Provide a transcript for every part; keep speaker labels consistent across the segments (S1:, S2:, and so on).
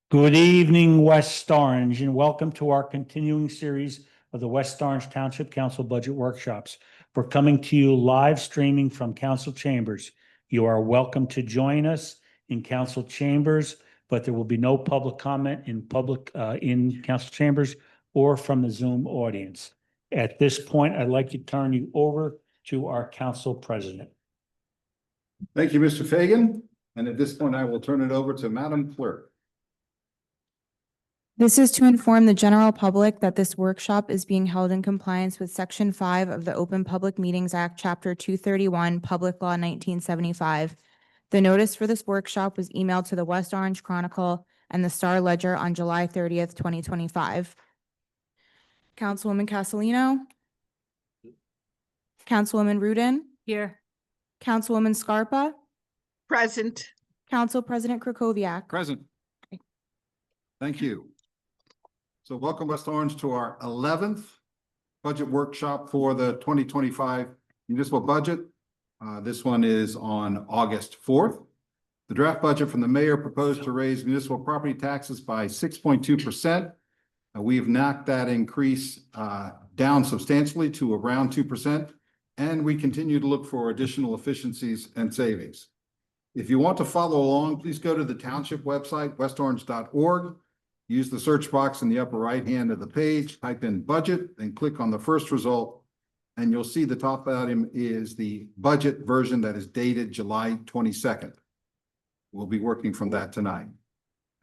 S1: Good evening, West Orange, and welcome to our continuing series of the West Orange Township Council Budget Workshops. We're coming to you live streaming from council chambers. You are welcome to join us in council chambers, but there will be no public comment in council chambers or from the Zoom audience. At this point, I'd like to turn you over to our council president.
S2: Thank you, Mr. Fagan. And at this point, I will turn it over to Madam Clerk.
S3: This is to inform the general public that this workshop is being held in compliance with Section 5 of the Open Public Meetings Act, Chapter 231, Public Law 1975. The notice for this workshop was emailed to the West Orange Chronicle and the Star Ledger on July 30th, 2025. Councilwoman Castellino? Councilwoman Rudin?
S4: Here.
S3: Councilwoman Scarpa?
S4: Present.
S3: Council President Krakowiak?
S2: Present. Thank you. So welcome, West Orange, to our 11th budget workshop for the 2025 municipal budget. This one is on August 4th. The draft budget from the mayor proposed to raise municipal property taxes by 6.2%. We've knocked that increase down substantially to around 2%, and we continue to look for additional efficiencies and savings. If you want to follow along, please go to the township website, westorange.org. Use the search box in the upper right hand of the page, type in budget, then click on the first result, and you'll see the top item is the budget version that is dated July 22nd. We'll be working from that tonight.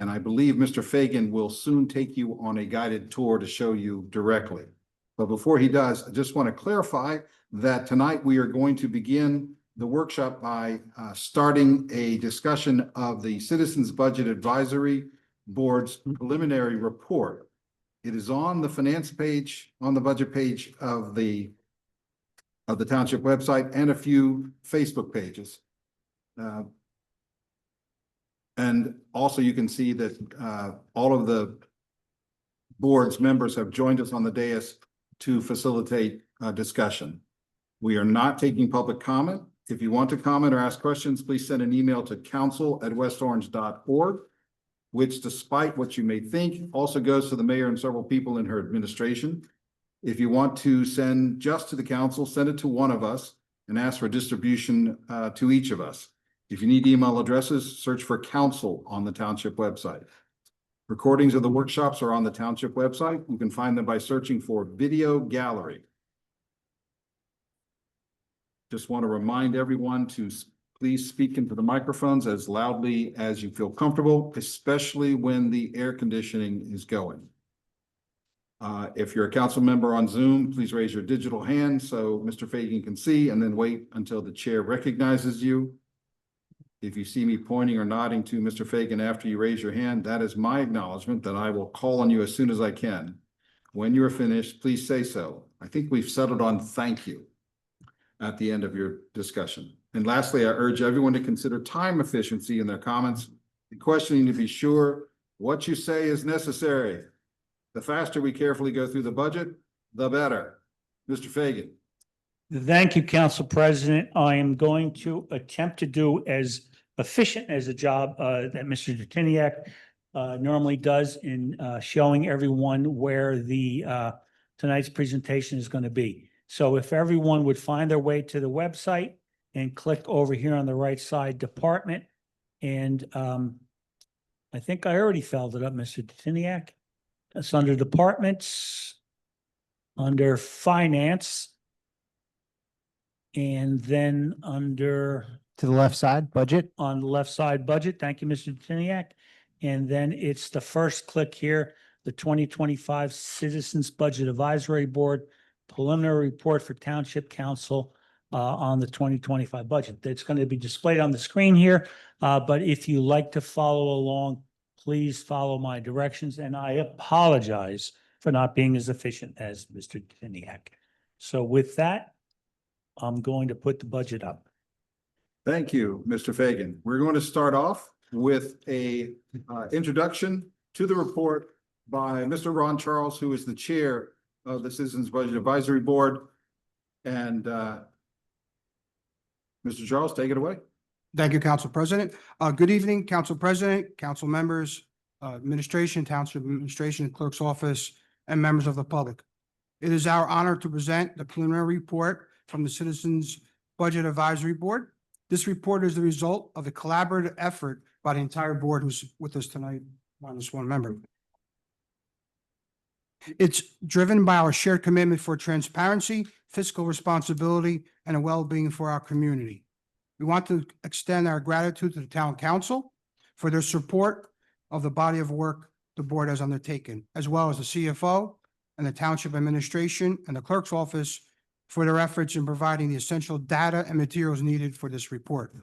S2: And I believe Mr. Fagan will soon take you on a guided tour to show you directly. But before he does, I just want to clarify that tonight we are going to begin the workshop by starting a discussion of the Citizens Budget Advisory Board's preliminary report. It is on the finance page, on the budget page of the township website, and a few Facebook pages. And also you can see that all of the board's members have joined us on the dais to facilitate discussion. We are not taking public comment. If you want to comment or ask questions, please send an email to council@westorange.org. which, despite what you may think, also goes to the mayor and several people in her administration. If you want to send just to the council, send it to one of us and ask for distribution to each of us. If you need email addresses, search for council on the township website. Recordings of the workshops are on the township website. You can find them by searching for video gallery. Just want to remind everyone to please speak into the microphones as loudly as you feel comfortable, especially when the air conditioning is going. If you're a council member on Zoom, please raise your digital hand so Mr. Fagan can see, and then wait until the chair recognizes you. If you see me pointing or nodding to Mr. Fagan after you raise your hand, that is my acknowledgement that I will call on you as soon as I can. When you are finished, please say so. I think we've settled on thank you at the end of your discussion. And lastly, I urge everyone to consider time efficiency in their comments and questioning to be sure what you say is necessary. The faster we carefully go through the budget, the better. Mr. Fagan.
S1: Thank you, Council President. I am going to attempt to do as efficient as a job that Mr. Detiniak normally does in showing everyone where the tonight's presentation is going to be. So if everyone would find their way to the website and click over here on the right side, department, and I think I already filled it up, Mr. Detiniak. It's under departments, under finance, and then under
S5: to the left side, budget.
S1: On the left side, budget. Thank you, Mr. Detiniak. And then it's the first click here, the 2025 Citizens Budget Advisory Board preliminary report for Township Council on the 2025 budget. That's going to be displayed on the screen here. But if you like to follow along, please follow my directions. And I apologize for not being as efficient as Mr. Detiniak. So with that, I'm going to put the budget up.
S2: Thank you, Mr. Fagan. We're going to start off with a introduction to the report by Mr. Ron Charles, who is the chair of the Citizens Budget Advisory Board. And Mr. Charles, take it away.
S5: Thank you, Council President. Good evening, Council President, council members,
S4: administration, township administration, clerk's office, and members of the public. It is our honor to present the preliminary report from the Citizens Budget Advisory Board. This report is the result of a collaborative effort by the entire board who's with us tonight, minus one member. It's driven by our shared commitment for transparency, fiscal responsibility, and a well-being for our community. We want to extend our gratitude to the town council for their support of the body of work the board has undertaken, as well as the CFO and the township administration and the clerk's office for their efforts in providing the essential data and materials needed for this report.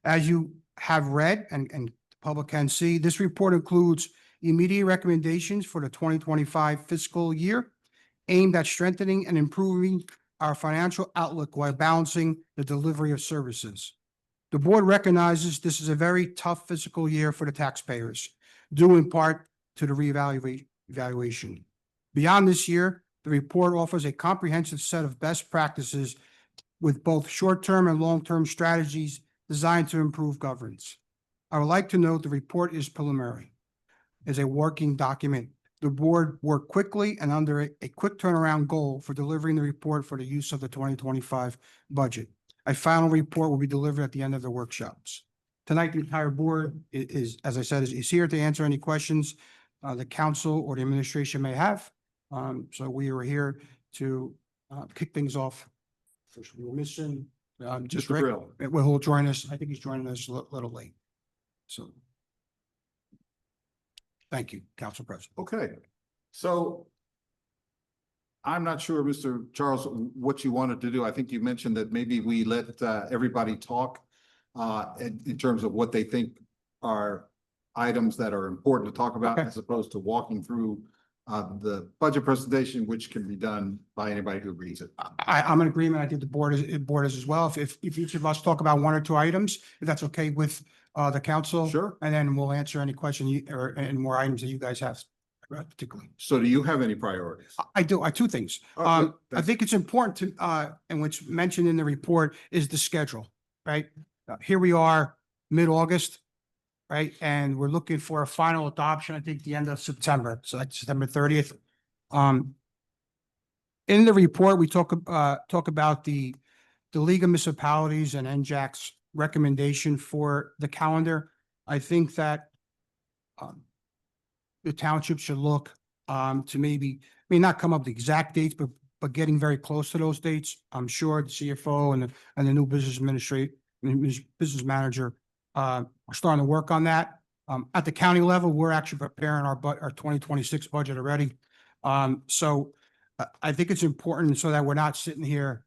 S4: As you have read and the public can see, this report includes immediate recommendations for the 2025 fiscal year aimed at strengthening and improving our financial outlook while balancing the delivery of services. The board recognizes this is a very tough fiscal year for the taxpayers, due in part to the reevaluation. Beyond this year, the report offers a comprehensive set of best practices with both short-term and long-term strategies designed to improve governance. I would like to note the report is preliminary, is a working document. The board worked quickly and under a quick turnaround goal for delivering the report for the use of the 2025 budget. A final report will be delivered at the end of the workshops. Tonight, the entire board is, as I said, is here to answer any questions the council or the administration may have. So we are here to kick things off. First, we were missing just
S2: Mr.
S4: Rick,
S2: Brill.
S4: who'll join us. I think he's joining us a little late. So thank you, Council President.
S2: Okay, so I'm not sure, Mr. Charles, what you wanted to do. I think you mentioned that maybe we let everybody talk in terms of what they think are items that are important to talk about,
S4: Okay.
S2: as opposed to walking through the budget presentation, which can be done by anybody who reads it.
S4: I'm in agreement. I think the board is as well. If each of us talk about one or two items, if that's okay with the council.
S2: Sure.
S4: And then we'll answer any question or any more items that you guys have particularly.
S2: So do you have any priorities?
S4: I do. I two things.
S2: Oh, good.
S4: I think it's important to, and what's mentioned in the report is the schedule, right? Here we are, mid-August, right? And we're looking for a final adoption, I think, the end of September. So that's September 30th. In the report, we talk about the League of Municipalities and NJAC's recommendation for the calendar. I think that the township should look to maybe, not come up with the exact dates, but getting very close to those dates. I'm sure the CFO and the new business manager are starting to work on that. At the county level, we're actually preparing our 2026 budget already. So I think it's important so that we're not sitting here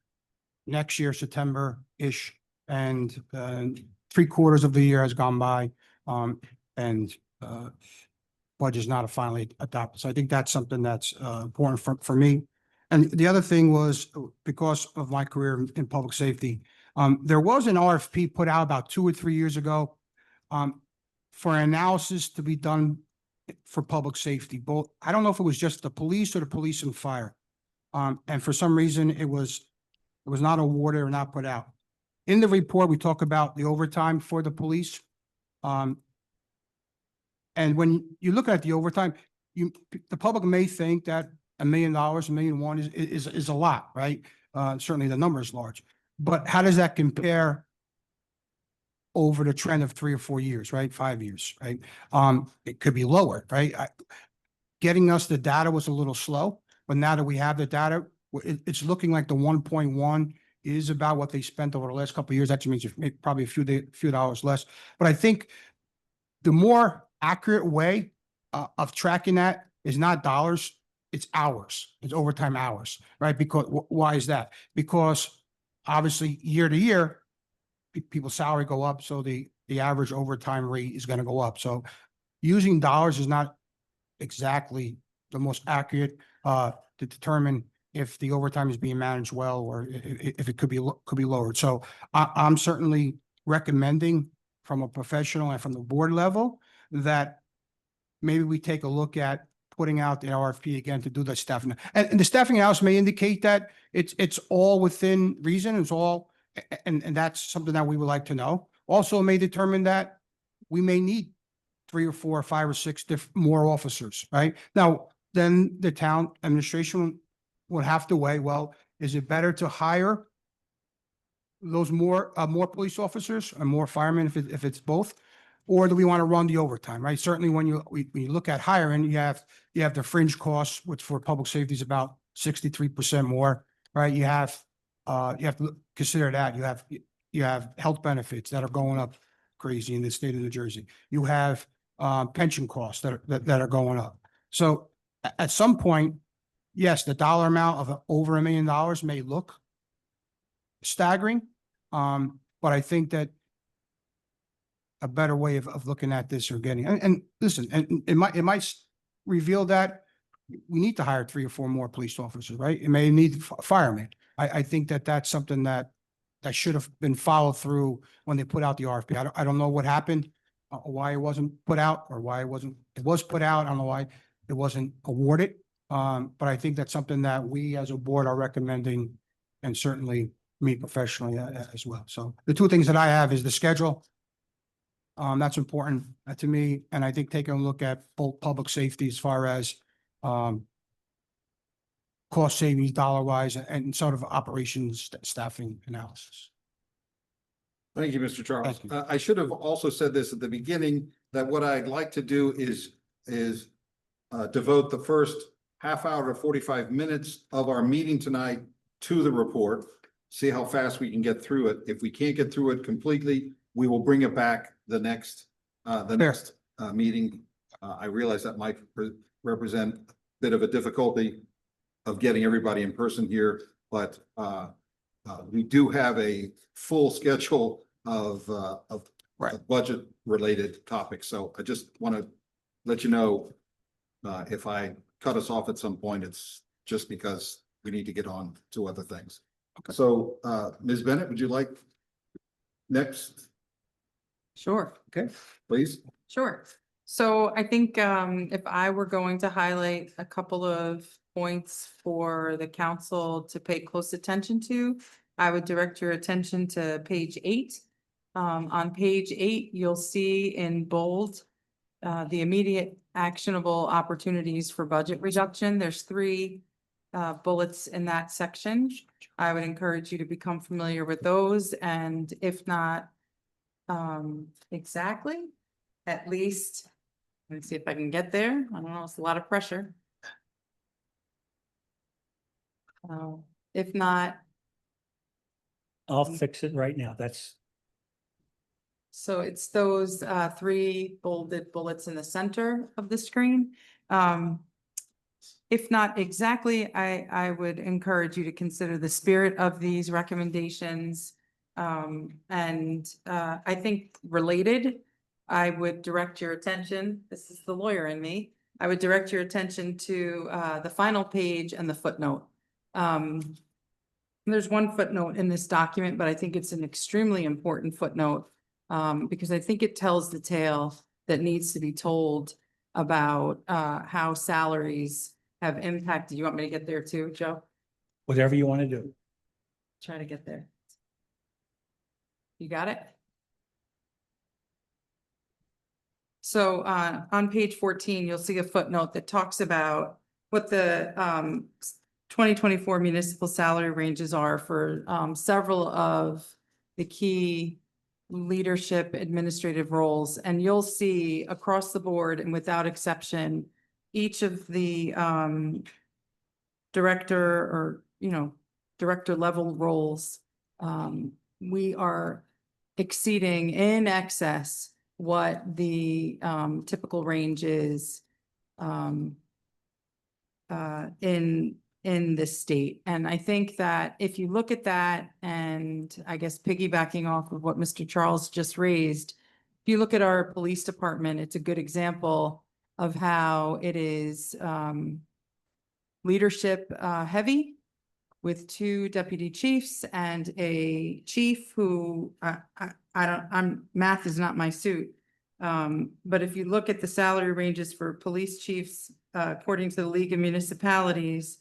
S4: next year, September-ish, and 3/4 of the year has gone by, and budget's not finally adopted. So I think that's something that's important for me. And the other thing was, because of my career in public safety, there was an RFP put out about 2 or 3 years ago for analysis to be done for public safety. Both, I don't know if it was just the police or the police and fire. And for some reason, it was not awarded or not put out. In the report, we talk about the overtime for the police. And when you look at the overtime, the public may think that $1 million, $1.1 million is a lot, right? Certainly the number is large, but how does that compare over the trend of 3 or 4 years, right? 5 years, right? It could be lower, right? Getting us the data was a little slow, but now that we have the data, it's looking like the 1.1 is about what they spent over the last couple of years. That means probably a few dollars less. But I think the more accurate way of tracking that is not dollars, it's hours. It's overtime hours, right? Because why is that? Because obviously year to year, people's salary go up, so the average overtime rate is going to go up. So using dollars is not exactly the most accurate to determine if the overtime is being managed well or if it could be lowered. So I'm certainly recommending from a professional and from the board level that maybe we take a look at putting out the RFP again to do the staffing. And the staffing house may indicate that it's all within reason. It's all, and that's something that we would like to know. Also, it may determine that we may need 3 or 4 or 5 or 6 more officers, right? Now, then the town administration would have to weigh, well, is it better to hire those more police officers and more firemen if it's both? Or do we want to run the overtime, right? Certainly when when you look at hiring, you have the fringe costs, which for public safety is about 63% more, right? You have to consider that. You have health benefits that are going up crazy in the state of New Jersey. You have pension costs that are going up. So at some point, yes, the dollar amount of over $1 million may look staggering. But I think that a better way of looking at this or getting, and listen, and it might reveal that we need to hire 3 or 4 more police officers, right? It may need firemen. I think that that's something that should have been followed through when they put out the RFP. I don't know what happened, why it wasn't put out, or why it was put out. I don't know why it wasn't awarded. But I think that's something that we as a board are recommending, and certainly me professionally as well. So the 2 things that I have is the schedule. That's important to me. And I think taking a look at both public safety as far as cost savings dollar wise and sort of operations staffing analysis.
S2: Thank you, Mr. Charles.
S4: Thank you.
S2: I should have also said this at the beginning, that what I'd like to do is devote the first half hour to 45 minutes of our meeting tonight to the report, see how fast we can get through it. If we can't get through it completely, we will bring it back the next meeting. I realize that might represent a bit of a difficulty of getting everybody in person here, but we do have a full schedule of budget related topics. So I just want to let you know, if I cut us off at some point, it's just because we need to get on to other things.
S4: Okay.
S2: So Ms. Bennett, would you like next?
S5: Sure,
S2: Okay, please.
S5: sure. So I think if I were going to highlight a couple of points for the council to pay close attention to, I would direct your attention to page 8. On page 8, you'll see in bold the immediate actionable opportunities for budget reduction. There's 3 bullets in that section. I would encourage you to become familiar with those, and if not exactly, at least, let me see if I can get there. I don't know, it's a lot of pressure. If not,
S1: I'll fix it right now.
S5: so it's those 3 bolded bullets in the center of the screen. If not exactly, I would encourage you to consider the spirit of these recommendations. And I think related, I would direct your attention, this is the lawyer in me, I would direct your attention to the final page and the footnote. There's one footnote in this document, but I think it's an extremely important footnote because I think it tells the tale that needs to be told about how salaries have impacted. You want me to get there too, Joe?
S1: Whatever you want to do.
S5: Try to get there. You got it? So on page 14, you'll see a footnote that talks about what the 2024 municipal salary ranges are for several of the key leadership administrative roles. And you'll see across the board and without exception, each of the director or, director level roles, we are exceeding in excess what the typical range is in this state. And I think that if you look at that, and I guess piggybacking off of what Mr. Charles just raised, if you look at our police department, it's a good example of how it is leadership heavy, with 2 deputy chiefs and a chief who math is not my suit. But if you look at the salary ranges for police chiefs, according to the League of Municipalities,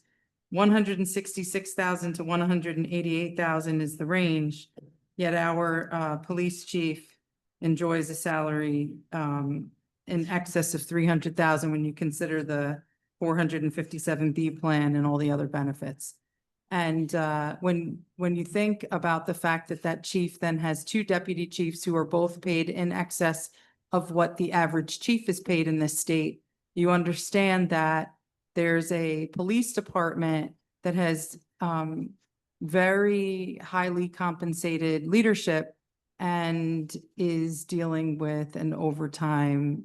S5: 166,000 to 188,000 is the range. Yet our police chief enjoys a salary in excess of 300,000 when you consider the 457B plan and all the other benefits. And when you think about the fact that that chief then has two deputy chiefs who are both paid in excess of what the average chief is paid in this state, you understand that there's a police department that has very highly compensated leadership and is dealing with an overtime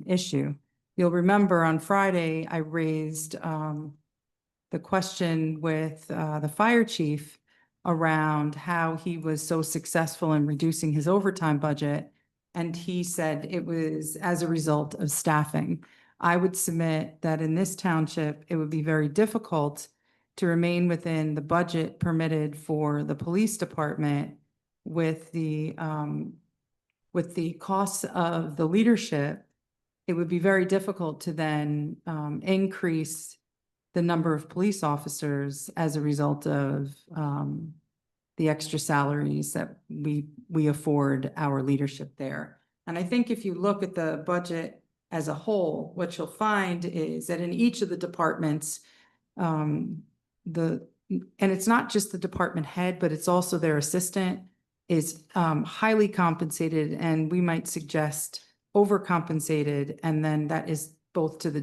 S5: issue. You'll remember on Friday, I raised the question with the fire chief around how he was so successful in reducing his overtime budget. And he said it was as a result of staffing. I would submit that in this township, it would be very difficult to remain within the budget permitted for the police department with the costs of the leadership. It would be very difficult to then increase the number of police officers as a result of the extra salaries that we afford our leadership there. And I think if you look at the budget as a whole, what you'll find is that in each of the departments, and it's not just the department head, but it's also their assistant is highly compensated, and we might suggest overcompensated, and then that is both to the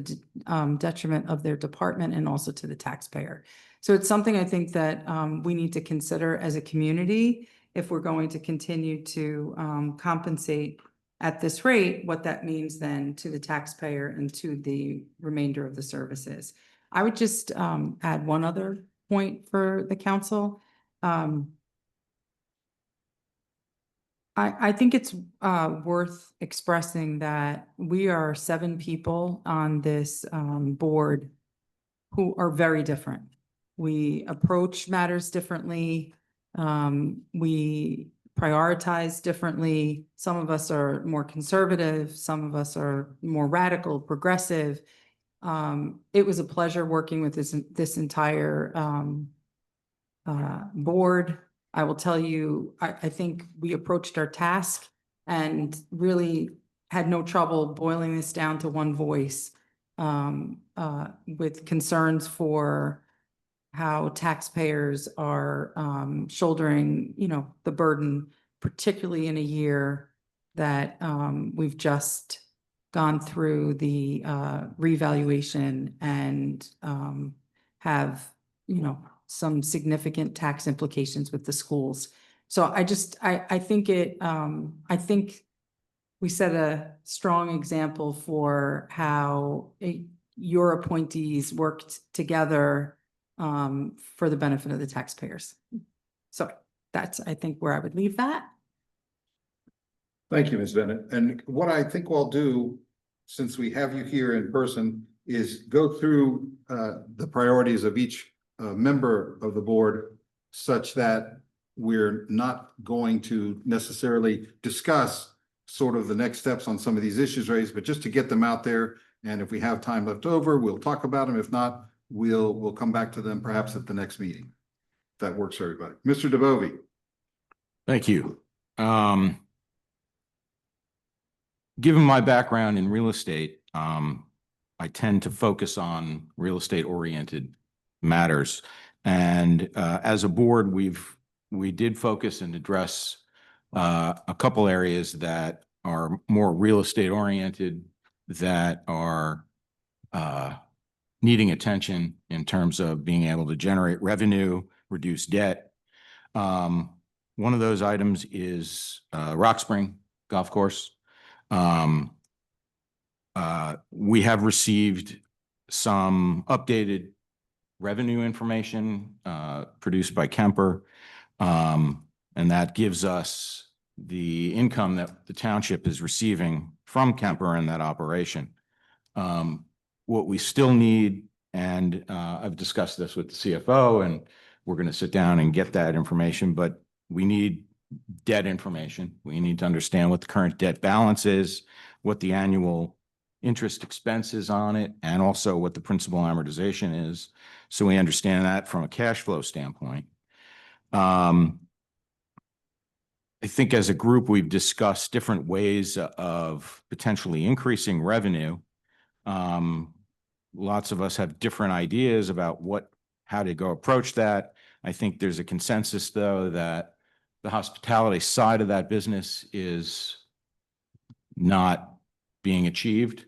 S5: detriment of their department and also to the taxpayer. So it's something I think that we need to consider as a community if we're going to continue to compensate at this rate, what that means then to the taxpayer and to the remainder of the services. I would just add one other point for the council. I think it's worth expressing that we are 7 people on this board who are very different. We approach matters differently. We prioritize differently. Some of us are more conservative. Some of us are more radical, progressive. It was a pleasure working with this entire board. I will tell you, I think we approached our task and really had no trouble boiling this down to one voice with concerns for how taxpayers are shouldering, the burden, particularly in a year that we've just gone through the revaluation and have, some significant tax implications with the schools. So I think I think we set a strong example for how your appointees worked together for the benefit of the taxpayers. So that's, I think, where I would leave that.
S2: Thank you, Ms. Bennett. And what I think we'll do, since we have you here in person, is go through the priorities of each member of the board such that we're not going to necessarily discuss sort of the next steps on some of these issues raised, but just to get them out there. And if we have time left over, we'll talk about them. If not, we'll come back to them perhaps at the next meeting. If that works for everybody. Mr. DeBovie.
S6: Thank you. Given my background in real estate, I tend to focus on real estate oriented matters. And as a board, we did focus and address a couple areas that are more real estate oriented, that are needing attention in terms of being able to generate revenue, reduce debt. One of those items is Rock Spring Golf Course. We have received some updated revenue information produced by Kemper, and that gives us the income that the township is receiving from Kemper in that operation. What we still need, and I've discussed this with the CFO, and we're going to sit down and get that information, but we need debt information. We need to understand what the current debt balance is, what the annual interest expense is on it, and also what the principal amortization is. So we understand that from a cash flow standpoint. I think as a group, we've discussed different ways of potentially increasing revenue. Lots of us have different ideas about how to go approach that. I think there's a consensus, though, that the hospitality side of that business is not being achieved.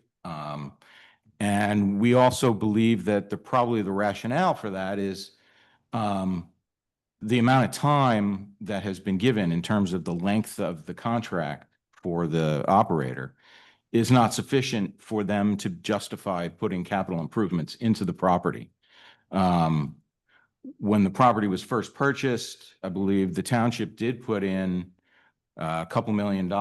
S6: And we also believe that probably the rationale for that is the amount of time that has been given in terms of the length of the contract for the operator is not sufficient for them to justify putting capital improvements into the property. When the property was first purchased, I believe the township did put in a couple $1 million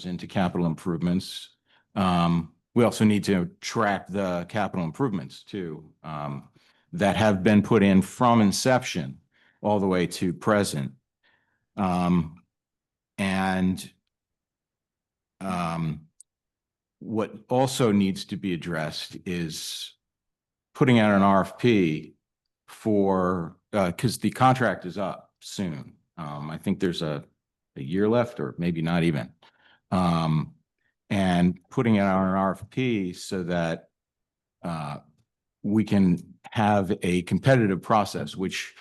S6: into capital improvements. We also need to track the capital improvements too, that have been put in from inception all the way to present. What also needs to be addressed is putting out an RFP for, because the contract is up soon. I think there's a year left, or maybe not even. And putting it out an RFP so that we can have a competitive process, which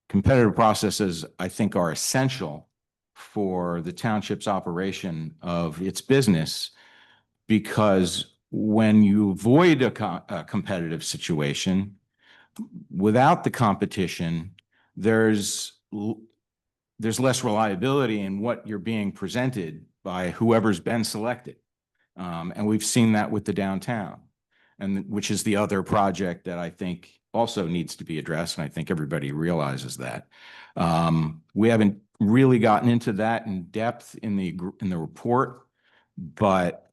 S6: competitive processes, I think, are essential for the township's operation of its business, because when you avoid a competitive situation, without the competition, there's less reliability in what you're being presented by whoever's been selected. And we've seen that with the downtown, and which is the other project that I think also needs to be addressed. And I think everybody realizes that. We haven't really gotten into that in depth in the report, but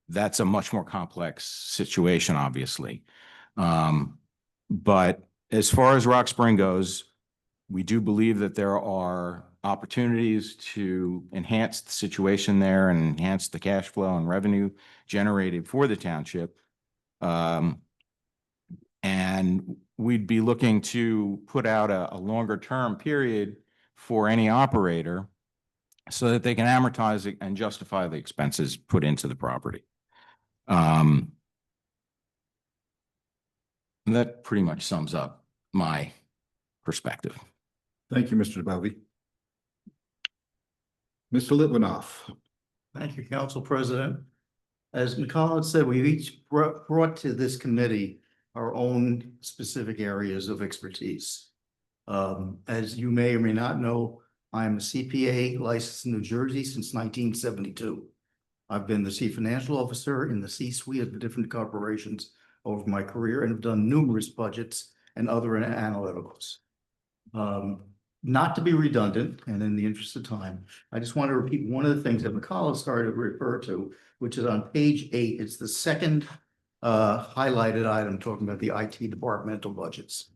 S6: that's a much more complex situation, obviously. But as far as Rock Spring goes, we do believe that there are opportunities to enhance the situation there and enhance the cash flow and revenue generated for the township. And we'd be looking to put out a longer term period for any operator so that they can amortize it and justify the expenses put into the property. That pretty much sums up my perspective.
S2: Thank you, Mr. DeBelvi. Mr. Litwinoff.
S7: Thank you, Council President. As McCollum said, we've each brought to this committee our own specific areas of expertise. As you may or may not know, I'm a CPA licensed in New Jersey since 1972. I've been the chief financial officer in the C-suite of the different corporations over my career and have done numerous budgets and other analyticals. Not to be redundant, and in the interest of time, I just want to repeat one of the things that McCollum started to refer to, which is on page 8. It's the second highlighted item talking about the IT departmental budgets.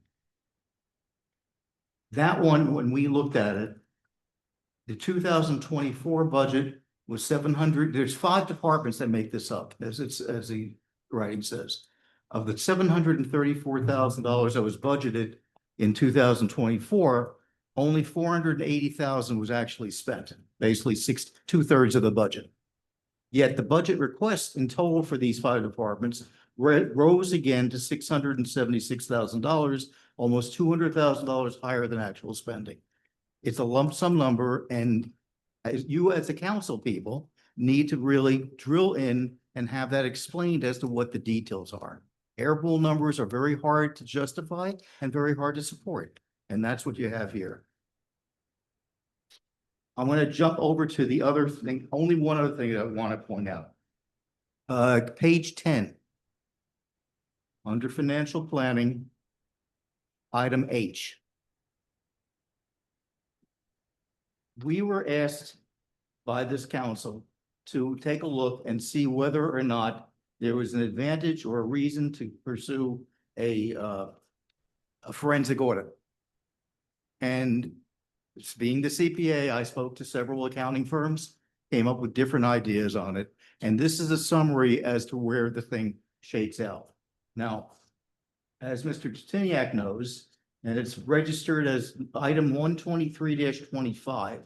S7: That one, when we looked at it, the 2024 budget was 700. There's 5 departments that make this up, as the writing says. Of the $734,000 that was budgeted in 2024, only $480,000 was actually spent, basically 2/3 of the budget. Yet the budget request in total for these 5 departments rose again to $676,000, almost $200,000 higher than actual spending. It's a lump sum number, and you as the council people need to really drill in and have that explained as to what the details are. Airball numbers are very hard to justify and very hard to support, and that's what you have here. I'm going to jump over to the other thing, only one other thing that I want to point out. Page 10, under financial planning, item H. We were asked by this council to take a look and see whether or not there was an advantage or a reason to pursue a forensic audit. And being the CPA, I spoke to several accounting firms, came up with different ideas on it. And this is a summary as to where the thing shakes out. Now, as Mr. Tiniak knows, and it's registered as item 123-25,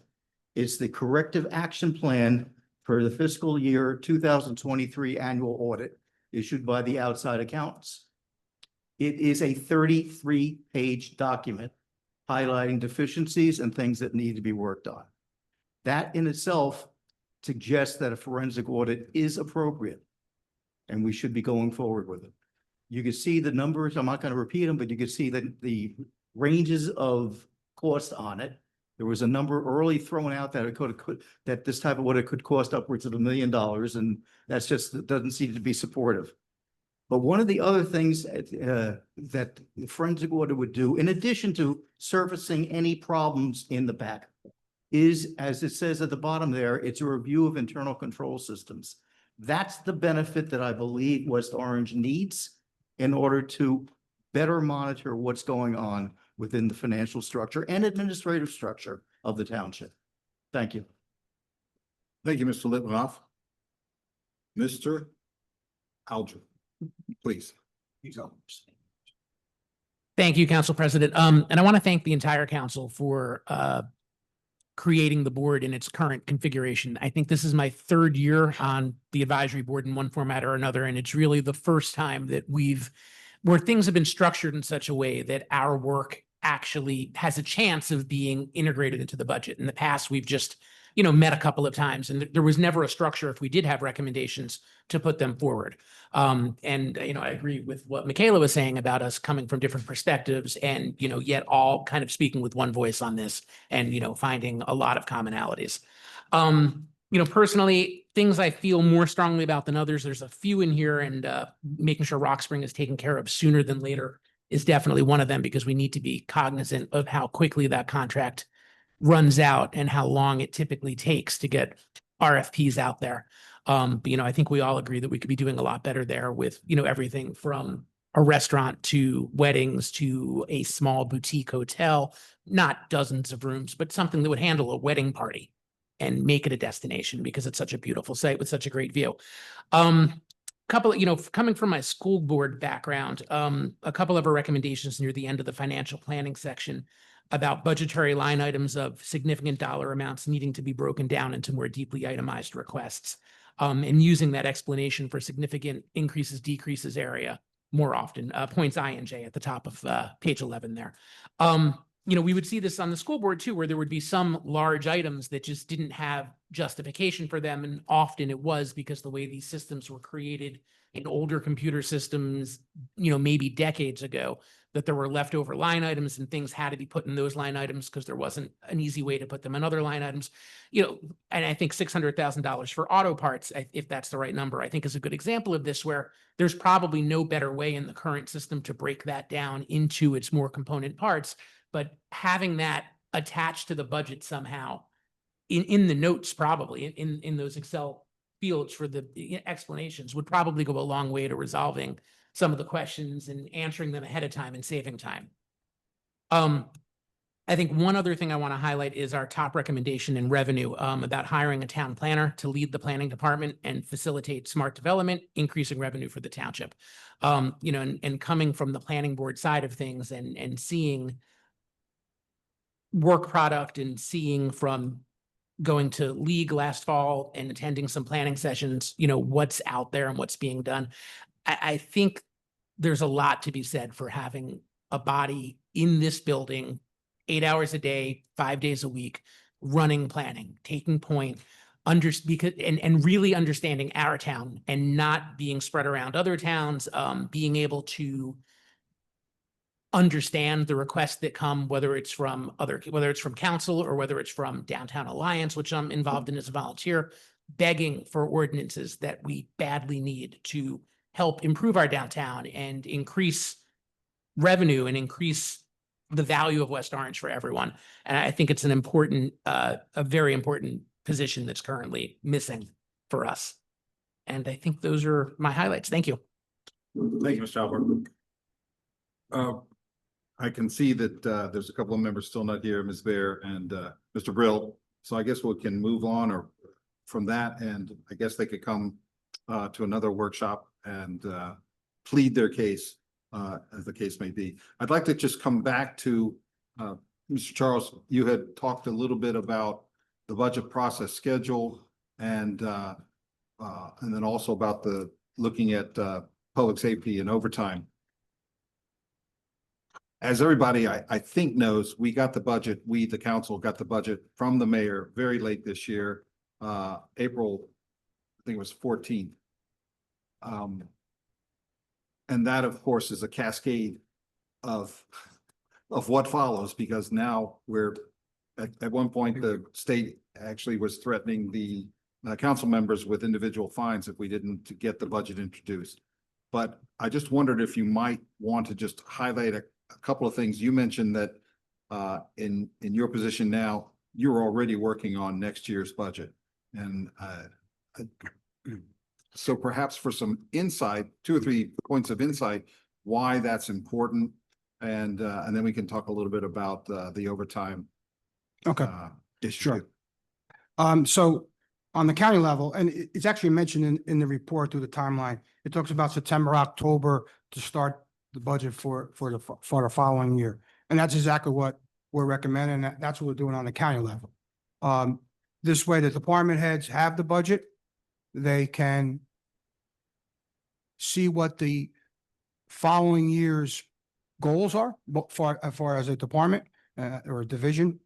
S7: It's the corrective action plan for the fiscal year 2023 annual audit issued by the outside accountants. It is a 33-page document highlighting deficiencies and things that need to be worked on. That in itself suggests that a forensic audit is appropriate, and we should be going forward with it. You can see the numbers. I'm not going to repeat them, but you can see that the ranges of cost on it. There was a number early thrown out that it that this type of audit could cost upwards of $1 million, and that's just, that doesn't seem to be supportive. But one of the other things that the forensic audit would do, in addition to surfacing any problems in the back, is, as it says at the bottom there, it's a review of internal control systems. That's the benefit that I believe West Orange needs in order to better monitor what's going on within the financial structure and administrative structure of the township. Thank you.
S2: Thank you, Mr. Litwinoff. Mr. Alger, please.
S8: Thank you, Council President. And I want to thank the entire council for creating the board in its current configuration. I think this is my third year on the advisory board in one format or another, and it's really the first time that where things have been structured in such a way that our work actually has a chance of being integrated into the budget. In the past, we've just, met a couple of times, and there was never a structure if we did have recommendations to put them forward. I agree with what Michaela was saying about us coming from different perspectives and, yet all kind of speaking with one voice on this and, finding a lot of commonalities. Personally, things I feel more strongly about than others, there's a few in here, and making sure Rock Spring is taken care of sooner than later is definitely one of them, because we need to be cognizant of how quickly that contract runs out and how long it typically takes to get RFPs out there. I think we all agree that we could be doing a lot better there with, everything from a restaurant to weddings to a small boutique hotel, not dozens of rooms, but something that would handle a wedding party and make it a destination because it's such a beautiful site with such a great view. Couple of, coming from my school board background, a couple of our recommendations near the end of the financial planning section about budgetary line items of significant dollar amounts needing to be broken down into more deeply itemized requests, and using that explanation for significant increases, decreases area more often, points I and J at the top of page 11 there. We would see this on the school board too, where there would be some large items that just didn't have justification for them. And often it was because the way these systems were created in older computer systems, maybe decades ago, that there were leftover line items and things had to be put in those line items because there wasn't an easy way to put them in other line items. And I think $600,000 for auto parts, if that's the right number, I think is a good example of this, where there's probably no better way in the current system to break that down into its more component parts. But having that attached to the budget somehow in the notes, probably in those Excel fields for the explanations, would probably go a long way to resolving some of the questions and answering them ahead of time and saving time. I think one other thing I want to highlight is our top recommendation in revenue, about hiring a town planner to lead the planning department and facilitate smart development, increasing revenue for the township. And coming from the planning board side of things and seeing work product and seeing from going to League last fall and attending some planning sessions, what's out there and what's being done. I think there's a lot to be said for having a body in this building 8 hours a day, 5 days a week, running planning, taking point, and really understanding our town and not being spread around other towns, being able to understand the requests that come, whether it's from council or whether it's from Downtown Alliance, which I'm involved in as a volunteer, begging for ordinances that we badly need to help improve our downtown and increase revenue and increase the value of West Orange for everyone. And I think it's a very important position that's currently missing for us. And I think those are my highlights. Thank you.
S2: Thank you, Mr. Albert. I can see that there's a couple of members still not here, Ms. Bear and Mr. Brill. So I guess we can move on or from that, and I guess they could come to another workshop and plead their case, as the case may be. I'd like to just come back to Mr. Charles. You had talked a little bit about the budget process schedule and then also about the looking at public safety and overtime. As everybody, I think knows, we got the budget, we, the council, got the budget from the mayor very late this year, April, I think it was 14th. And that, of course, is a cascade of what follows, because now we're, at one point, the state actually was threatening the council members with individual fines if we didn't get the budget introduced. But I just wondered if you might want to just highlight a couple of things. You mentioned that in your position now, you're already working on next year's budget. And so perhaps for some insight, 2 or 3 points of insight, why that's important. And then we can talk a little bit about the overtime.
S4: Okay,
S2: Issue.
S4: sure. So on the county level, and it's actually mentioned in the report through the timeline, it talks about September, October to start the budget for the following year. And that's exactly what we're recommending. That's what we're doing on the county level. This way the department heads have the budget. They can see what the following year's goals are, but as far as a department or a division,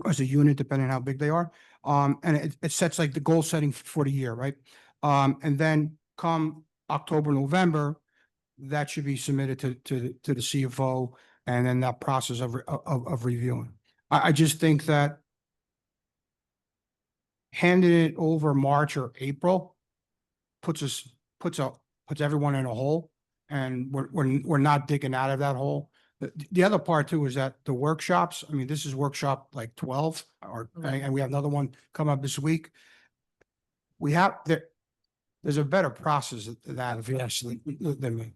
S4: or as a unit, depending on how big they are. And it sets like the goal setting for the year, right? And then come October, November, that should be submitted to the CFO, and then that process of reviewing. I just think that handing it over March or April puts everyone in a hole, and we're not digging out of that hole. The other part too is that the workshops, I mean, this is workshop like 12, and we have another one come up this week. There's a better process to that, if you actually, than me,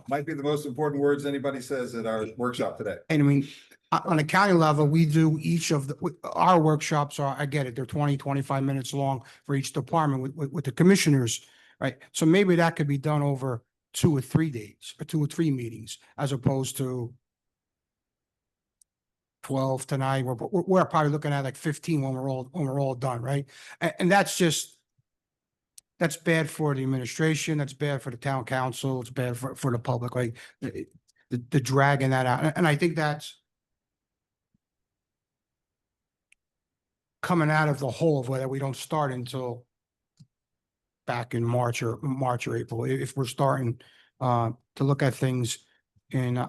S2: Might be the most important words anybody says at our workshop today.
S4: And I mean, on a county level, we do each of our workshops are, I get it, they're 20, 25 minutes long for each department with the commissioners, right? So maybe that could be done over 2 or 3 days, or 2 or 3 meetings, as opposed to 12 tonight. We're probably looking at like 15 when we're all done, right? And that's bad for the administration. That's bad for the town council. It's bad for the public, like the dragging that out. And I think that's coming out of the hole of whether we don't start until back in March or April. If we're starting to look at things in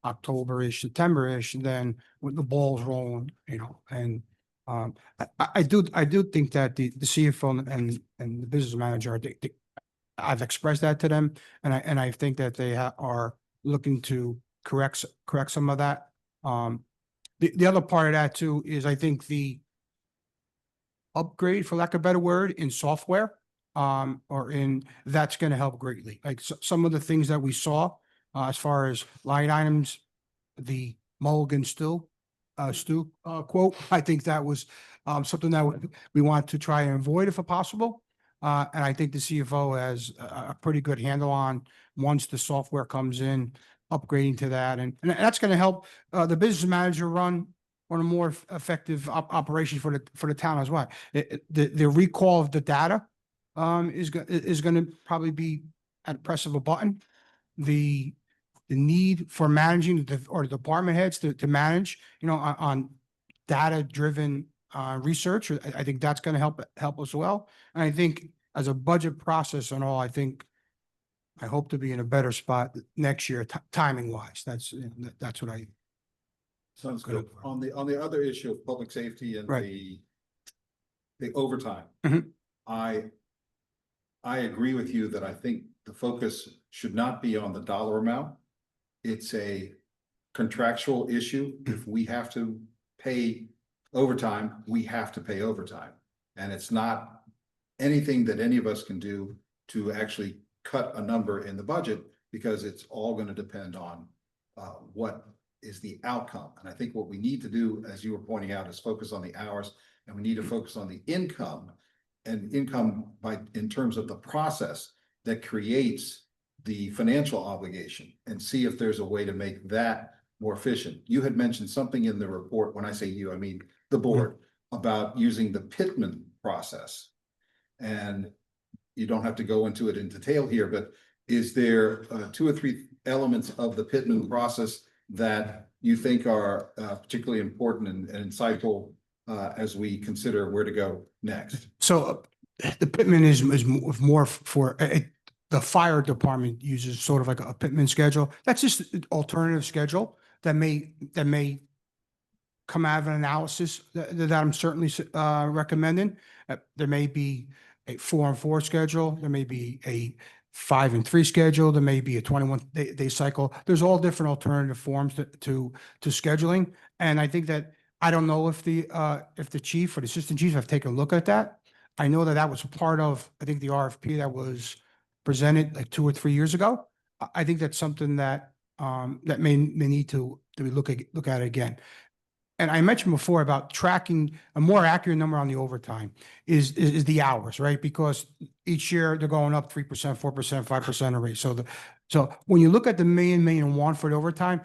S4: October-ish, September-ish, then with the ball's rolling, and I do think that the CFO and the business manager, I've expressed that to them, and I think that they are looking to correct some of that. The other part of that too is I think the upgrade, for lack of a better word, in software, that's going to help greatly. Like some of the things that we saw as far as line items, the Mulligan Stew quote, I think that was something that we want to try and avoid if possible. And I think the CFO has a pretty good handle on, once the software comes in, upgrading to that. And that's going to help the business manager run on a more effective operation for the town as well. The recall of the data is going to probably be at a press of a button. The need for managing the department heads to manage, on data-driven research, I think that's going to help as well. And I think as a budget process and all, I hope to be in a better spot next year, timing wise. That's what I.
S2: Sounds good. On the other issue of public safety and
S4: Right.
S2: the overtime,
S4: Mhm.
S2: I agree with you that I think the focus should not be on the dollar amount. It's a contractual issue. If we have to pay overtime, we have to pay overtime. And it's not anything that any of us can do to actually cut a number in the budget, because it's all going to depend on what is the outcome. And I think what we need to do, as you were pointing out, is focus on the hours, and we need to focus on the income, and income in terms of the process that creates the financial obligation, and see if there's a way to make that more efficient. You had mentioned something in the report. When I say you, I mean the board, about using the Pittman process. And you don't have to go into it in detail here, but is there two or three elements of the Pittman process that you think are particularly important and insightful as we consider where to go next?
S4: So the Pittman is more for, the fire department uses sort of like a Pittman schedule. That's just an alternative schedule that may come out of an analysis that I'm certainly recommending. There may be a 4-on-4 schedule. There may be a 5-and-3 schedule. There may be a 21-day cycle. There's all different alternative forms to scheduling. And I think that, I don't know if the chief or the assistant chief have taken a look at that. I know that was a part of, I think, the RFP that was presented like 2 or 3 years ago. I think that's something that that may need to look at it again. And I mentioned before about tracking a more accurate number on the overtime is the hours, right? Because each year they're going up 3%, 4%, 5% a rate. So when you look at the million one for the overtime,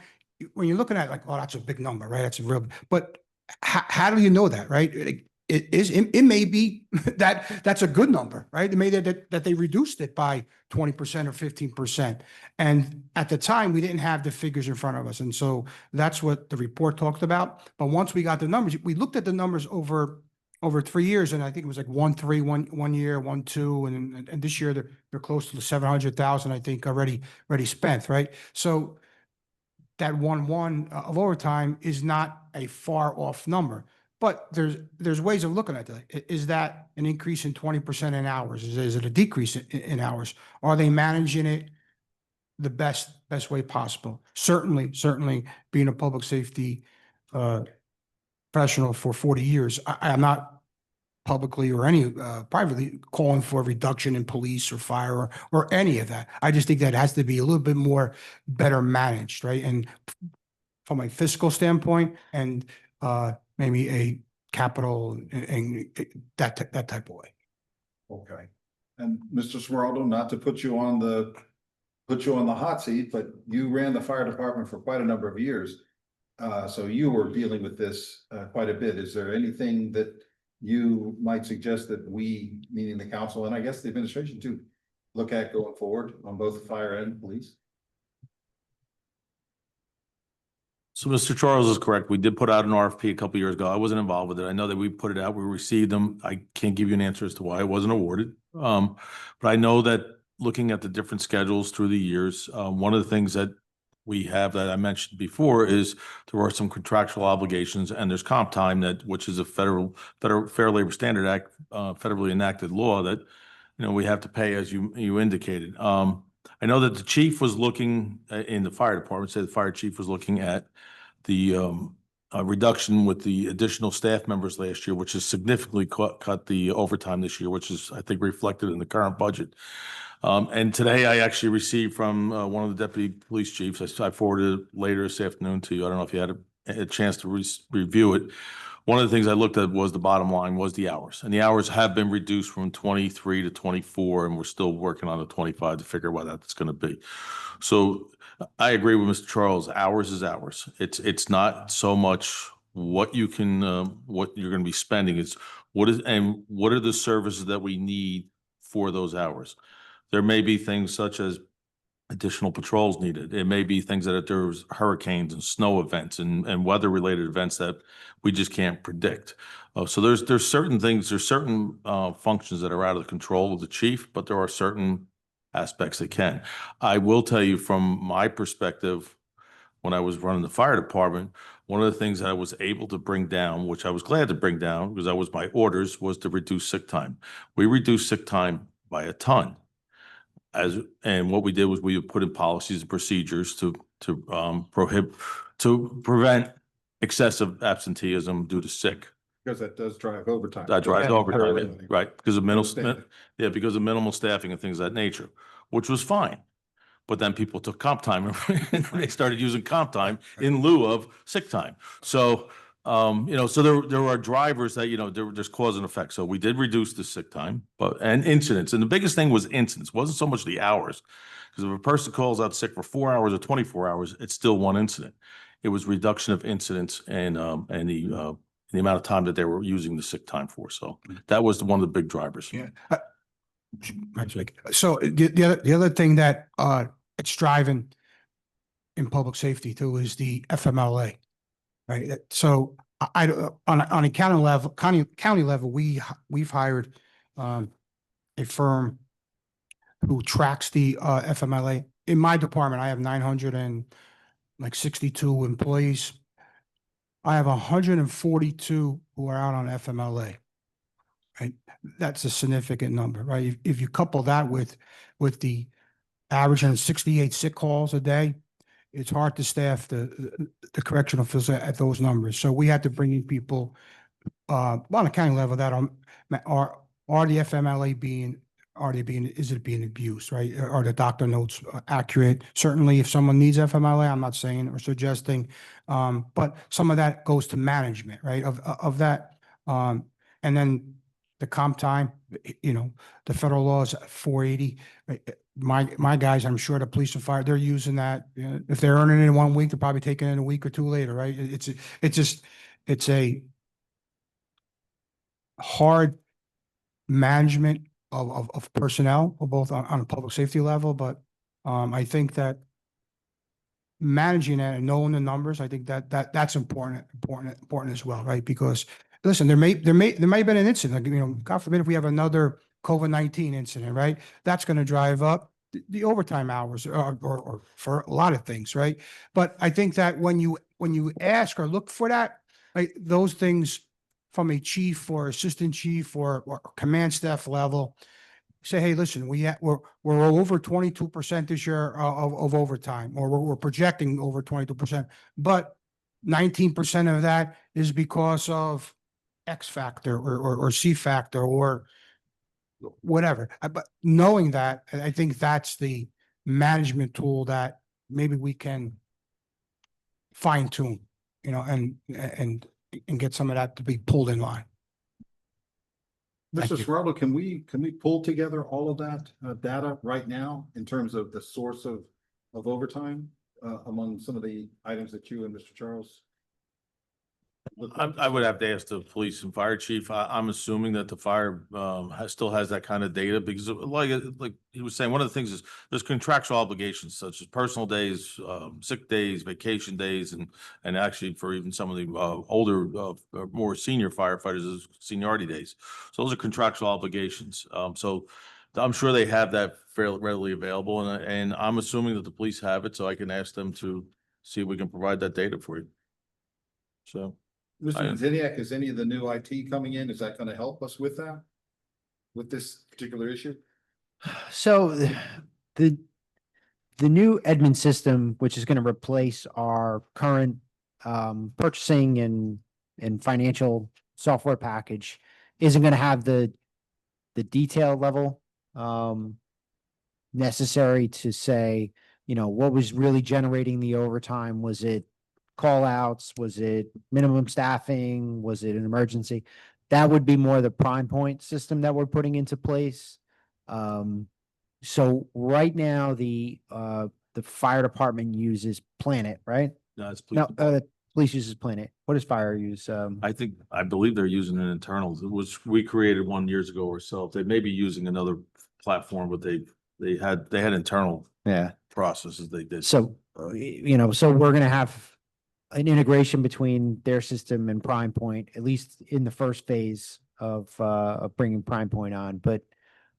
S4: when you're looking at like, oh, that's a big number, right? That's a real, but how do you know that, right? It may be that's a good number, right? It may that they reduced it by 20% or 15%. And at the time, we didn't have the figures in front of us. And so that's what the report talked about. But once we got the numbers, we looked at the numbers over 3 years, and I think it was like 1.3 one year, 1.2, and this year they're close to the 700,000, I think, already spent, right? So that 1.1 of overtime is not a far off number. But there's ways of looking at that. Is that an increase in 20% in hours? Is it a decrease in hours? Are they managing it the best way possible? Certainly being a public safety professional for 40 years, I'm not publicly or any privately calling for a reduction in police or fire or any of that. I just think that has to be a little bit more better managed, right? And from a fiscal standpoint and maybe a capital and that type of way.
S2: Okay. And Mr. Smeraldo, not to put you on the hot seat, but you ran the fire department for quite a number of years. So you were dealing with this quite a bit. Is there anything that you might suggest that we, meaning the council, and I guess the administration too, look at going forward on both fire and police?
S9: So Mr. Charles is correct. We did put out an RFP a couple years ago. I wasn't involved with it. I know that we put it out. We received them. I can't give you an answer as to why it wasn't awarded. But I know that looking at the different schedules through the years, one of the things that we have that I mentioned before is there are some contractual obligations, and there's comp time which is a federal Fair Labor Standard Act, federally enacted law that, we have to pay, as you indicated. I know that the chief was looking in the fire department, said the fire chief was looking at the reduction with the additional staff members last year, which has significantly cut the overtime this year, which is, I think, reflected in the current budget. And today I actually received from one of the deputy police chiefs, I forwarded it later this afternoon to you. I don't know if you had a chance to review it. One of the things I looked at was the bottom line was the hours, and the hours have been reduced from 23 to 24, and we're still working on the 25 to figure out what that's going to be. So I agree with Mr. Charles. Hours is hours. It's not so much what you can what you're going to be spending. It's what are the services that we need for those hours. There may be things such as additional patrols needed. It may be things that there's hurricanes and snow events and weather related events that we just can't predict. So there's certain things, there's certain functions that are out of the control of the chief, but there are certain aspects that can. I will tell you from my perspective, when I was running the fire department, one of the things that I was able to bring down, which I was glad to bring down because that was my orders, was to reduce sick time. We reduced sick time by a ton. And what we did was we put in policies and procedures to prevent excessive absenteeism due to sick.
S2: Because that does drive overtime.
S9: That drives overtime, right? Because of
S2: Understand.
S9: because of minimal staffing and things of that nature, which was fine. But then people took comp time and they started using comp time in lieu of sick time. So, so there are drivers that, there's cause and effect. So we did reduce the sick time, and incidents. And the biggest thing was incidents. It wasn't so much the hours. Because if a person calls out sick for 4 hours or 24 hours, it's still one incident. It was reduction of incidents and the the amount of time that they were using the sick time for. So that was one of the big drivers.
S4: Yeah. So the other thing that it's driving in public safety too is the FMLA, right? So on a county level, we've hired a firm who tracks the FMLA. In my department, I have 962 employees. I have 142 who are out on FMLA. Right? That's a significant number, right? If you couple that with the average of 68 sick calls a day, it's hard to staff the correctional facility at those numbers. So we had to bring in people on a county level that are the FMLA is it being abused, right? Are the doctor notes accurate? Certainly, if someone needs FMLA, I'm not saying or suggesting, but some of that goes to management, right? Of that, and then the comp time, the federal law is 480. My guys, I'm sure the police and fire, they're using that. If they're earning it in 1 week, they're probably taking it in a week or two later, right? It's a hard management of personnel, both on a public safety level, but I think that managing that and knowing the numbers, I think that's important as well, right? Because listen, there may have been an incident, like, God forbid if we have another COVID-19 incident, right? That's going to drive up the overtime hours or for a lot of things, right? But I think that when you ask or look for that, right, those things from a chief or assistant chief or command staff level, say, hey, listen, we're over 22% this year of overtime, or we're projecting over 22%, but 19% of that is because of X factor or C factor or whatever. But knowing that, I think that's the management tool that maybe we can fine tune, and get some of that to be pulled in line. Thank
S2: Mr.
S4: you.
S2: Serrato, can we pull together all of that data right now in terms of the source of overtime among some of the items that you and Mr. Charles?
S9: I would have to ask the police and fire chief. I'm assuming that the fire still has that kind of data because like he was saying, one of the things is there's contractual obligations such as personal days, sick days, vacation days, and actually for even some of the older, more senior firefighters, is seniority days. So those are contractual obligations. So I'm sure they have that fairly readily available, and I'm assuming that the police have it, so I can ask them to see if we can provide that data for you. So.
S2: Mr. Ziniak, is any of the new IT coming in? Is that going to help us with that? With this particular issue?
S10: So the new admin system, which is going to replace our current purchasing and financial software package, isn't going to have the detail level necessary to say, what was really generating the overtime. Was it call outs? Was it minimum staffing? Was it an emergency? That would be more the prime point system that we're putting into place. So right now the fire department uses Planet, right?
S9: No, it's
S10: No, police uses Planet. What does fire use?
S9: I believe they're using an internal, we created one years ago ourselves. They may be using another platform, but they had internal processes they did.
S10: So, so we're going to have an integration between their system and Prime Point, at least in the first phase of bringing Prime Point on. But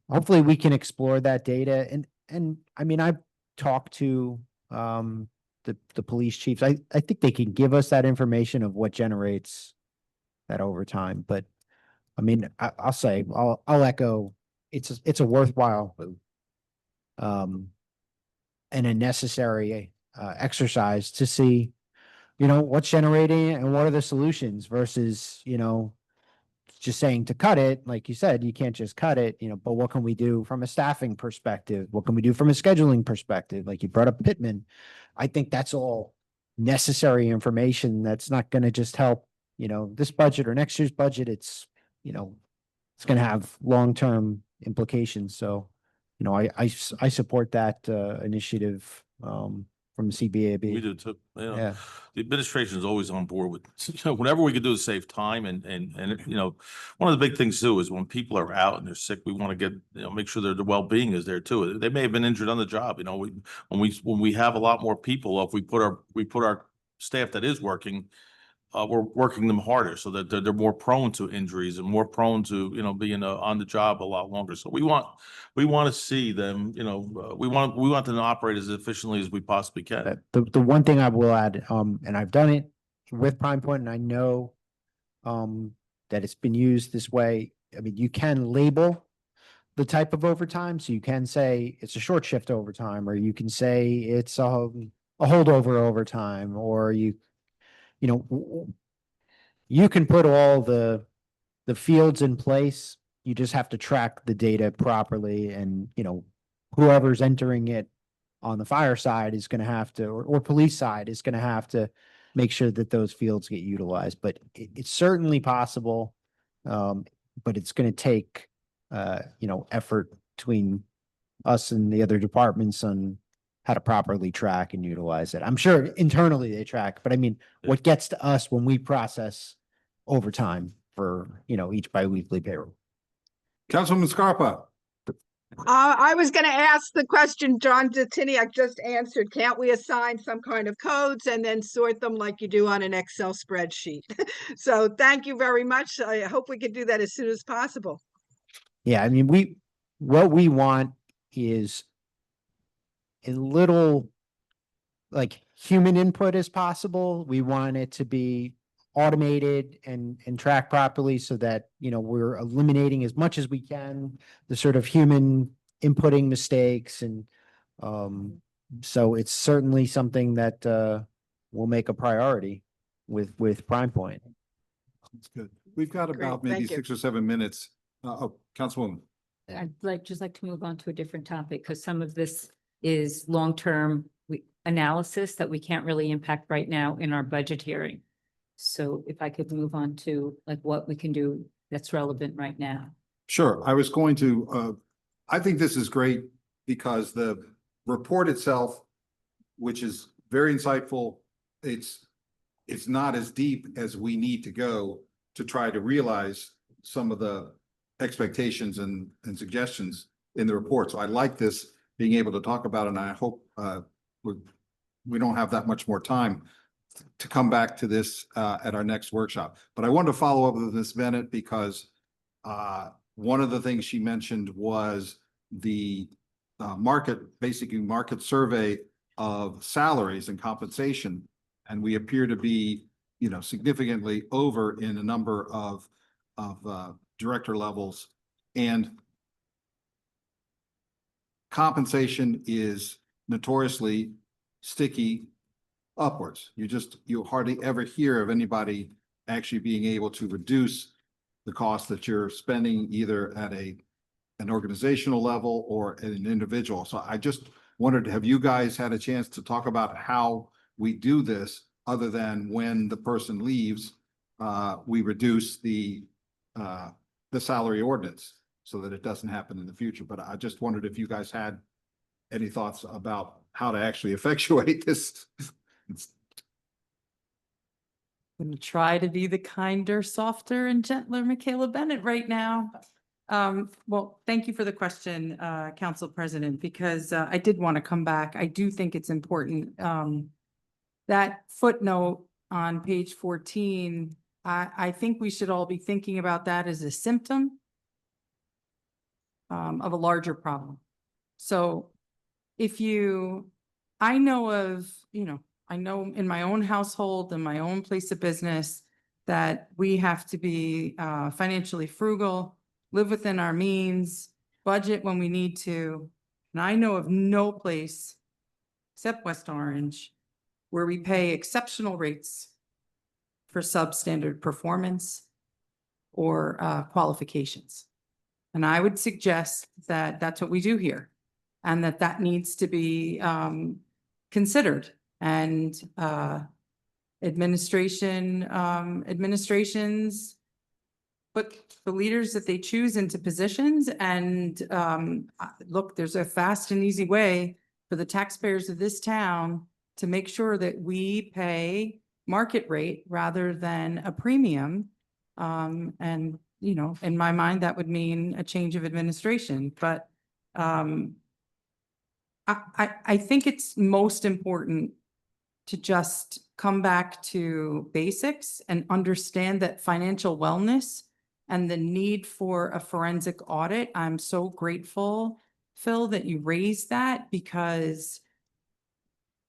S10: hopefully we can explore that data. And I mean, I've talked to the police chiefs. I think they can give us that information of what generates that overtime. But I mean, I'll echo, it's a worthwhile and a necessary exercise to see what's generating and what are the solutions versus, just saying to cut it. Like you said, you can't just cut it, but what can we do from a staffing perspective? What can we do from a scheduling perspective? Like you brought up Pittman. I think that's all necessary information that's not going to just help, this budget or next year's budget. It's, it's going to have long-term implications. So, I support that initiative from from CBAB.
S9: We do too.
S10: Yeah.
S9: The administration is always on board with, whatever we can do to save time and, one of the big things too is when people are out and they're sick, we want to get, make sure their well-being is there too. They may have been injured on the job, when we have a lot more people, if we put our staff that is working, we're working them harder so that they're more prone to injuries and more prone to, being on the job a lot longer. So we want to see them, we want them to operate as efficiently as we possibly can.
S10: The one thing I will add, and I've done it with Prime Point, and I know that it's been used this way. I mean, you can label the type of overtime, so you can say it's a short shift overtime, or you can say it's a holdover overtime, or you can put all the fields in place. You just have to track the data properly, and whoever's entering it on the fire side is going to have to, or police side is going to have to make sure that those fields get utilized. But it's certainly possible, but it's going to take effort between us and the other departments on how to properly track and utilize it. I'm sure internally they track, but I mean, what gets to us when we process overtime for, each biweekly payroll.
S2: Councilwoman Scarpa.
S11: I was going to ask the question John Detiniak just answered. Can't we assign some kind of codes and then sort them like you do on an Excel spreadsheet? So thank you very much. I hope we can do that as soon as possible.
S10: Yeah, I mean, what we want is a little like human input as possible. We want it to be automated and tracked properly so that, we're eliminating as much as we can the sort of human inputting mistakes. And so it's certainly something that we'll make a priority with Prime Point.
S2: That's good. We've got
S11: Great,
S2: about maybe
S11: thank you.
S2: 6 or 7 minutes. Councilwoman.
S12: I'd just like to move on to a different topic because some of this is long-term analysis that we can't really impact right now in our budget hearing. So if I could move on to like what we can do that's relevant right now.
S2: Sure. I was going to, I think this is great because the report itself, which is very insightful, it's not as deep as we need to go to try to realize some of the expectations and suggestions in the report. So I like this being able to talk about it, and I hope we don't have that much more time to come back to this at our next workshop. But I wanted to follow up with Ms. Bennett because one of the things she mentioned was the market survey of salaries and compensation. And we appear to be, significantly over in a number of director levels, and compensation is notoriously sticky upwards. You hardly ever hear of anybody actually being able to reduce the cost that you're spending either at an organizational level or at an individual. So I just wondered, have you guys had a chance to talk about how we do this other than when the person leaves, we reduce the salary ordinance so that it doesn't happen in the future? But I just wondered if you guys had any thoughts about how to actually effectuate this.
S5: I'm gonna try to be the kinder, softer, and gentler Michaela Bennett right now. Well, thank you for the question, Council President, because I did want to come back. I do think it's important. That footnote on page 14, I think we should all be thinking about that as a symptom of a larger problem. So I know in my own household and my own place of business that we have to be financially frugal, live within our means, budget when we need to. And I know of no place except West Orange where we pay exceptional rates for substandard performance or qualifications. And I would suggest that that's what we do here, and that needs to be considered. And administrations put the leaders that they choose into positions. And look, there's a fast and easy way for the taxpayers of this town to make sure that we pay market rate rather than a premium. And, you know, in my mind, that would mean a change of administration, but I think it's most important to just come back to basics and understand that financial wellness and the need for a forensic audit. I'm so grateful, Phil, that you raised that, because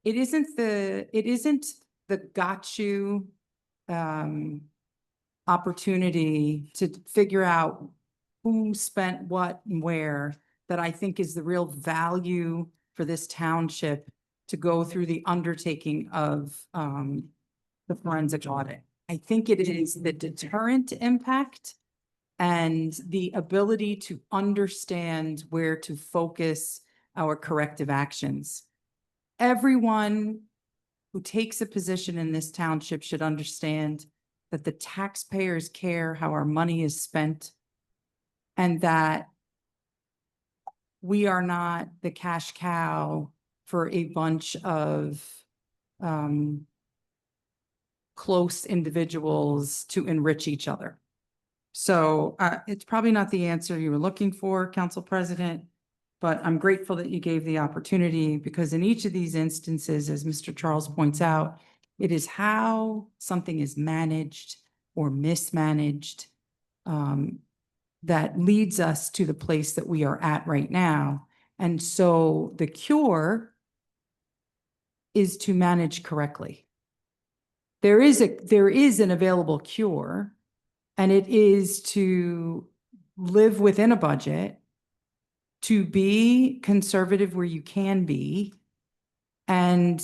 S5: it isn't the got you opportunity to figure out who spent what and where that I think is the real value for this township to go through the undertaking of the forensic audit. I think it is the deterrent impact and the ability to understand where to focus our corrective actions. Everyone who takes a position in this township should understand that the taxpayers care how our money is spent, and that we are not the cash cow for a bunch of close individuals to enrich each other. So it's probably not the answer you were looking for, Council President, but I'm grateful that you gave the opportunity, because in each of these instances, as Mr. Charles points out, it is how something is managed or mismanaged that leads us to the place that we are at right now. And so the cure is to manage correctly. There is an available cure, and it is to live within a budget, to be conservative where you can be, and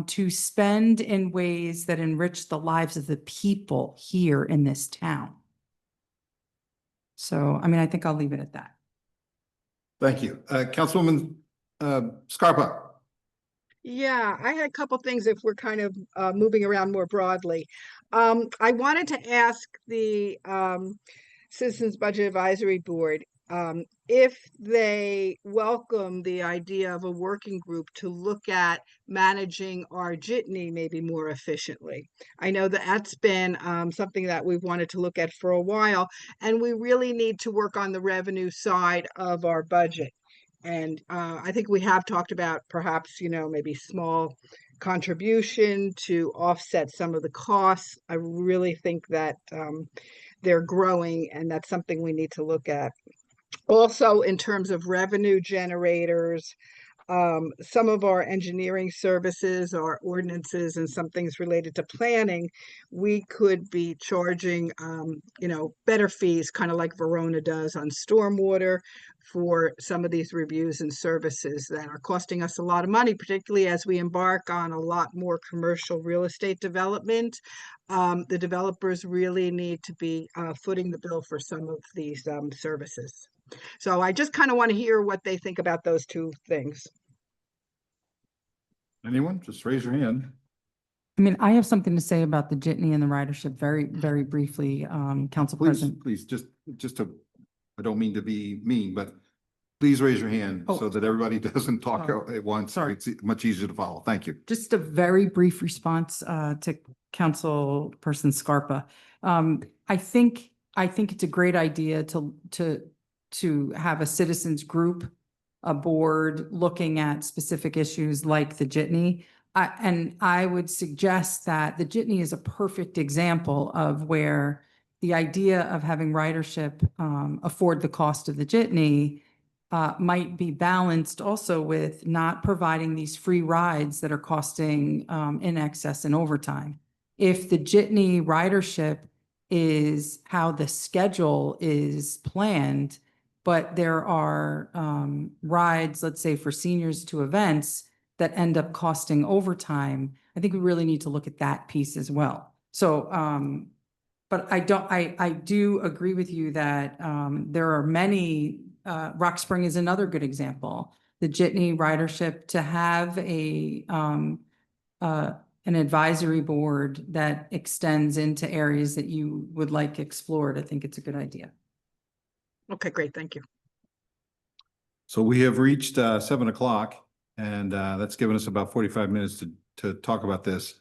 S5: to spend in ways that enrich the lives of the people here in this town. So, I mean, I think I'll leave it at that.
S2: Thank you. Councilwoman Scarpa.
S11: Yeah, I had a couple things if we're kind of moving around more broadly. I wanted to ask the Citizens Budget Advisory Board if they welcome the idea of a working group to look at managing our jitney maybe more efficiently. I know that that's been something that we've wanted to look at for a while, and we really need to work on the revenue side of our budget. And I think we have talked about perhaps, you know, maybe small contribution to offset some of the costs. I really think that they're growing, and that's something we need to look at. Also, in terms of revenue generators, some of our engineering services, our ordinances, and some things related to planning, we could be charging, you know, better fees, kind of like Verona does on stormwater, for some of these reviews and services that are costing us a lot of money, particularly as we embark on a lot more commercial real estate development. The developers really need to be footing the bill for some of these services. So I just kind of want to hear what they think about those two things.
S2: Anyone? Just raise your hand.
S5: I mean, I have something to say about the jitney and the ridership very, very briefly, Council
S2: Please,
S5: President.
S2: please, just to, I don't mean to be mean, but please raise your hand so that everybody doesn't talk at once.
S5: Sorry.
S2: It's much easier to follow. Thank you.
S5: Just a very brief response to Councilperson Scarpa. I think it's a great idea to have a citizens group, a board looking at specific issues like the jitney. And I would suggest that the jitney is a perfect example of where the idea of having ridership afford the cost of the jitney might be balanced also with not providing these free rides that are costing in excess and overtime. If the jitney ridership is how the schedule is planned, but there are rides, let's say for seniors to events, that end up costing overtime, I think we really need to look at that piece as well. So, but I do agree with you that there are many, Rock Spring is another good example. The jitney ridership, to have an advisory board that extends into areas that you would like explored, I think it's a good idea.
S11: Okay, great. Thank you.
S2: So we have reached 7 o'clock, and that's given us about 45 minutes to to talk about this.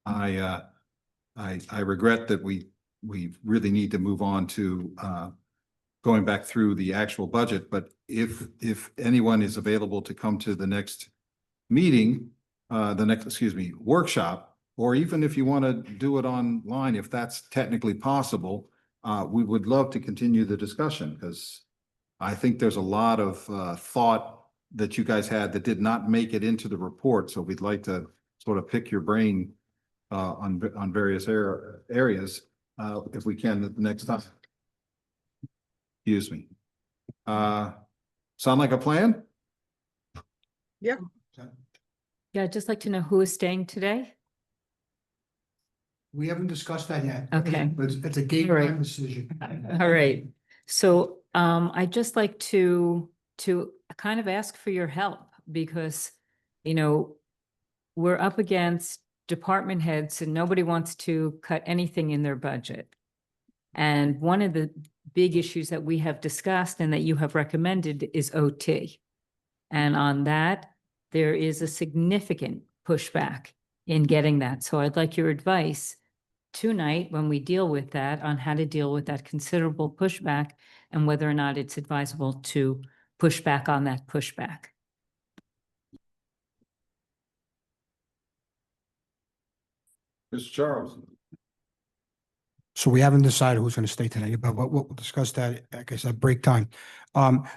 S2: I regret that we really need to move on to going back through the actual budget, but if anyone is available to come to the next meeting, workshop, or even if you want to do it online, if that's technically possible, we would love to continue the discussion, because I think there's a lot of thought that you guys had that did not make it into the report. So we'd like to sort of pick your brain on various areas if we can the next time. Excuse me. Sound like a plan?
S12: Yeah, I'd just like to know who is staying today.
S4: We haven't discussed that yet.
S12: Okay.
S4: But it's a game
S12: All right.
S4: time decision.
S12: All right. So I'd just like to kind of ask for your help because, you know, we're up against department heads and nobody wants to cut anything in their budget. And one of the big issues that we have discussed and that you have recommended is OT. And on that, there is a significant pushback in getting that. So I'd like your advice tonight when we deal with that on how to deal with that considerable pushback and whether or not it's advisable to push back on that pushback.
S2: Mr. Charles.
S4: So we haven't decided who's going to stay tonight, but we'll discuss that, like I said, break time. One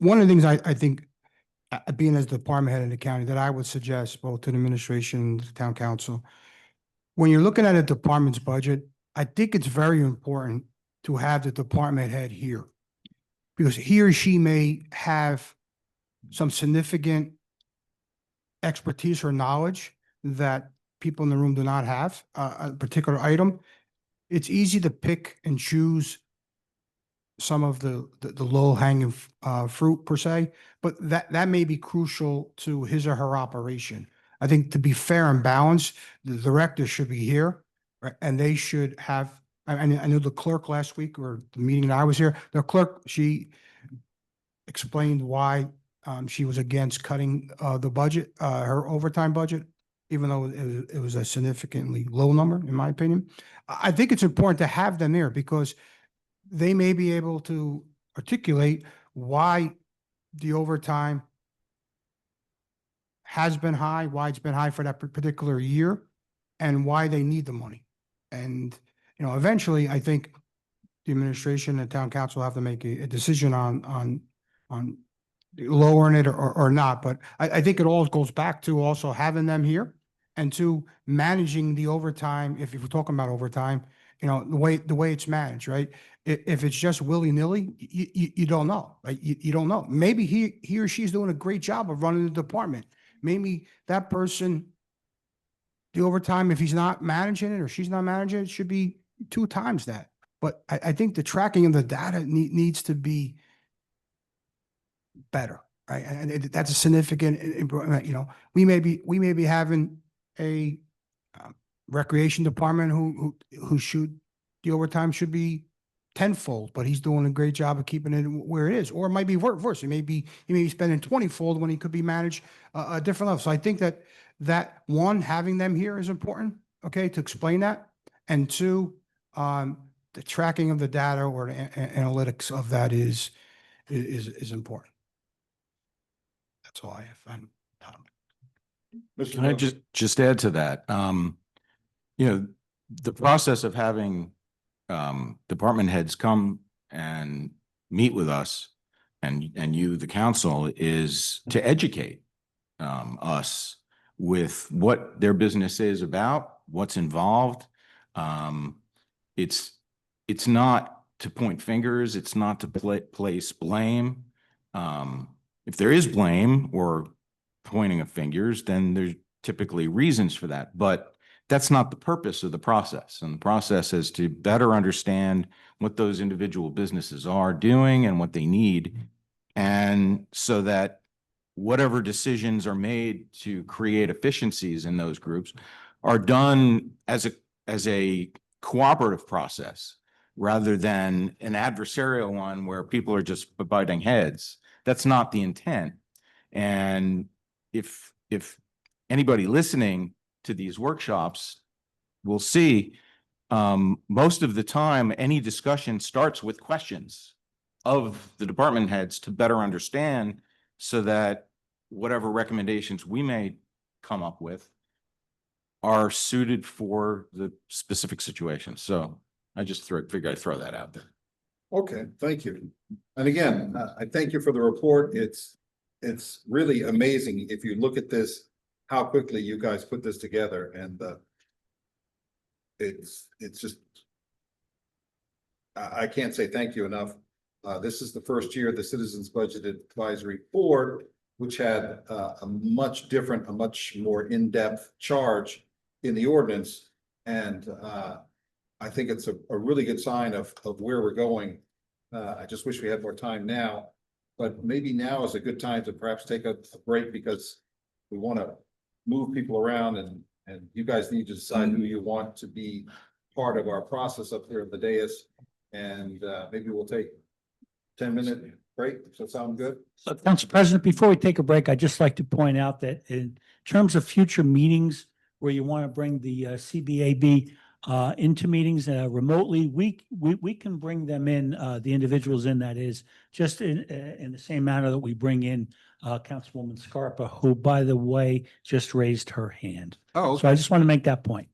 S4: of the things I think, being as the department head of the county, that I would suggest both to the administration and the town council, when you're looking at a department's budget, I think it's very important to have the department head here, because he or she may have some significant expertise or knowledge that people in the room do not have, a particular item. It's easy to pick and choose some of the low hanging fruit per se, but that may be crucial to his or her operation. I think to be fair and balanced, the director should be here, right? And they should have, I know the clerk last week, or the meeting that I was here, the clerk, she explained why she was against cutting the budget, her overtime budget, even though it was a significantly low number, in my opinion. I think it's important to have them there because they may be able to articulate why the overtime has been high, why it's been high for that particular year, and why they need the money. And, you know, eventually, I think the administration and town council have to make a decision on lowering it or not. But I think it all goes back to also having them here and to managing the overtime. If we're talking about overtime, you know, the way it's managed, right? If it's just willy-nilly, you don't know, right? You don't know. Maybe he or she's doing a great job of running the department. Maybe that person, the overtime, if he's not managing it or she's not managing it, should be 2 times that. But I think the tracking of the data needs to be better, right? And that's a significant improvement. You know, we may be having a recreation department who should, the overtime should be tenfold, but he's doing a great job of keeping it where it is. Or it might be worse. He may be spending 20-fold when he could be managed a different level. So I think that one, having them here is important, okay, to explain that. And 2, the tracking of the data or the analytics of that is important. That's all I have.
S6: Can I just add to that? You know, the process of having department heads come and meet with us and you, the council, is to educate us with what their business is about, what's involved. It's not to point fingers. It's not to place blame. If there is blame or pointing of fingers, then there's typically reasons for that. But that's not the purpose of the process. And the process is to better understand what those individual businesses are doing and what they need. And so that whatever decisions are made to create efficiencies in those groups are done as a cooperative process rather than an adversarial one where people are just butting heads. That's not the intent. And if anybody listening to these workshops will see, most of the time, any discussion starts with questions of the department heads to better understand, so that whatever recommendations we may come up with are suited for the specific situation. So I just figured I'd throw that out there.
S2: Okay, thank you. And again, I thank you for the report. It's really amazing if you look at this, how quickly you guys put this together, and it's just I can't say thank you enough. This is the first year the Citizens Budget Advisory Board, which had a much different, a much more in-depth charge in the ordinance. And I think it's a really good sign of where we're going. I just wish we had more time now, but maybe now is a good time to perhaps take a break, because we want to move people around, and you guys need to decide who you want to be part of our process up here at the dais. And maybe we'll take 10-minute break. Does that sound good?
S1: Council President, before we take a break, I'd just like to point out that in terms of future meetings where you want to bring the CBAB into meetings remotely, we can bring them in, the individuals in, that is, just in the same manner that we bring in Councilwoman Scarpa, who, by the way, just raised her hand.
S2: Oh,
S1: So I just want to make that point.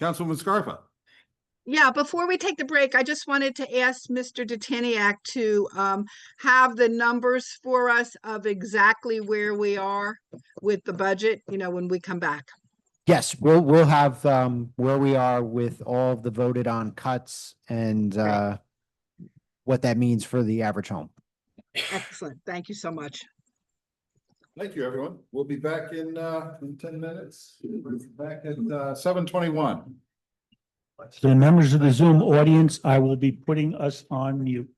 S2: Councilwoman Scarpa.
S11: Yeah, before we take the break, I just wanted to ask Mr. Deteniak to have the numbers for us of exactly where we are with the budget, when we come back.
S10: Yes, we'll have where we are with all of the voted on cuts and what that means for the average home.
S11: Excellent. Thank you so much.
S2: Thank you, everyone. We'll be back in 10 minutes. We'll be back at 7:21.
S1: So the members of the Zoom audience, I will be putting us on mute.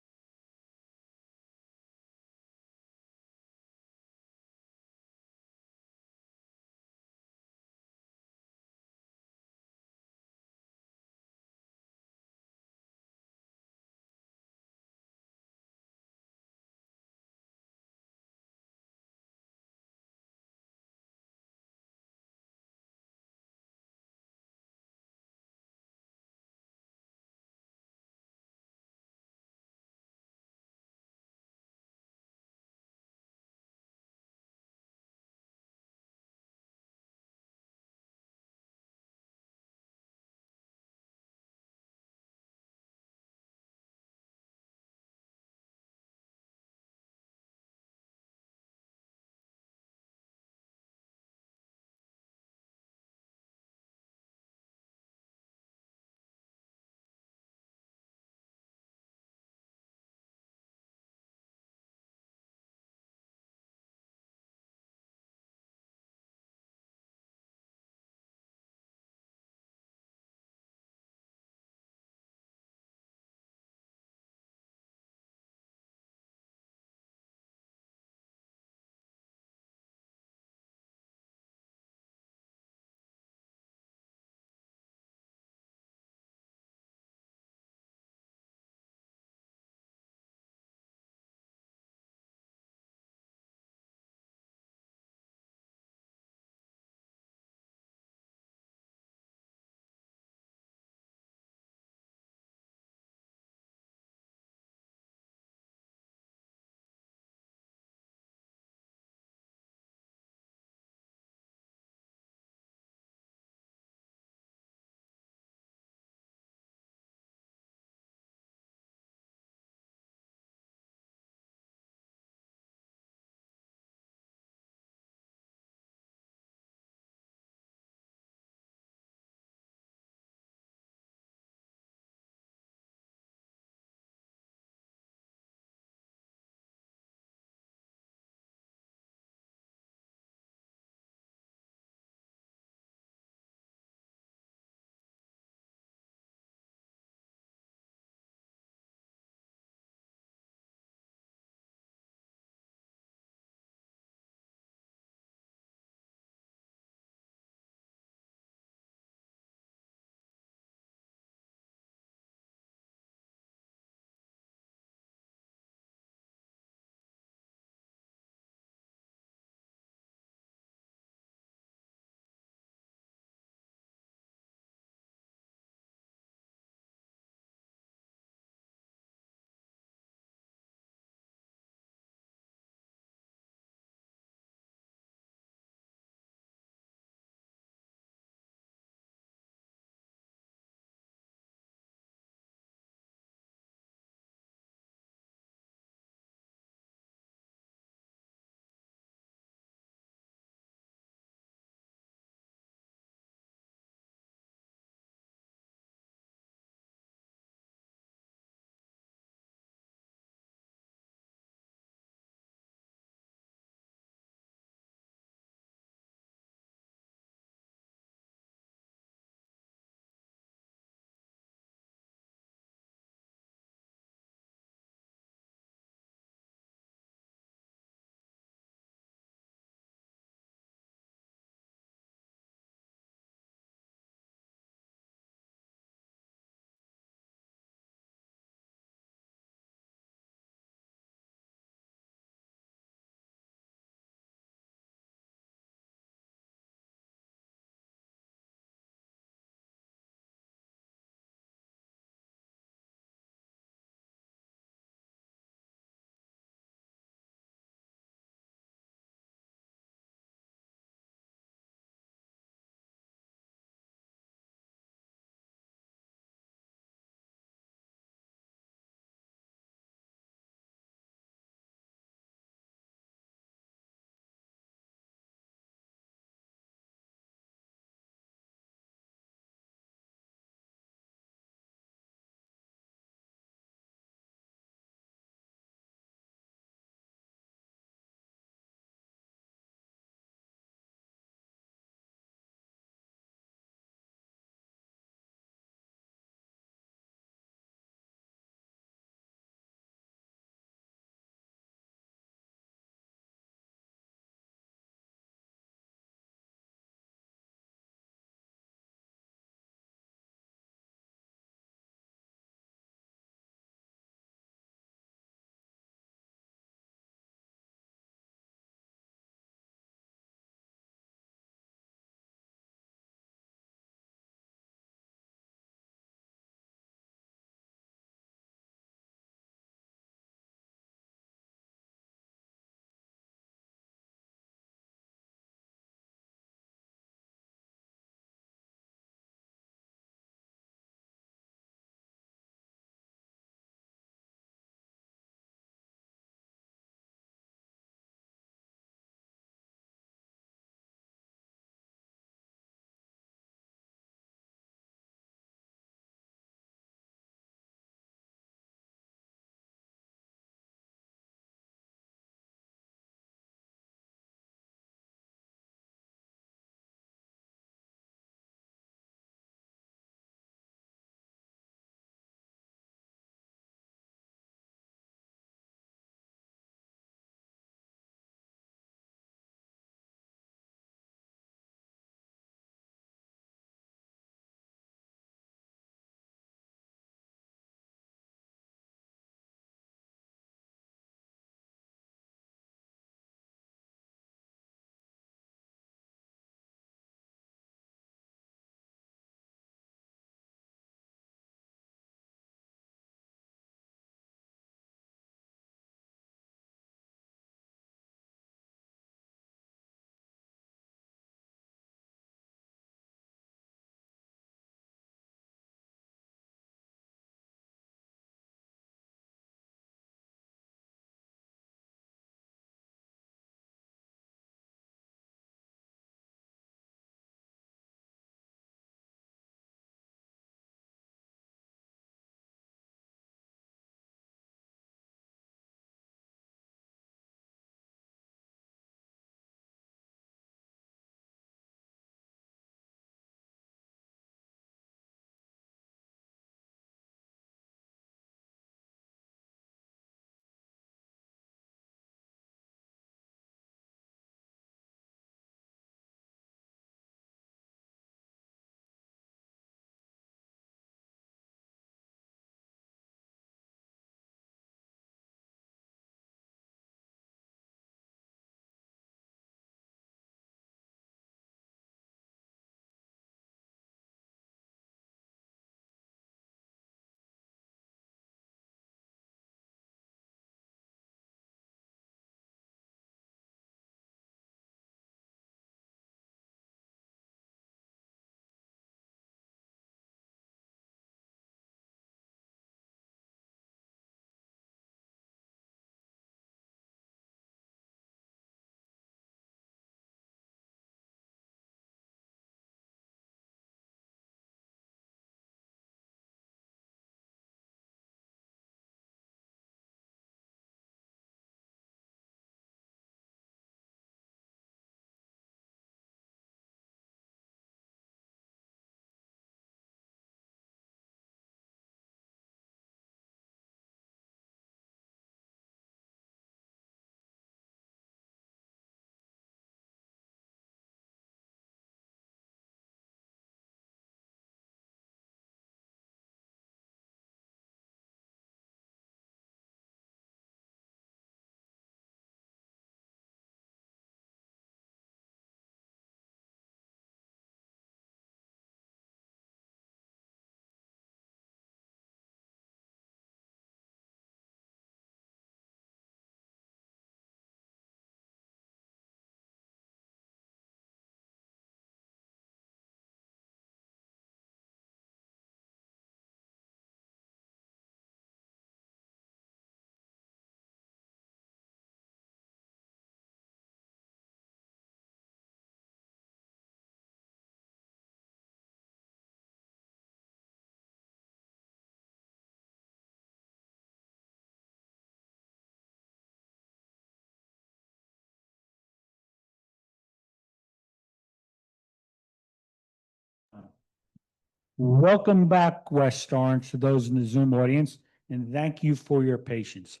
S1: Welcome back, West Orange, to those in the Zoom audience, and thank you for your patience.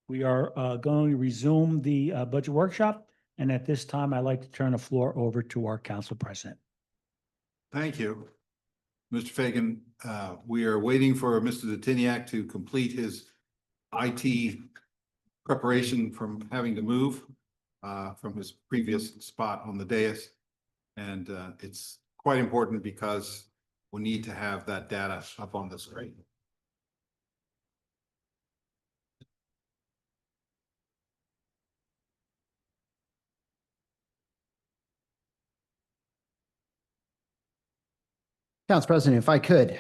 S1: We are going to resume the budget workshop, and at this time, I'd like to turn the floor over to our council president.
S2: Thank you, Mr. Fagan. We are waiting for Mr. Detiniak to complete his IT preparation from having to move from his previous spot on the dais. And it's quite important because we need to have that data up on the screen.
S10: Council President, if I could,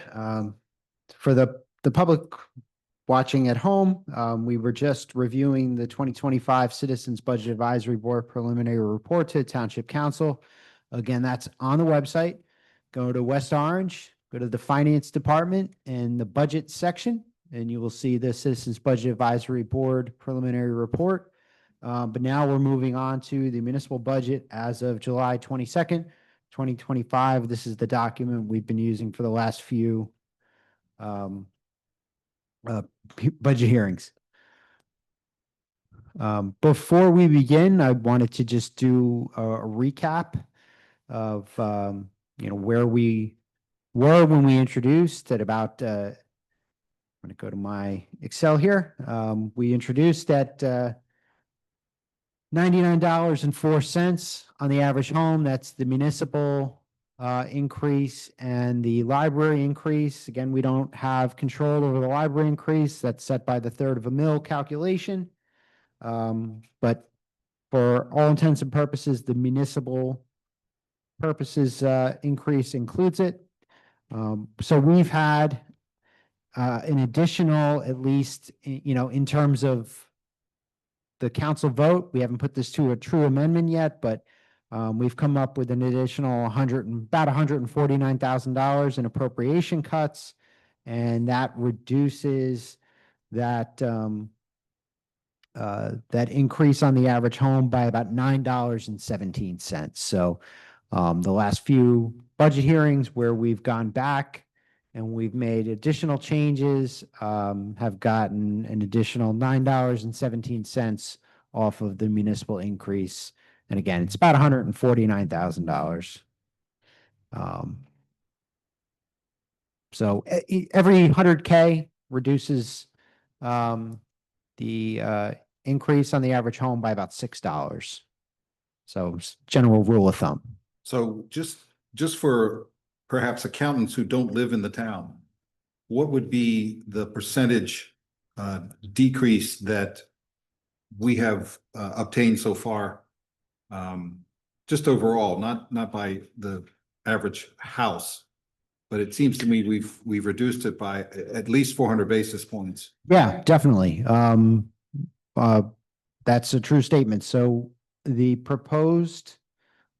S10: for the public watching at home, we were just reviewing the 2025 Citizens Budget Advisory Board preliminary report to Township Council. Again, that's on the website. Go to West Orange, go to the Finance Department and the Budget section, and you will see the Citizens Budget Advisory Board preliminary report. But now we're moving on to the municipal budget as of July 22nd, 2025. This is the document we've been using for the last few budget hearings. Before we begin, I wanted to just do a recap of where we were when we introduced at about I'm going to go to my Excel here. We introduced at $99.04 on the average home. That's the municipal increase and the library increase. Again, we don't have control over the library increase. That's set by the third of a mil calculation. But for all intents and purposes, the municipal purposes increase includes it. So we've had an additional, at least, in terms of the council vote, we haven't put this to a true amendment yet, but we've come up with an additional about $149,000 in appropriation cuts, and that reduces that that increase on the average home by about $9.17. So the last few budget hearings where we've gone back and we've made additional changes have gotten an additional $9.17 off of the municipal increase. And again, it's about $149,000. So every 100K reduces the increase on the average home by about $6. So general rule of thumb.
S2: So just for perhaps accountants who don't live in the town, what would be the percentage decrease that we have obtained so far? Just overall, not by the average house, but it seems to me we've reduced it by at least 400 basis points.
S10: Yeah, definitely. That's a true statement. So the proposed,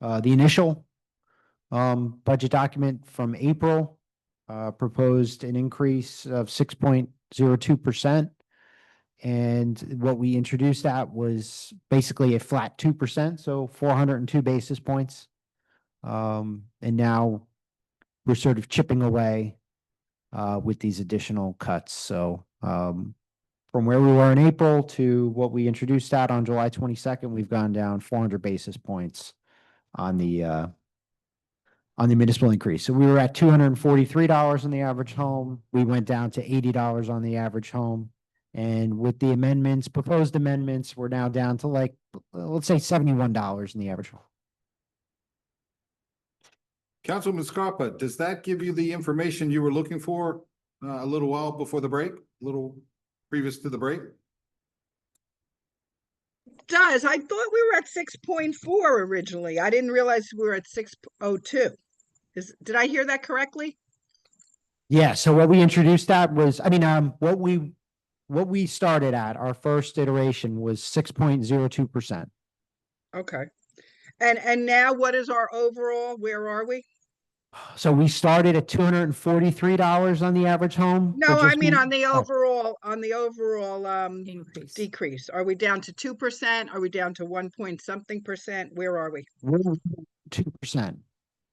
S10: the initial budget document from April proposed an increase of 6.02%. And what we introduced at was basically a flat 2%, so 402 basis points. And now we're sort of chipping away with these additional cuts. So from where we were in April to what we introduced at on July 22nd, we've gone down 400 basis points on the municipal increase. So we were at $243 on the average home. We went down to $80 on the average home. And with the amendments, proposed amendments, we're now down to let's say $71 in the average home.
S2: Councilman Scarpa, does that give you the information you were looking for a little while before the break, a little previous to the break?
S11: Does. I thought we were at 6.4 originally. I didn't realize we were at 6.02. Did I hear that correctly?
S10: Yeah, so what we introduced that was, what we started at, our first iteration was 6.02%.
S11: Okay. And now what is our overall? Where are we?
S10: So we started at $243 on the average home.
S11: No, I mean
S10: on the
S11: overall
S12: Increase.
S11: decrease. Are we down to 2%? Are we down to 1 point something percent? Where are we?
S10: We're 2%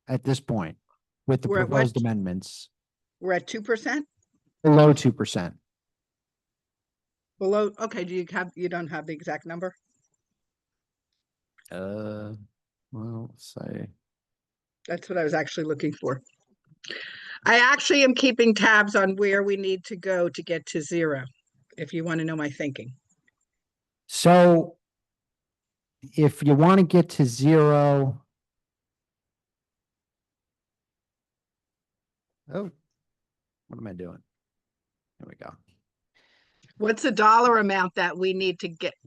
S10: at this point with the
S11: We're at what?
S10: proposed amendments.
S11: We're at 2%?
S10: below 2%.
S11: Below, okay, you don't have the exact number?
S10: Well, say,
S11: That's what I was actually looking for. I actually am keeping tabs on where we need to go to get to 0, if you want to know my thinking.
S10: so if you want to get to 0. Oh, what am I doing? There we go.
S11: What's the dollar amount that we need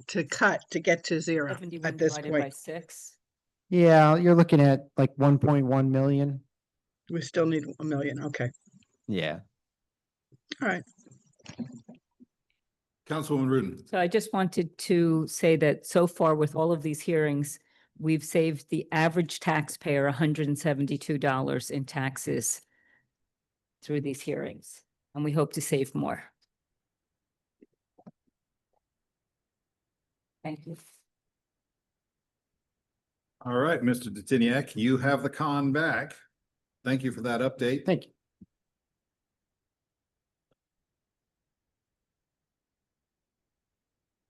S11: to cut to get to 0
S12: 71
S11: at this
S12: divided by
S11: point?
S12: 6.
S10: Yeah, you're looking at like 1.1 million.
S11: We still need 1 million. Okay,
S10: Yeah.
S11: all right.
S2: Councilwoman Rudin.
S12: So I just wanted to say that so far with all of these hearings, we've saved the average taxpayer $172 in taxes through these hearings, and we hope to save more. Thank you.
S2: All right, Mr. Detiniak, you have the con back. Thank you for that update.
S10: Thank you.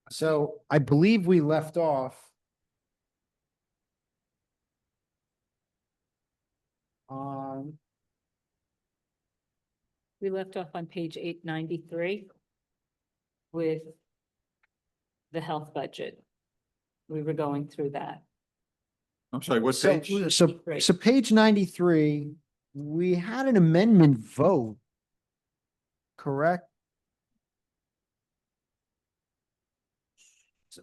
S10: So I believe we left off on,
S12: We left off on page 893 with the health budget. We were going through that.
S2: I'm sorry, what
S10: so,
S2: page?
S10: so,
S12: Right.
S10: so page 93, we had an amendment vote, correct?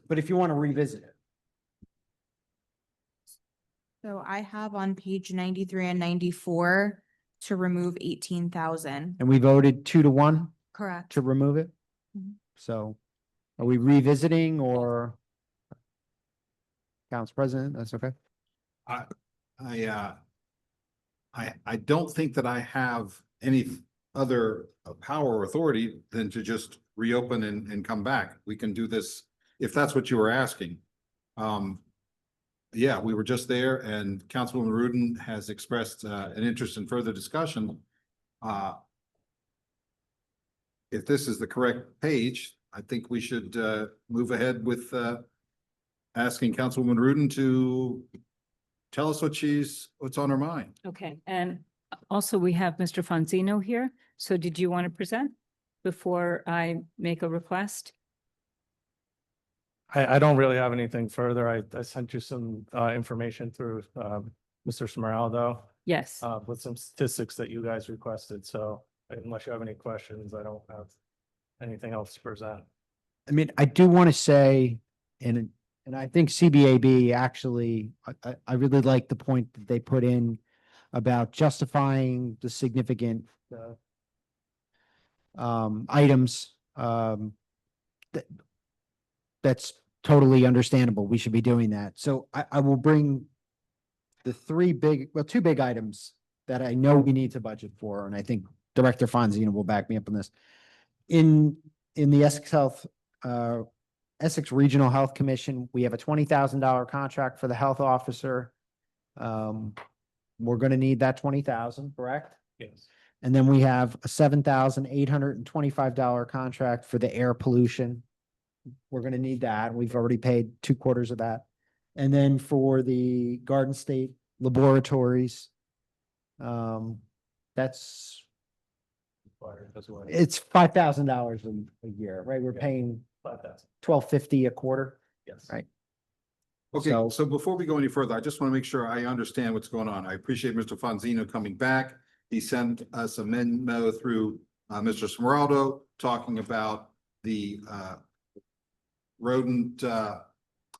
S10: But if you want to revisit it.
S3: So I have on page 93 and 94 to remove 18,000.
S10: And we voted 2-1
S3: Correct.
S10: to remove it.
S3: Mhm.
S10: So are we revisiting or? Council President, that's okay.
S2: I don't think that I have any other power or authority than to just reopen and come back. We can do this if that's what you were asking. Yeah, we were just there and Councilwoman Rudin has expressed an interest in further discussion. If this is the correct page, I think we should move ahead with asking Councilwoman Rudin to tell us what's on her mind.
S12: Okay, and also we have Mr. Fonzino here. So did you want to present before I make a request?
S13: I don't really have anything further. I sent you some information through Mr. Smeraldo
S12: Yes.
S13: with some statistics that you guys requested. So unless you have any questions, I don't have anything else to present.
S10: I mean, I do want to say, and I think CBAB actually, I really like the point that they put in about justifying the significant items. That's totally understandable. We should be doing that. So I will bring the two big items that I know we need to budget for, and I think Director Fonzino will back me up on this. In the Essex Regional Health Commission, we have a $20,000 contract for the health officer. We're gonna need that 20,000, correct?
S13: Yes.
S10: And then we have a $7,825 contract for the air pollution. We're gonna need that. We've already paid 2/4 of that. And then for the Garden State Laboratories, that's, it's $5,000 a year, right? We're paying
S13: 5,000.
S10: $1,250 a quarter,
S13: Yes.
S10: right?
S2: Okay,
S10: So-
S2: so before we go any further, I just want to make sure I understand what's going on. I appreciate Mr. Fonzino coming back. He sent us a memo through Mr. Smeraldo talking about the rodent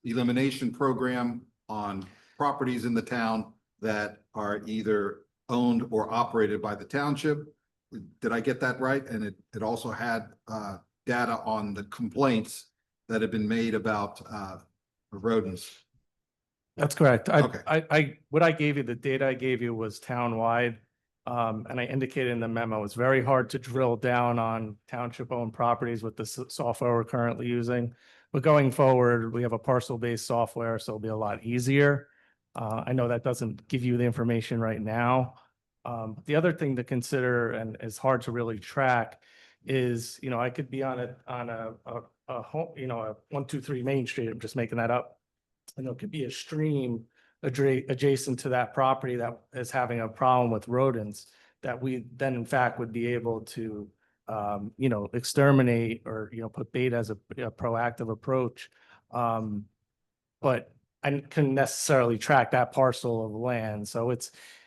S2: elimination program on properties in the town that are either owned or operated by the township. Did I get that right? And it also had data on the complaints that have been made about rodents.
S13: That's correct.
S2: Okay.
S13: What I gave you, the data I gave you was townwide. And I indicated in the memo, it's very hard to drill down on township owned properties with the software we're currently using. But going forward, we have a parcel-based software, so it'll be a lot easier. I know that doesn't give you the information right now, The other thing to consider, and is hard to really track, is, I could be on a home, a 123 Main Street, I'm just making that up. And there could be a stream adjacent to that property that is having a problem with rodents, that we then in fact would be able to, exterminate or, put bait as a proactive approach. But I couldn't necessarily track that parcel of land. So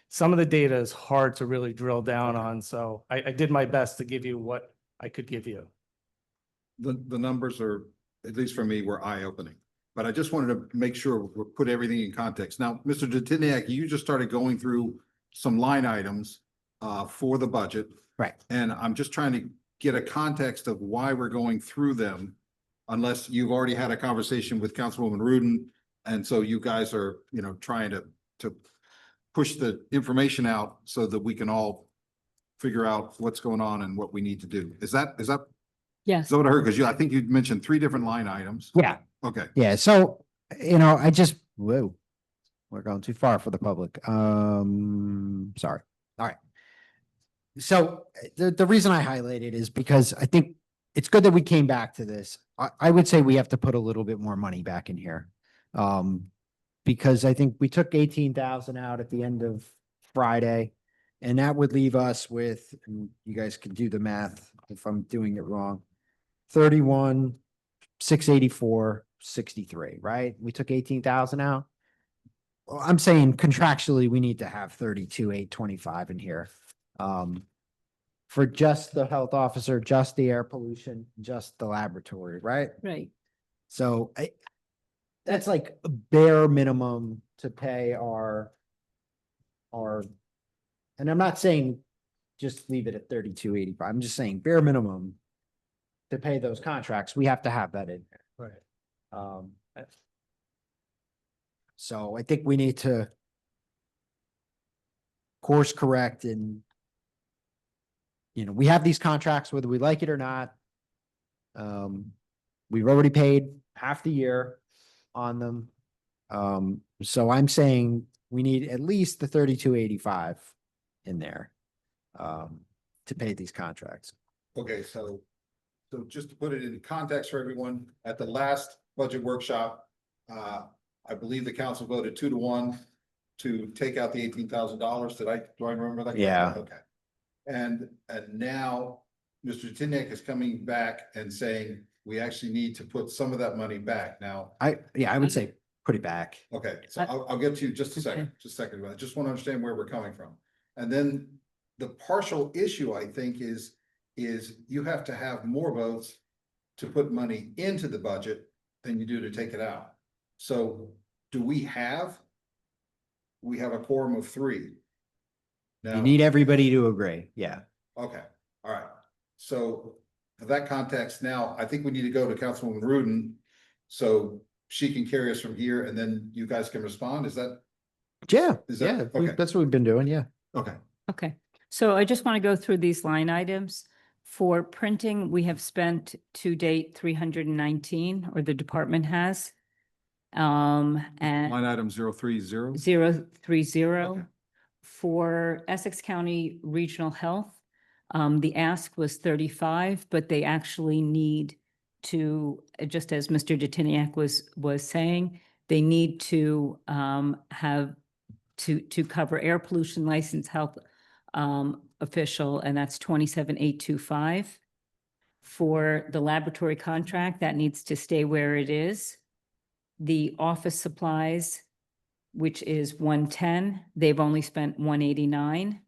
S13: some of the data is hard to really drill down on. So I did my best to give you what I could give you.
S2: The numbers are, at least for me, were eye-opening. But I just wanted to make sure we put everything in context. Now, Mr. Detiniak, you just started going through some line items for the budget.
S10: Right.
S2: And I'm just trying to get a context of why we're going through them, unless you've already had a conversation with Councilwoman Rudin. And so you guys are, trying to push the information out so that we can all figure out what's going on and what we need to do. Is that
S12: Yes.
S2: what I heard? Because I think you mentioned 3 different line items.
S10: Yeah.
S2: Okay.
S10: Yeah, so, whoa, we're going too far for the public. Sorry. All right. So the reason I highlighted is because I think it's good that we came back to this. I would say we have to put a little bit more money back in here. Because I think we took 18,000 out at the end of Friday. And that would leave us with, and you guys can do the math if I'm doing it wrong, 31,684.63, right? We took 18,000 out. Well, I'm saying contractually, we need to have 32,825 in here. For just the health officer, just the air pollution, just the laboratory, right?
S12: Right.
S10: So that's like a bare minimum to pay our, and I'm not saying just leave it at 32,885. I'm just saying bare minimum to pay those contracts. We have to have that in there.
S13: Right.
S10: So I think we need to course correct and, we have these contracts whether we like it or not. We've already paid half the year on them. So I'm saying we need at least the 32,885 in there to pay these contracts.
S2: Okay, so just to put it in context for everyone, at the last budget workshop, I believe the council voted 2-1 to take out the $18,000. Do I remember that?
S10: Yeah.
S2: Okay. And now Mr. Tiniak is coming back and saying we actually need to put some of that money back now.
S10: I would say put it back.
S2: Okay, so I'll get to you just a second, but I just want to understand where we're coming from. And then the partial issue, I think, is you have to have more votes to put money into the budget than you do to take it out. So do we have a quorum of 3?
S10: You need everybody to agree. Yeah.
S2: Okay, all right. So for that context, now I think we need to go to Councilwoman Rudin so she can carry us from here and then you guys can respond. Is that?
S10: Yeah.
S2: Is that- okay.
S10: That's what we've been doing. Yeah.
S2: Okay.
S12: Okay, so I just want to go through these line items. For printing, we have spent to date 319, or the department has. And
S2: Line item 030.
S12: 030.
S2: Okay.
S12: For Essex County Regional Health, the ask was 35, but they actually need to, just as Mr. Detiniak was saying, they need to have to cover air pollution license health official, and that's 27,825. For the laboratory contract, that needs to stay where it is. The office supplies, which is 110, they've only spent 189.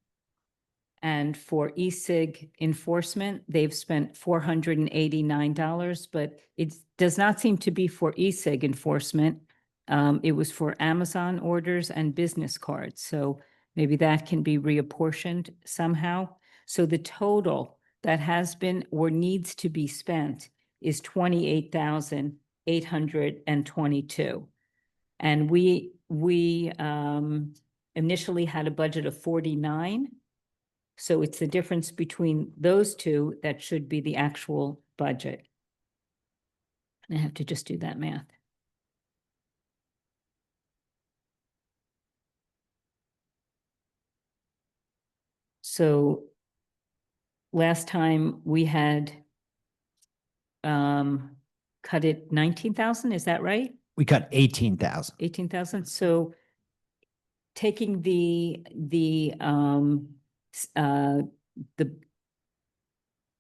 S12: And for e-cig enforcement, they've spent $489, but it does not seem to be for e-cig enforcement. It was for Amazon orders and business cards. So maybe that can be reapportioned somehow. So the total that has been or needs to be spent is 28,822. And we initially had a budget of 49. So it's the difference between those two that should be the actual budget. And I have to just do that math. So last time we had cut it 19,000, is that right?
S10: We cut 18,000.
S12: 18,000. So taking the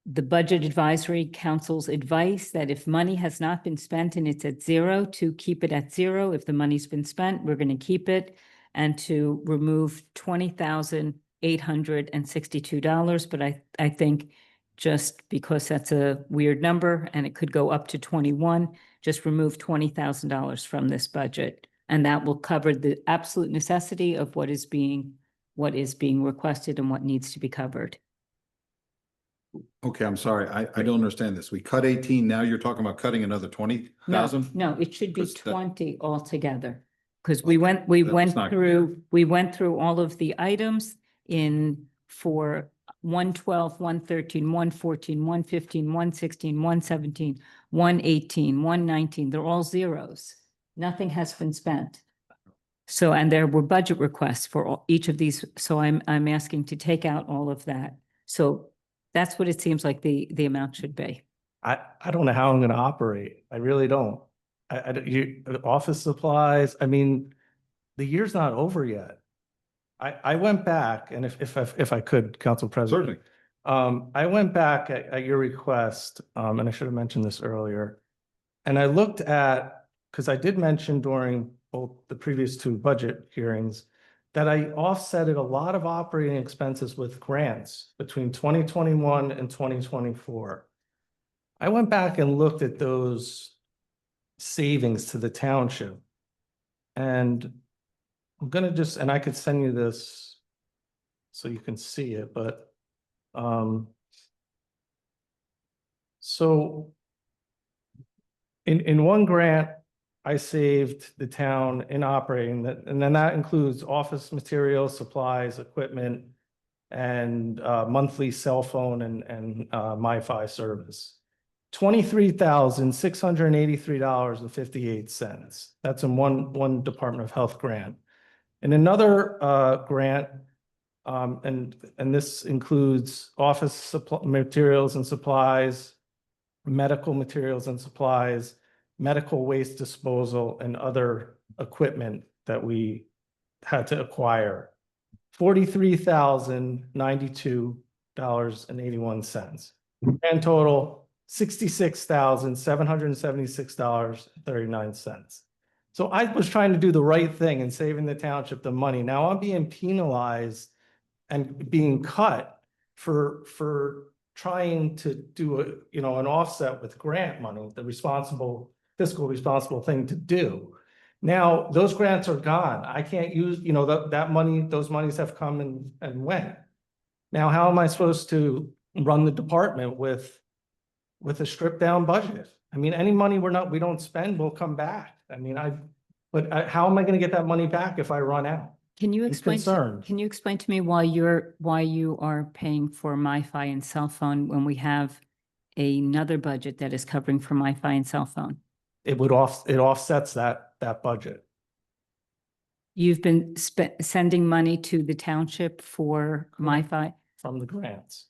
S12: Budget Advisory Council's advice that if money has not been spent and it's at zero, to keep it at zero. If the money's been spent, we're going to keep it, and to remove $20,862. But I think just because that's a weird number and it could go up to 21, just remove $20,000 from this budget. And that will cover the absolute necessity of what is being requested and what needs to be covered.
S2: Okay, I'm sorry. I don't understand this. We cut 18. Now you're talking about cutting another 20,000?
S12: No, it should be
S2: 'Cause that-
S12: 20 altogether. Because
S2: Okay,
S12: we
S2: that's
S12: went
S2: not
S12: through all of the items for 112, 113, 114, 115, 116, 117, 118, 119. They're all zeros. Nothing has been spent. So, and there were budget requests for each of these. So I'm asking to take out all of that. So that's what it seems like the amount should be.
S13: I don't know how I'm gonna operate. I really don't. Office supplies, I mean, the year's not over yet. I went back, and if I could, Council President.
S2: Certainly.
S13: I went back at your request, and I should have mentioned this earlier. And I looked at, because I did mention during both the previous two budget hearings, that I offsetted a lot of operating expenses with grants between 2021 and 2024. I went back and looked at those savings to the township. And I'm gonna and I could send you this so you can see it, but so in one grant, I saved the town in operating that, and then that includes office materials, supplies, equipment, and monthly cell phone and MiFi service. $23,683.58. That's in one Department of Health grant. In another grant, and this includes office materials and supplies, medical materials and supplies, medical waste disposal, and other equipment that we had to acquire. $43,092.81. And total $66,776.39. So I was trying to do the right thing and saving the township the money. Now I'm being penalized and being cut for trying to do an offset with grant money, the fiscal responsible thing to do. Now those grants are gone. I can't use, that money, those monies have come and went. Now, how am I supposed to run the department with a stripped down budget? I mean, any money we don't spend will come back. I mean, how am I going to get that money back if I run out?
S12: Can you
S13: I'm
S12: explain
S13: concerned.
S12: can you explain to me why you are paying for MiFi and cell phone when we have another budget that is covering for MiFi and cell phone?
S13: It offsets that budget.
S12: You've been sending money to the township for MiFi?
S13: From the grants.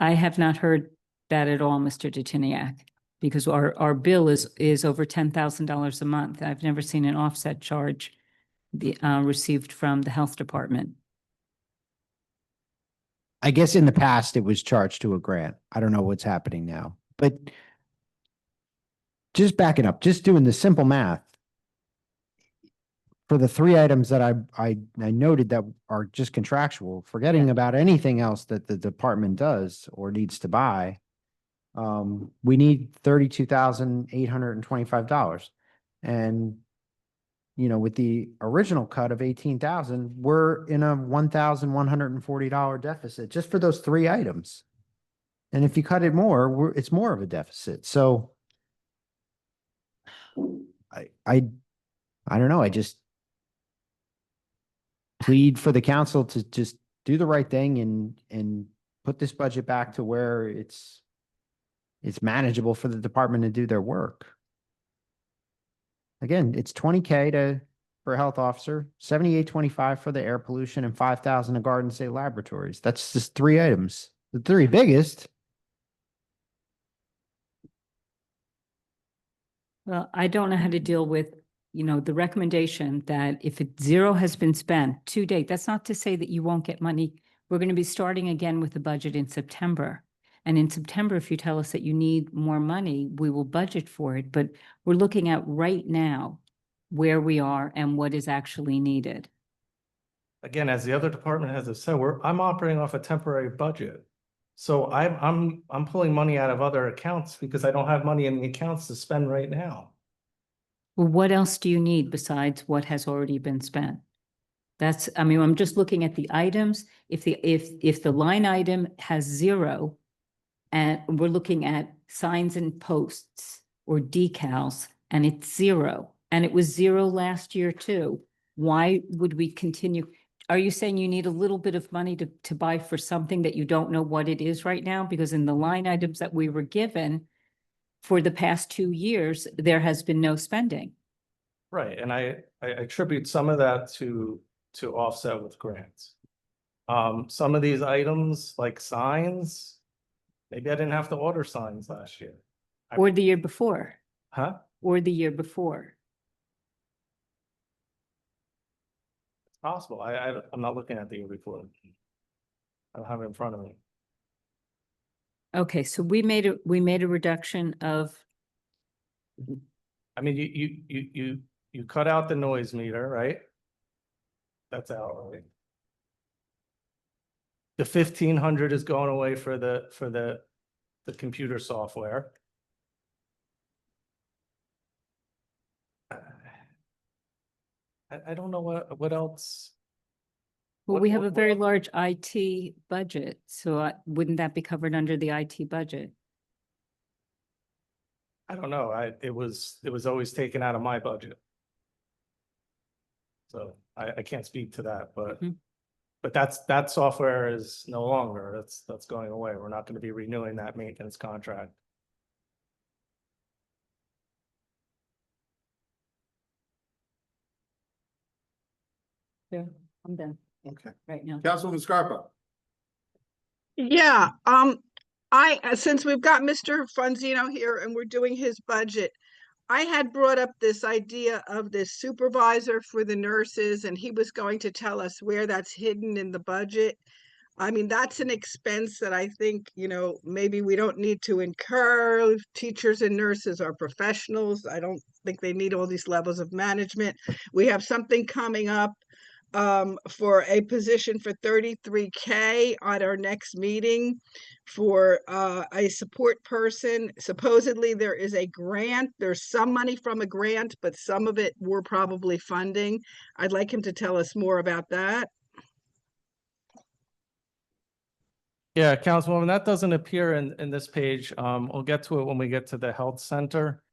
S12: I have not heard that at all, Mr. Detiniak, because our bill is over $10,000 a month. I've never seen an offset charge received from the health department.
S10: I guess in the past it was charged to a grant. I don't know what's happening now, but just backing up, just doing the simple math. For the three items that I noted that are just contractual, forgetting about anything else that the department does or needs to buy, we need $32,825. And with the original cut of 18,000, we're in a $1,140 deficit just for those three items. And if you cut it more, it's more of a deficit. So I don't know. I just plead for the council to just do the right thing and put this budget back to where it's manageable for the department to do their work. Again, it's $20K for a health officer, 7825 for the air pollution, and 5,000 to Garden State Laboratories. That's just three items. The three biggest.
S12: Well, I don't know how to deal with, the recommendation that if zero has been spent to date, that's not to say that you won't get money. We're going to be starting again with the budget in September. And in September, if you tell us that you need more money, we will budget for it. But we're looking at right now where we are and what is actually needed.
S13: Again, as the other department heads have said, I'm operating off a temporary budget. So I'm pulling money out of other accounts because I don't have money in the accounts to spend right now.
S12: Well, what else do you need besides what has already been spent? I'm just looking at the items. If the line item has zero, and we're looking at signs and posts or decals, and it's zero, and it was zero last year too, why would we continue? Are you saying you need a little bit of money to buy for something that you don't know what it is right now? Because in the line items that we were given for the past 2 years, there has been no spending.
S13: Right, and I attribute some of that to offset with grants. Some of these items like signs, maybe I didn't have to order signs last year.
S12: Or the year before,
S13: Huh?
S12: or the year before.
S13: It's possible. I'm not looking at the year before. I don't have it in front of me.
S12: Okay, so we made a reduction of,
S13: I mean, you cut out the noise meter, right? That's out, right? The 1,500 is going away for the computer software. I don't know what else.
S12: well,
S13: What-
S12: we have
S13: what-
S12: a very
S13: what-
S12: large IT budget, so wouldn't that be covered under the IT budget?
S13: I don't know. It was always taken out of my budget. So I can't speak to that,
S12: Mhm.
S13: but that software is no longer, that's going away. We're not going to be renewing that maintenance contract.
S12: Yeah, I'm done
S2: Okay.
S12: right now.
S2: Councilwoman Scarpa.
S11: Yeah, since we've got Mr. Fonzino here and we're doing his budget, I had brought up this idea of this supervisor for the nurses, and he was going to tell us where that's hidden in the budget. I mean, that's an expense that I think, maybe we don't need to incur. Teachers and nurses are professionals. I don't think they need all these levels of management. We have something coming up for a position for 33K at our next meeting for a support person. Supposedly there is a grant. There's some money from a grant, but some of it we're probably funding. I'd like him to tell us more about that.
S13: Yeah, Councilwoman, that doesn't appear in this page. We'll get to it when we get to the health center.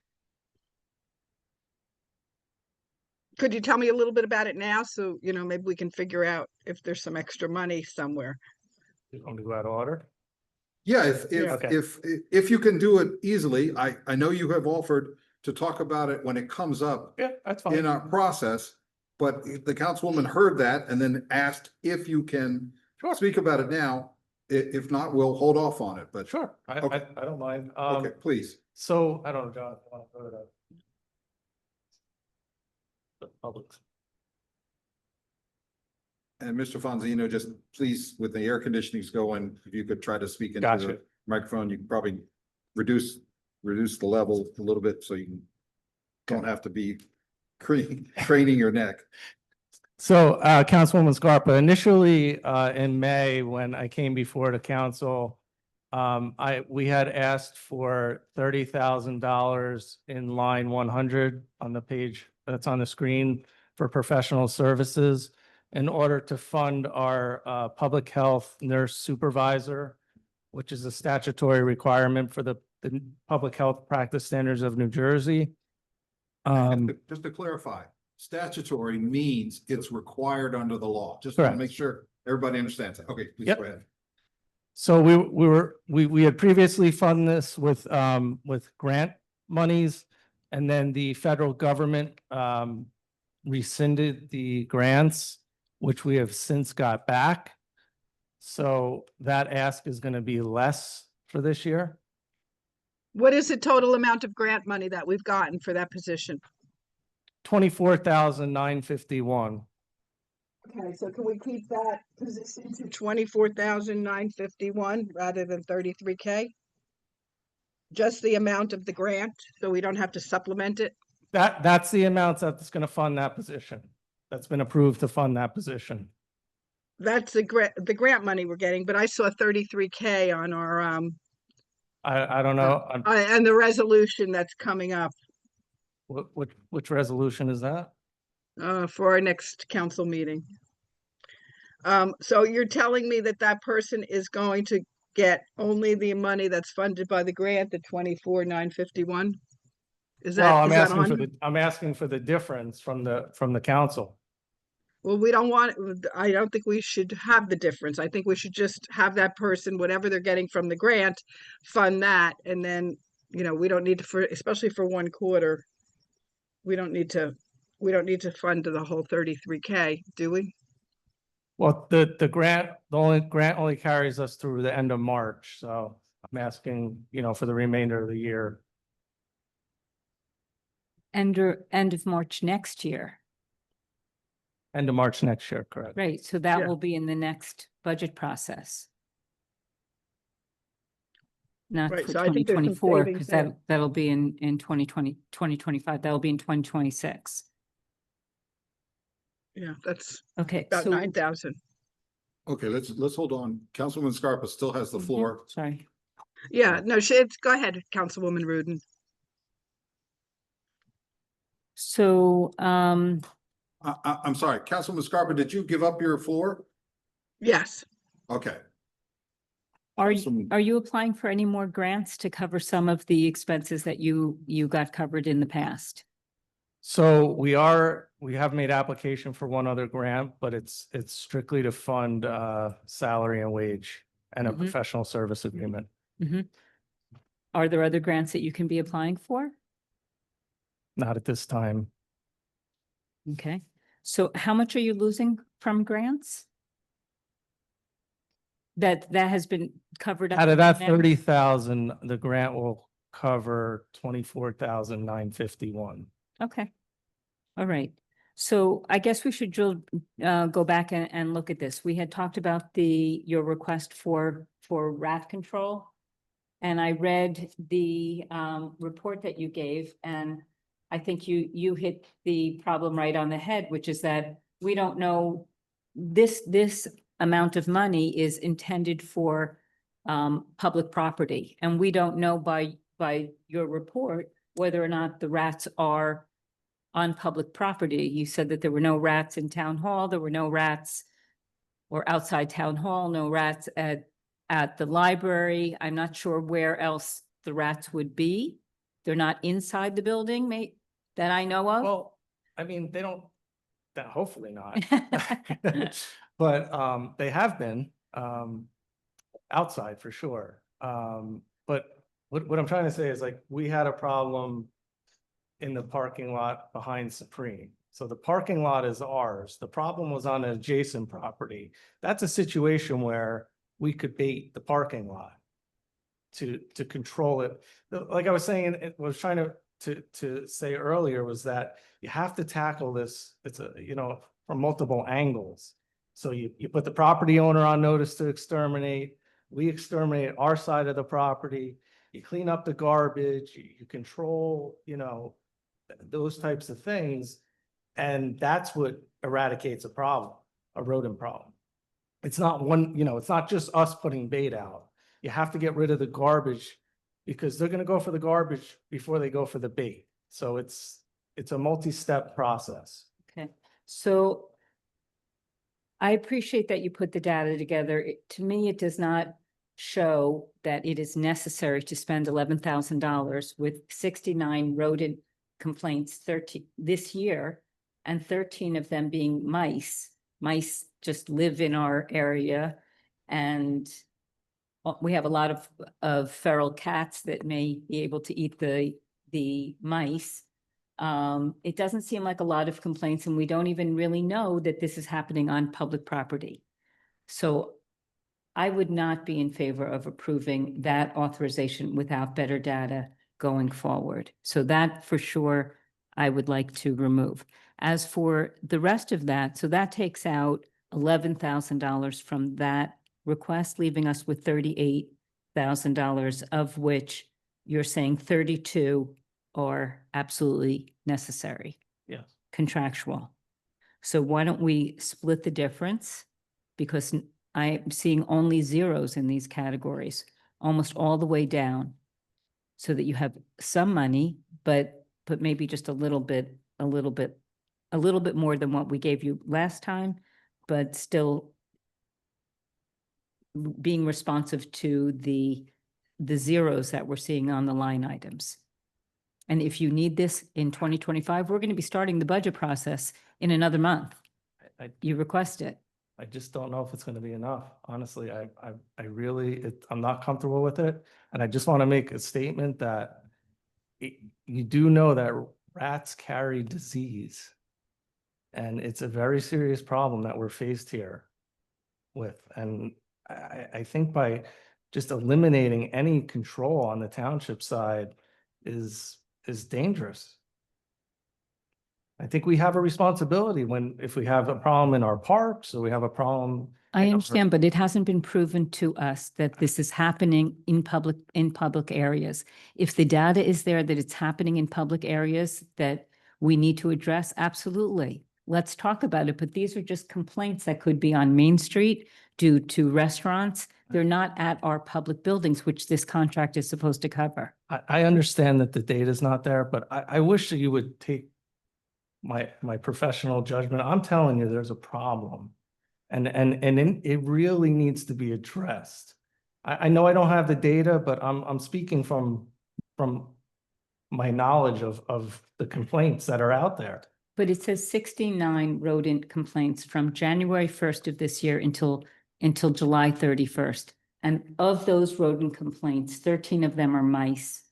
S11: Could you tell me a little bit about it now? So, maybe we can figure out if there's some extra money somewhere.
S13: You want me to go out of order?
S2: Yeah,
S13: Okay.
S2: if you can do it easily, I know you have offered to talk about it when it comes up
S13: Yeah, that's
S2: in
S13: fine.
S2: our process, but the councilwoman heard that and then asked if you can
S13: Sure,
S2: speak about it now. If not, we'll hold off on it, but,
S13: sure.
S2: Okay.
S13: I don't mind.
S2: okay, please.
S13: So I don't know, John, if you want to go to the public.
S2: And Mr. Fonzino, just please, with the air conditioning's going, if you could try to speak into
S13: Gotcha.
S2: the microphone, you can probably reduce the level a little bit so you don't have to be craning your neck.
S13: So, Councilwoman Scarpa, initially, in May, when I came before the council, we had asked for $30,000 in line 100 on the page that's on the screen for professional services in order to fund our, public health nurse supervisor, which is a statutory requirement for the public health practice standards of New Jersey.
S2: Just to clarify, statutory means it's required under the law. Just want to
S13: Correct.
S2: make sure everybody understands that. Okay, please
S13: Yep.
S2: go ahead.
S13: So we had previously funded this with grant monies, and then the federal government rescinded the grants, which we have since got back. So that ask is going to be less for this year.
S11: What is the total amount of grant money that we've gotten for that position?
S13: 24,951.
S11: Okay, so can we keep that position to 24,951 rather than 33K? Just the amount of the grant, so we don't have to supplement it?
S13: That's the amount that's going to fund that position. That's been approved to fund that position.
S11: That's the grant money we're getting, but I saw 33K on our,
S13: I don't know.
S11: and the resolution that's coming up,
S13: Which resolution is that?
S11: for our next council meeting. So you're telling me that that person is going to get only the money that's funded by the grant, the 24,951? Is
S13: Well,
S11: that,
S13: I'm
S11: is that
S13: asking for
S11: on?
S13: I'm asking for the difference from the council.
S11: Well, we don't want, I don't think we should have the difference. I think we should just have that person, whatever they're getting from the grant, fund that, and then, we don't need to, especially for 1 quarter, we don't need to fund the whole 33K, do we?
S13: Well, the grant only carries us through the end of March, so I'm asking, for the remainder of the year.
S12: End of March next year.
S13: End of March next year, correct?
S12: Right, so that
S11: Yeah.
S12: will be in the next budget process. Not
S11: Right,
S12: for
S11: so I think there's some
S12: 2024,
S11: savings
S12: because
S11: there.
S12: that'll be in 2025, that'll be in 2026.
S11: Yeah, that's
S12: Okay,
S11: about
S12: so.
S11: 9,000.
S2: Okay, let's hold on. Councilwoman Scarpa still has the floor.
S12: Sorry.
S11: Yeah, no, go ahead, Councilwoman Rudin.
S12: So,
S2: I'm sorry, Councilwoman Scarpa, did you give up your floor?
S11: Yes.
S2: Okay.
S12: are
S2: Councilwoman-
S12: you applying for any more grants to cover some of the expenses that you got covered in the past?
S13: So we have made application for one other grant, but it's strictly to fund salary and wage and a
S12: Mhm.
S13: professional service agreement.
S12: Are there other grants that you can be applying for?
S13: Not at this time.
S12: Okay, so how much are you losing from grants? That has been covered up?
S13: Out of that
S12: now?
S13: 30,000, the grant will cover 24,951.
S12: Okay. All right. So I guess we should go back and look at this. We had talked about your request for rat control. And I read the report that you gave, and I think you hit the problem right on the head, which is that we don't know this amount of money is intended for public property. And we don't know by your report whether or not the rats are on public property. You said that there were no rats in town hall, there were no rats or outside town hall, no rats at the library. I'm not sure where else the rats would be. They're not inside the building, that I know of.
S13: Well, I mean, hopefully not. But they have been outside for sure. But what I'm trying to say is, like, we had a problem in the parking lot behind Supreme. So the parking lot is ours. The problem was on an adjacent property. That's a situation where we could bait the parking lot to control it. Like I was saying, was trying to say earlier, was that you have to tackle this, from multiple angles. So you put the property owner on notice to exterminate, we exterminate our side of the property, you clean up the garbage, you control, those types of things. And that's what eradicates a problem, a rodent problem. It's not it's not just us putting bait out. You have to get rid of the garbage, because they're going to go for the garbage before they go for the bait. So it's a multi-step process.
S12: Okay, so I appreciate that you put the data together. To me, it does not show that it is necessary to spend $11,000 with 69 rodent complaints 13 this year, and 13 of them being mice. Mice just live in our area, and we have a lot of feral cats that may be able to eat the mice. It doesn't seem like a lot of complaints, and we don't even really know that this is happening on public property. So I would not be in favor of approving that authorization without better data going forward. So that for sure, I would like to remove. As for the rest of that, so that takes out $11,000 from that request, leaving us with $38,000, of which you're saying 32 are absolutely necessary,
S13: Yes.
S12: contractual. So why don't we split the difference? Because I'm seeing only zeros in these categories, almost all the way down. So that you have some money, but maybe just a little bit more than what we gave you last time, but still being responsive to the zeros that we're seeing on the line items. And if you need this in 2025, we're going to be starting the budget process in another month. You request it.
S13: I just don't know if it's going to be enough. Honestly, I really, I'm not comfortable with it. And I just want to make a statement that you do know that rats carry disease. And it's a very serious problem that we're faced here with. And I think by just eliminating any control on the township side is dangerous. I think we have a responsibility if we have a problem in our parks or we have a problem.
S12: I understand, but it hasn't been proven to us that this is happening in public areas. If the data is there that it's happening in public areas that we need to address, absolutely. Let's talk about it. But these are just complaints that could be on Main Street due to restaurants. They're not at our public buildings, which this contract is supposed to cover.
S13: I understand that the data is not there, but I wish that you would take my professional judgment. I'm telling you, there's a problem. And it really needs to be addressed. I know I don't have the data, but I'm speaking from my knowledge of the complaints that are out there.
S12: But it says 69 rodent complaints from January 1st of this year until July 31st. And of those rodent complaints, 13 of them are mice.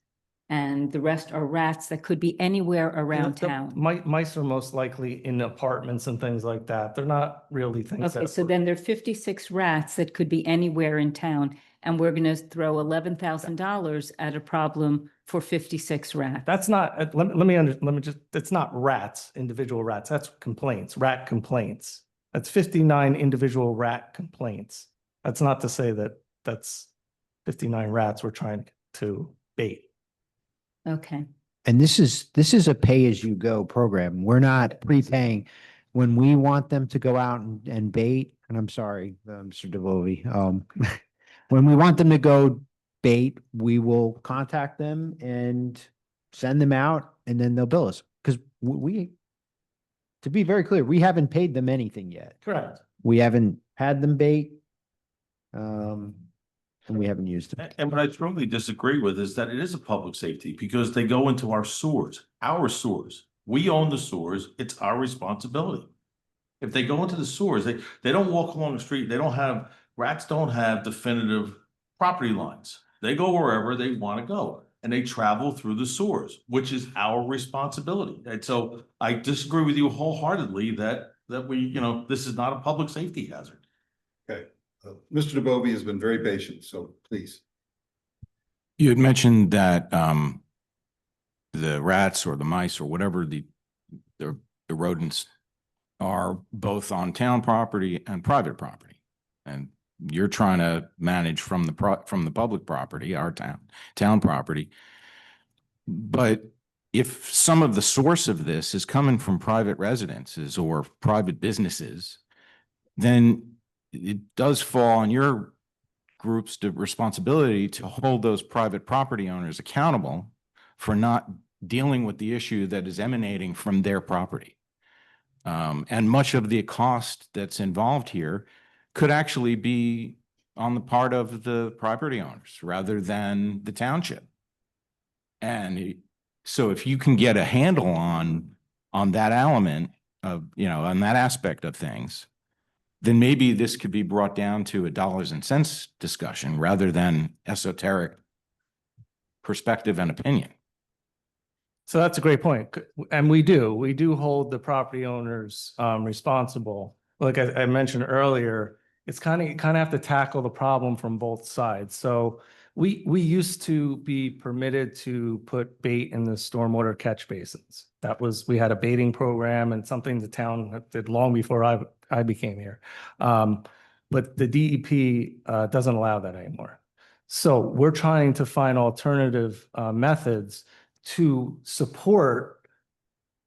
S12: And the rest are rats that could be anywhere around town.
S13: Mice are most likely in apartments and things like that. They're not really things
S12: Okay,
S13: that.
S12: so then there are 56 rats that could be anywhere in town, and we're gonna throw $11,000 at a problem for 56 rats.
S13: That's not, let me just, it's not rats, individual rats. That's complaints, rat complaints. That's 59 individual rat complaints. That's not to say that that's 59 rats we're trying to bait.
S12: Okay,
S10: And this is a pay-as-you-go program. We're not prepaying. When we want them to go out and bait, and I'm sorry, Mr. DeVoe, when we want them to go bait, we will contact them and send them out, and then they'll bill us. Because to be very clear, we haven't paid them anything yet.
S13: Correct.
S10: We haven't had them bait. And we haven't used them.
S9: And what I strongly disagree with is that it is a public safety because they go into our sewers. We own the sewers. It's our responsibility. If they go into the sewers, they don't walk along the street. Rats don't have definitive property lines. They go wherever they want to go and they travel through the sewers, which is our responsibility. And so I disagree with you wholeheartedly that this is not a public safety hazard.
S2: Okay. Mr. DeBovie has been very patient, so please.
S6: You had mentioned that the rats or the mice or whatever the rodents are both on town property and private property. And you're trying to manage from the public property, our town property. But if some of the source of this is coming from private residences or private businesses, then it does fall on your group's responsibility to hold those private property owners accountable for not dealing with the issue that is emanating from their property. And much of the cost that's involved here could actually be on the part of the property owners rather than the township. And so if you can get a handle on that element of, on that aspect of things, then maybe this could be brought down to a dollars and cents discussion rather than esoteric perspective and opinion.
S13: So that's a great point. And we do hold the property owners responsible. Like I mentioned earlier, it's kind of have to tackle the problem from both sides. So we used to be permitted to put bait in the stormwater catch basins. We had a baiting program and something the town did long before I became here. But the DEP doesn't allow that anymore. So we're trying to find alternative methods to support,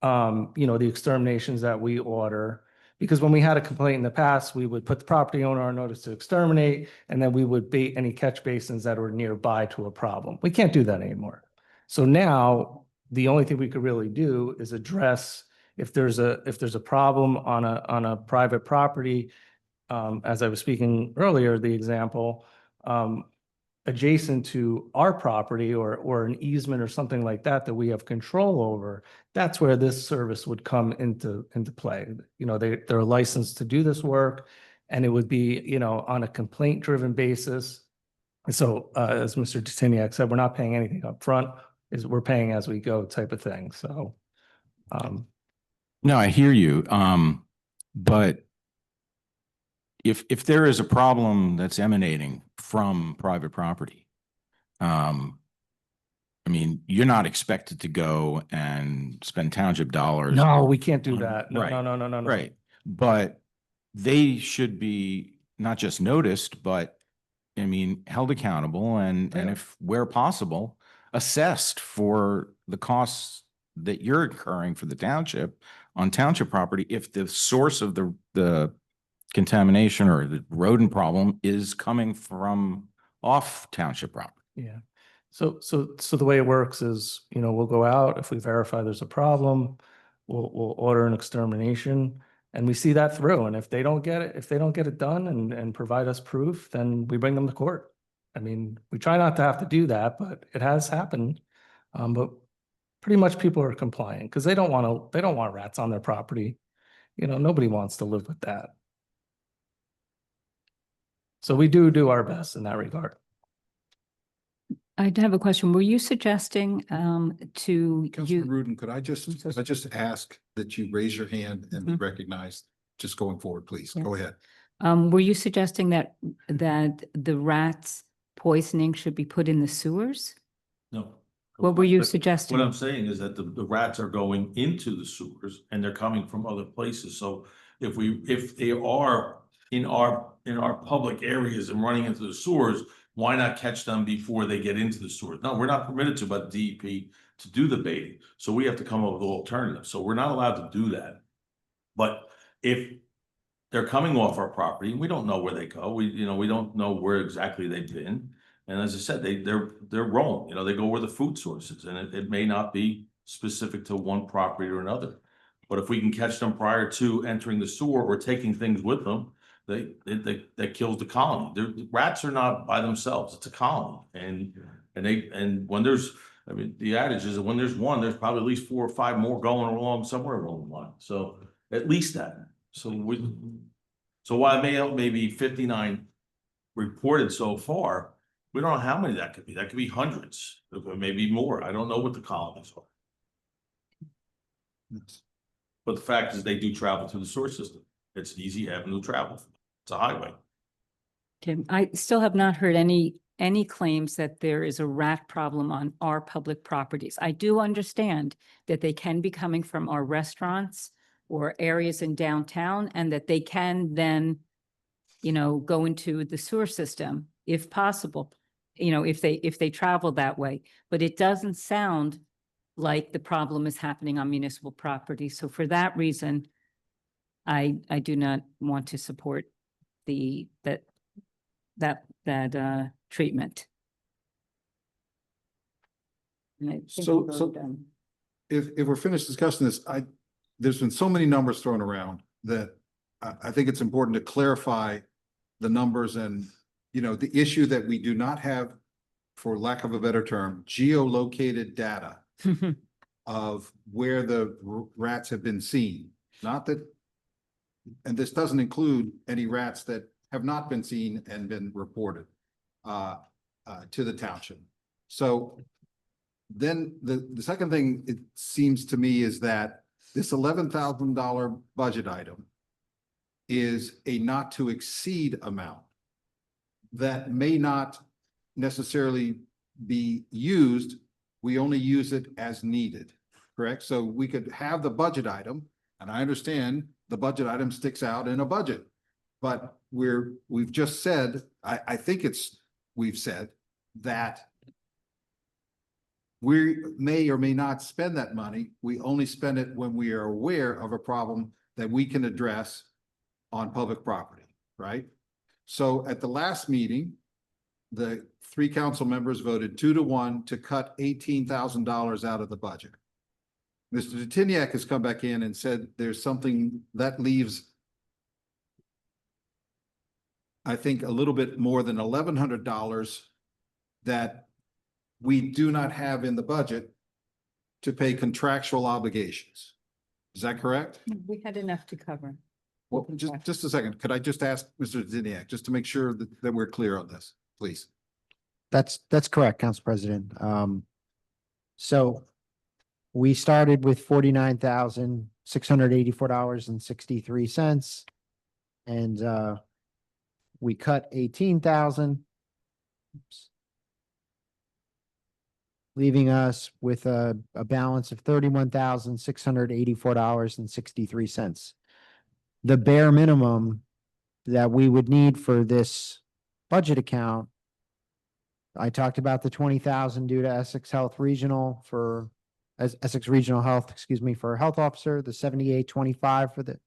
S13: the exterminations that we order. Because when we had a complaint in the past, we would put the property owner on notice to exterminate, and then we would bait any catch basins that were nearby to a problem. We can't do that anymore. So now the only thing we could really do is address if there's a problem on a private property, as I was speaking earlier, the example, adjacent to our property or an easement or something like that we have control over, that's where this service would come into play. They're licensed to do this work, and it would be, on a complaint-driven basis. And so, as Mr. Detiniak said, we're not paying anything up front, we're paying as we go type of thing. So,
S6: No, I hear you. But if there is a problem that's emanating from private property, I mean, you're not expected to go and spend township dollars.
S13: no, we can't do that. No,
S6: Right.
S13: no.
S6: Right. But they should be not just noticed, but I mean, held accountable and
S13: Yeah.
S6: if where possible, assessed for the costs that you're incurring for the township on township property if the source of the contamination or the rodent problem is coming from off township property.
S13: Yeah. So the way it works is, we'll go out, if we verify there's a problem, we'll order an extermination, and we see that through. And if they don't get it done and provide us proof, then we bring them to court. I mean, we try not to have to do that, but it has happened. But pretty much people are complying because they don't want rats on their property. Nobody wants to live with that. So we do our best in that regard.
S12: I have a question. Were you suggesting to
S2: Councilman
S12: you?
S2: Rudin, could I just ask that you raise your hand and be recognized just going forward, please?
S12: Yeah.
S2: Go ahead.
S12: Were you suggesting that the rats poisoning should be put in the sewers?
S9: No.
S12: What were you
S9: But
S12: suggesting?
S9: What I'm saying is that the rats are going into the sewers and they're coming from other places. So if they are in our public areas and running into the sewers, why not catch them before they get into the sewers? No, we're not permitted to by the DEP to do the baiting. So we have to come up with alternatives. So we're not allowed to do that. But if they're coming off our property, we don't know where they go. We don't know where exactly they've been. And as I said, they're roam, they go where the food source is, and it may not be specific to one property or another. But if we can catch them prior to entering the sewer or taking things with them, that kills the colony. The rats are not by themselves; it's a colony, and when there's, I mean, the adage is that when there's one, there's probably at least 4 or 5 more going along somewhere along the line. So at least that. So while it may be 59 reported so far, we don't know how many that could be. That could be hundreds, maybe more. I don't know what the colonies are. But the fact is they do travel through the sewer system. It's an easy avenue to travel. It's a highway.
S12: Okay, I still have not heard any claims that there is a rat problem on our public properties. I do understand that they can be coming from our restaurants or areas in downtown, and that they can then, go into the sewer system if possible, if they travel that way. But it doesn't sound like the problem is happening on municipal property. So for that reason, I do not want to support that treatment. And I think
S2: So-
S12: we're
S2: so-
S12: done.
S2: If we're finished discussing this, there's been so many numbers thrown around that I think it's important to clarify the numbers and, the issue that we do not have, for lack of a better term, geolocated data of where the rats have been seen. Not that, and this doesn't include any rats that have not been seen and been reported to the township. So then the second thing it seems to me is that this $11,000 budget item is a not to exceed amount that may not necessarily be used. We only use it as needed, correct? So we could have the budget item, and I understand the budget item sticks out in a budget. But we've just said, I think we've said that we may or may not spend that money. We only spend it when we are aware of a problem that we can address on public property, right? So at the last meeting, the 3 council members voted 2-1 to cut $18,000 out of the budget. Mr. Detiniak has come back in and said there's something that leaves, I think, a little bit more than $1,100 that we do not have in the budget to pay contractual obligations. Is that correct?
S12: We had enough to cover.
S2: Well, just a second. Could I just ask Mr. Ziniak, just to make sure that we're clear on this, please?
S10: That's correct, Council President. So we started with $49,684.63. And we cut 18,000. Leaving us with a balance of $31,684.63. The bare minimum that we would need for this budget account, I talked about the 20,000 due to Essex Regional Health, for a health officer, the 7825 for the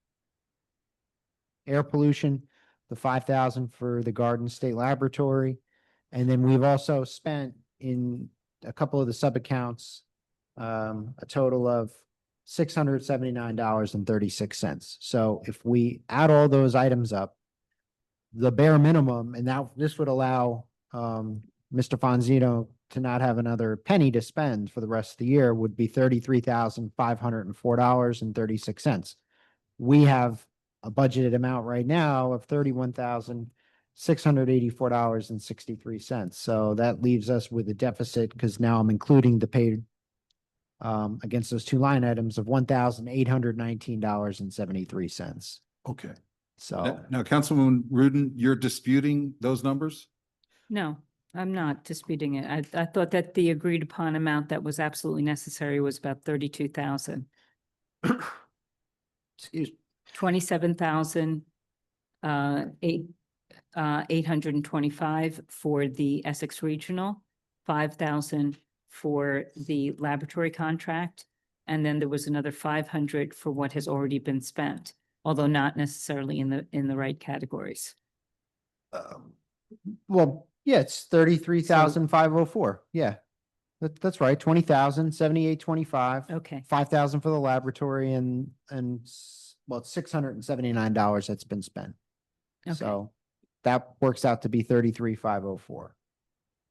S10: air pollution, the 5,000 for the Garden State Laboratory. And then we've also spent in a couple of the sub accounts, a total of $679.36. So if we add all those items up, the bare minimum, and now this would allow Mr. Fonzino to not have another penny to spend for the rest of the year, would be $33,504.36. We have a budgeted amount right now of $31,684.63. So that leaves us with a deficit, because now I'm including the paid against those 2 line items of $1,819.73.
S2: Okay.
S10: So
S2: Now, Councilwoman Rudin, you're disputing those numbers?
S12: No, I'm not disputing it. I thought that the agreed upon amount that was absolutely necessary was about 32,000.
S10: excuse me.
S12: 27,000, 825 for the Essex Regional, 5,000 for the laboratory contract, and then there was another 500 for what has already been spent, although not necessarily in the right categories.
S10: Well, yeah, it's 33,504. Yeah, that's right. 20,000, 7825.
S12: Okay,
S10: 5,000 for the laboratory and well, it's $679 that's been spent.
S12: okay,
S10: So that works out to be 33,504.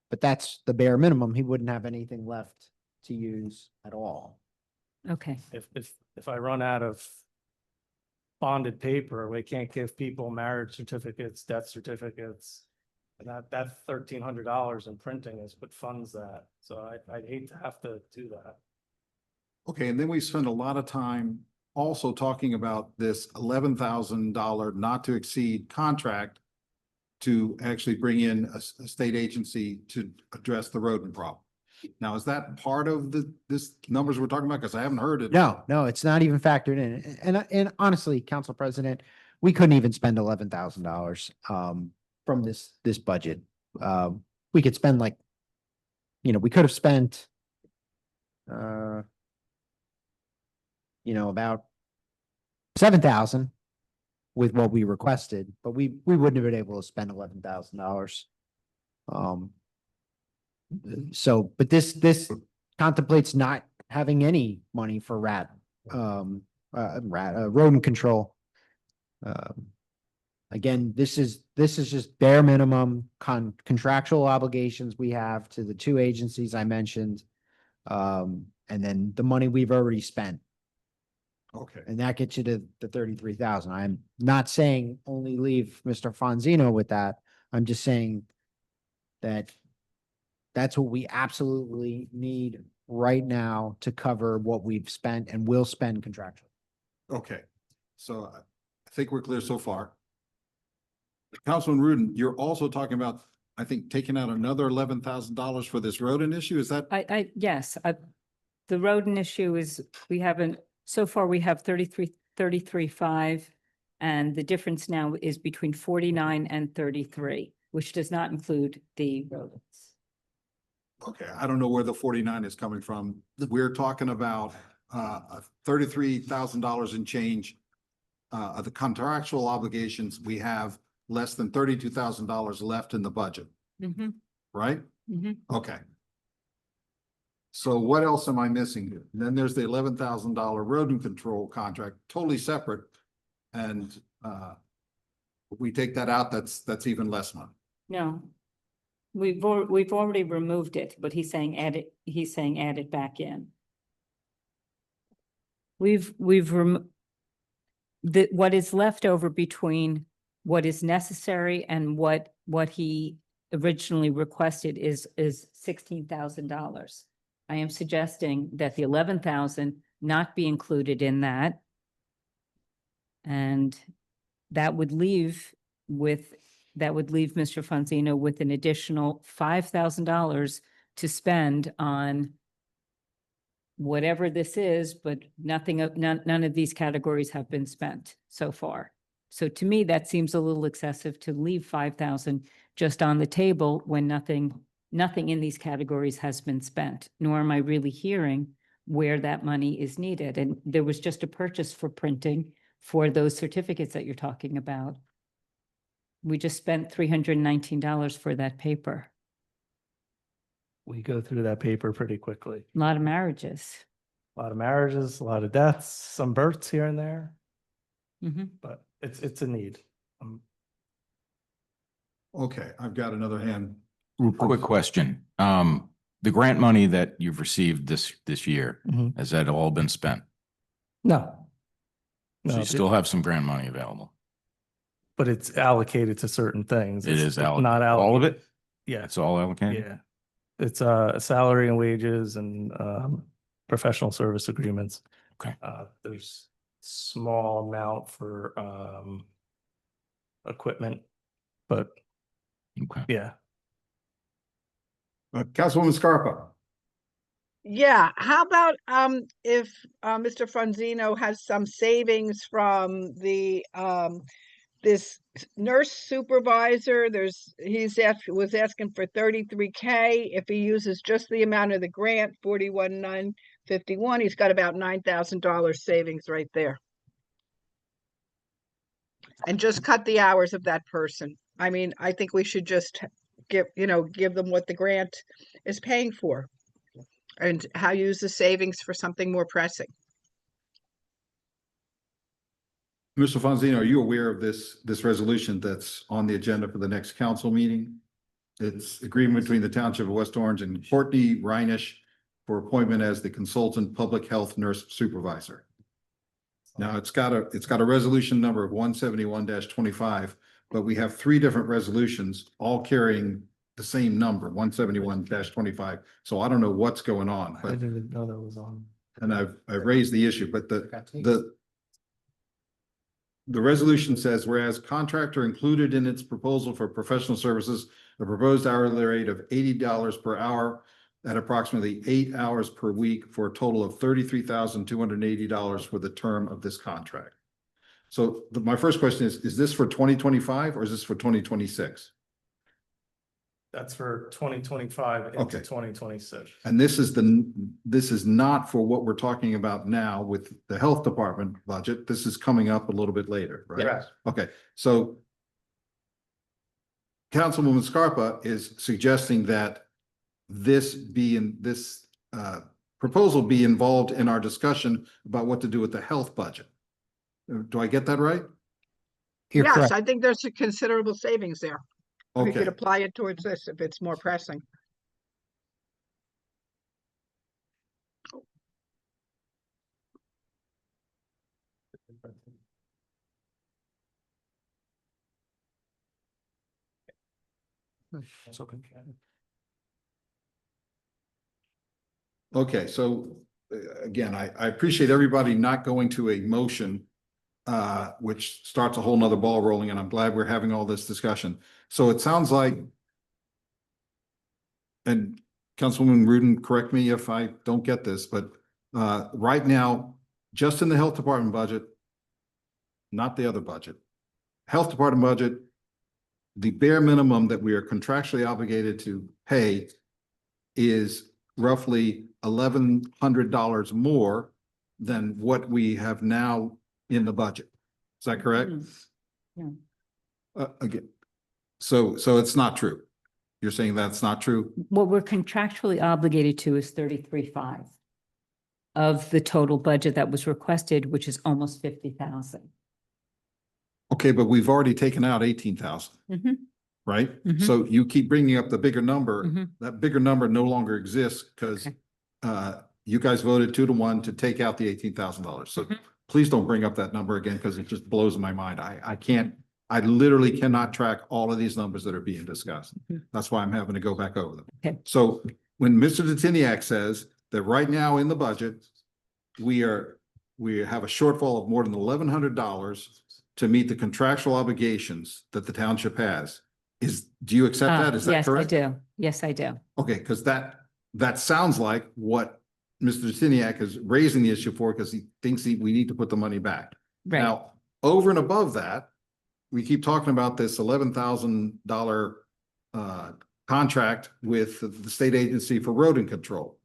S10: But that's the bare minimum. He wouldn't have anything left to use at all.
S12: okay.
S13: If I run out of bonded paper, we can't give people marriage certificates, death certificates. And that $1,300 in printing is what funds that. So I'd hate to have to do that.
S2: Okay, and then we spend a lot of time also talking about this $11,000 not to exceed contract to actually bring in a state agency to address the rodent problem. Now, is that part of this numbers we're talking about? Because I haven't heard it.
S10: No, it's not even factored in. And honestly, Council President, we couldn't even spend $11,000 from this budget. We could spend we could have spent about 7,000 with what we requested, but we wouldn't have been able to spend $11,000. So, but this contemplates not having any money for rodent control. Again, this is just bare minimum contractual obligations we have to the 2 agencies I mentioned. And then the money we've already spent.
S2: Okay.
S10: And that gets you to the 33,000. I'm not saying only leave Mr. Fonzino with that. I'm just saying that that's what we absolutely need right now to cover what we've spent and will spend contractually.
S2: Okay, so I think we're clear so far. Councilman Rudin, you're also talking about, I think, taking out another $11,000 for this rodent issue. Is that?
S12: Yes, the rodent issue is, we haven't, so far we have 33.5. And the difference now is between 49 and 33, which does not include the rodents.
S2: Okay, I don't know where the 49 is coming from. We're talking about $33,000 in change. Of the contractual obligations, we have less than $32,000 left in the budget, right? Okay. So what else am I missing here? Then there's the $11,000 rodent control contract, totally separate. And we take that out, that's even less money.
S12: No. We've already removed it, but he's saying add it back in. What is left over between what is necessary and what he originally requested is $16,000. I am suggesting that the 11,000 not be included in that. And that would leave Mr. Fonzino with an additional $5,000 to spend on whatever this is, but none of these categories have been spent so far. So to me, that seems a little excessive to leave 5,000 just on the table when nothing in these categories has been spent, nor am I really hearing where that money is needed. And there was just a purchase for printing for those certificates that you're talking about. We just spent $319 for that paper.
S13: We go through that paper pretty quickly.
S12: A lot of marriages.
S13: A lot of marriages, a lot of deaths, some births here and there,
S12: Mhm.
S13: but it's a need.
S2: Okay, I've got another hand.
S6: Quick question. The grant money that you've received this year,
S13: Mhm.
S6: has that all been spent?
S13: No.
S6: So
S13: No,
S6: you still have some grant money available?
S13: but it's allocated to certain things.
S6: It is
S13: It's
S6: allocated.
S13: not
S6: All of
S13: allocated.
S6: it?
S13: Yeah,
S6: It's all allocated?
S13: yeah. It's salary and wages and professional service agreements.
S6: Okay.
S13: There's small amount for equipment, but
S6: Okay.
S13: yeah.
S2: Councilwoman Scarpa.
S11: Yeah, how about if Mr. Franzino has some savings from the this nurse supervisor, was asking for 33K. If he uses just the amount of the grant, 41,951, he's got about $9,000 savings right there. And just cut the hours of that person. I mean, I think we should just give them what the grant is paying for. And how use the savings for something more pressing.
S2: Mr. Fonzino, are you aware of this resolution that's on the agenda for the next council meeting? It's agreement between the Township of West Orange and Courtney Reinish for appointment as the consultant public health nurse supervisor. Now, it's got a resolution number of 171-25, but we have three different resolutions, all carrying the same number, 171-25. So I don't know what's going on,
S13: I
S2: but,
S13: didn't know that was on.
S2: and I've raised the issue, but the resolution says, whereas contractor included in its proposal for professional services, a proposed hourly rate of $80 per hour at approximately 8 hours per week for a total of $33,280 for the term of this contract. So my first question is this for 2025 or is this for 2026?
S13: That's for 2025 into
S2: Okay.
S13: 2026.
S2: And this is not for what we're talking about now with the health department budget. This is coming up a little bit later, right?
S13: Yes.
S2: Okay, so Councilwoman Scarpa is suggesting that this proposal be involved in our discussion about what to do with the health budget. Do I get that right?
S10: You're
S11: Yes,
S10: correct.
S11: I think there's a considerable savings there. We could
S2: Okay,
S11: apply it towards this if it's more pressing.
S2: Okay, so again, I appreciate everybody not going to a motion, which starts a whole nother ball rolling, and I'm glad we're having all this discussion. So it sounds like, and Councilwoman Rudin, correct me if I don't get this, but right now, just in the health department budget, not the other budget, health department budget, the bare minimum that we are contractually obligated to pay is roughly $1,100 more than what we have now in the budget. Is that correct?
S12: Yeah.
S2: Again, so it's not true. You're saying that's not true?
S12: What we're contractually obligated to is 33.5 of the total budget that was requested, which is almost 50,000.
S2: Okay, but we've already taken out 18,000, right?
S12: Mhm.
S2: So you keep bringing up the bigger number.
S12: Mhm.
S2: That bigger number no longer exists because
S12: Okay.
S2: you guys voted 2-1 to take out the $18,000. So
S12: Mhm.
S2: please don't bring up that number again because it just blows my mind. I literally cannot track all of these numbers that are being discussed.
S12: Mhm.
S2: That's why I'm having to go back over them.
S12: Okay.
S2: So when Mr. Detiniak says that right now in the budget, we have a shortfall of more than $1,100 to meet the contractual obligations that the township has. Do you accept that? Is that
S12: Yes, I
S2: correct?
S12: do. Yes, I do.
S2: Okay, because that sounds like what Mr. Detiniak is raising the issue for, because he thinks we need to put the money back.
S12: Right.
S2: Now, over and above that, we keep talking about this $11,000 contract with the state agency for rodent control.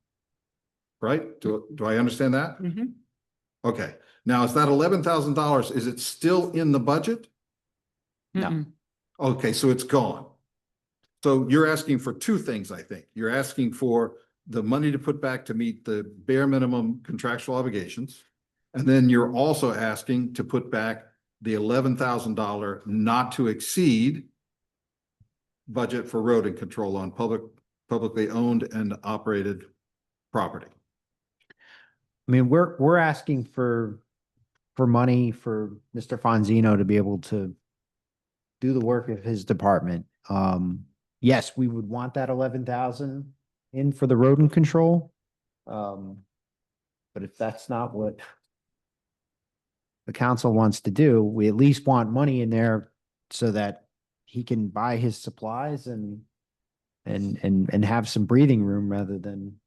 S2: Right? Do I understand that?
S12: Mhm.
S2: Okay, now is that $11,000, is it still in the budget?
S10: No.
S12: Mm-mm.
S2: Okay, so it's gone. So you're asking for two things, I think. You're asking for the money to put back to meet the bare minimum contractual obligations. And then you're also asking to put back the $11,000 not to exceed budget for rodent control on publicly owned and operated property.
S10: I mean, we're asking for money for Mr. Fonzino to be able to do the work of his department. Yes, we would want that 11,000 in for the rodent control. But if that's not what the council wants to do, we at least want money in there so that he can buy his supplies and have some breathing room rather than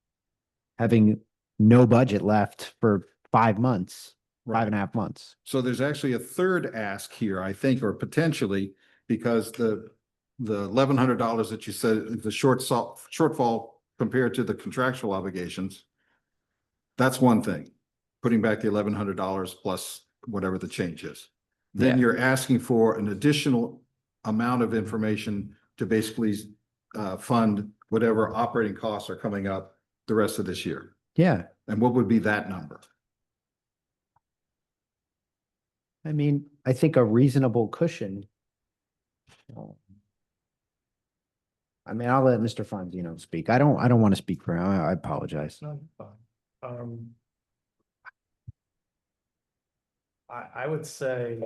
S10: having no budget left for 5 months, 5.5 months.
S2: So there's actually a third ask here, I think, or potentially, because the $1,100 that you said is the shortfall compared to the contractual obligations. That's one thing, putting back the $1,100 plus whatever the change is. Then
S10: Yeah.
S2: you're asking for an additional amount of information to basically fund whatever operating costs are coming up the rest of this year.
S10: Yeah,
S2: And what would be that number?
S10: I mean, I think a reasonable cushion. I mean, I'll let Mr. Fonzino speak. I don't want to speak for him. I apologize.
S13: No, fine. I would say.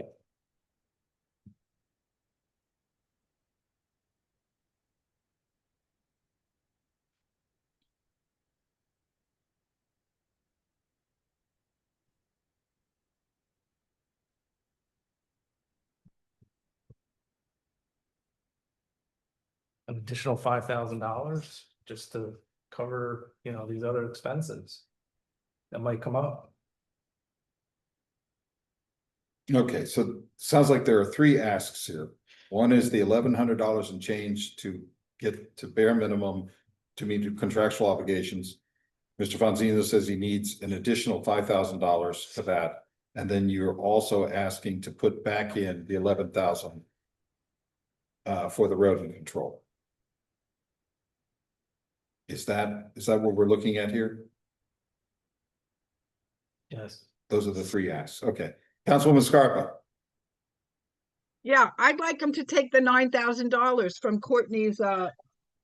S13: An additional $5,000 just to cover, these other expenses that might come up.
S2: Okay, so sounds like there are three asks here. One is the $1,100 and change to get to bare minimum to meet the contractual obligations. Mr. Fonzino says he needs an additional $5,000 for that. And then you're also asking to put back in the 11,000 for the rodent control. Is that what we're looking at here?
S13: Yes.
S2: Those are the three asks. Okay. Councilwoman Scarpa.
S11: Yeah, I'd like him to take the $9,000 from Courtney's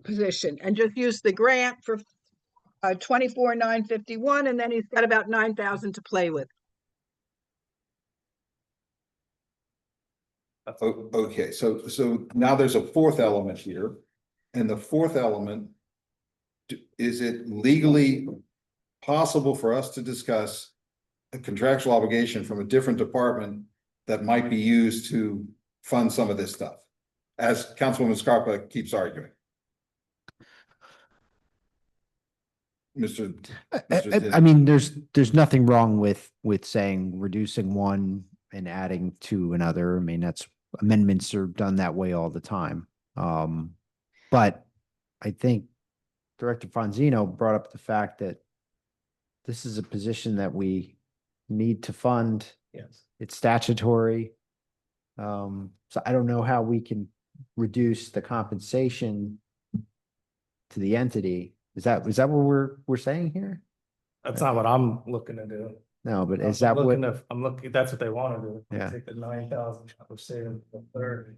S11: position and just use the grant for 24,951, and then he's got about 9,000 to play with.
S2: Okay, so now there's a fourth element here, and the fourth element, is it legally possible for us to discuss a contractual obligation from a different department that might be used to fund some of this stuff? As Councilwoman Scarpa keeps arguing. Mr.
S10: I mean, there's nothing wrong with saying reducing one and adding to another. I mean, that's amendments are done that way all the time. But I think Director Fonzino brought up the fact that this is a position that we need to fund.
S13: Yes.
S10: It's statutory. So I don't know how we can reduce the compensation to the entity. Is that what we're saying here?
S13: That's not what I'm looking to do.
S10: No, but is
S13: I'm
S10: that what?
S13: looking to- I'm looking, that's what they want to do.
S10: Yeah.
S13: Take the 9,000, we're saving the 30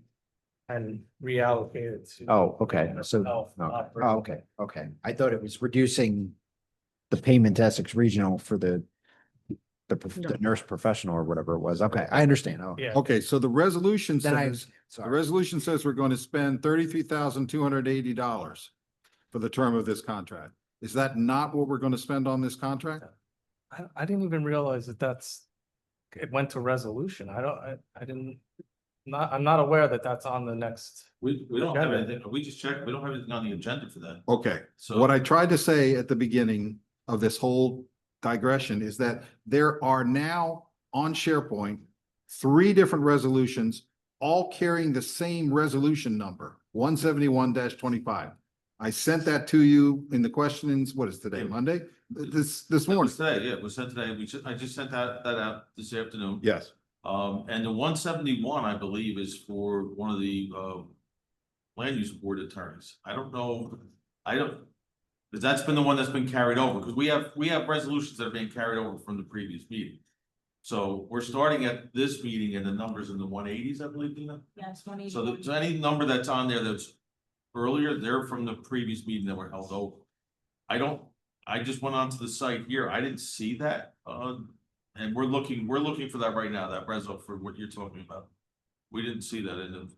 S13: and reallocate it to.
S10: Oh, okay, so,
S13: health,
S10: okay.
S13: operating.
S10: Oh, okay. I thought it was reducing the payment to Essex Regional for the nurse professional or whatever it was. Okay, I understand. Oh,
S13: Yeah.
S2: Okay, so the resolution
S10: then I,
S2: says, the
S10: sorry.
S2: resolution says we're going to spend $33,280 for the term of this contract. Is that not what we're going to spend on this contract?
S13: I didn't even realize that it went to resolution. I didn't, I'm not aware that that's on the next.
S9: We don't have
S13: Agenda.
S9: anything, we just checked, we don't have anything on the agenda for that.
S2: Okay,
S9: So
S2: what I tried to say at the beginning of this whole digression is that there are now on SharePoint 3 different resolutions, all carrying the same resolution number, 171-25. I sent that to you in the questions, what is today, Monday? This
S9: That was
S2: morning.
S9: today, yeah, it was sent today. I just sent that out this afternoon.
S2: Yes.
S9: And the 171, I believe, is for one of the land use board attorneys. I don't know, because that's been the one that's been carried over, because we have resolutions that are being carried over from the previous meeting. So we're starting at this meeting and the numbers in the 180s, I believe, Dina.
S12: Yes,
S9: So any number that's on there that's earlier, they're from the previous meeting that were held over. I just went onto the site here. I didn't see that. And we're looking for that right now, that reso for what you're talking about. We didn't see that in the.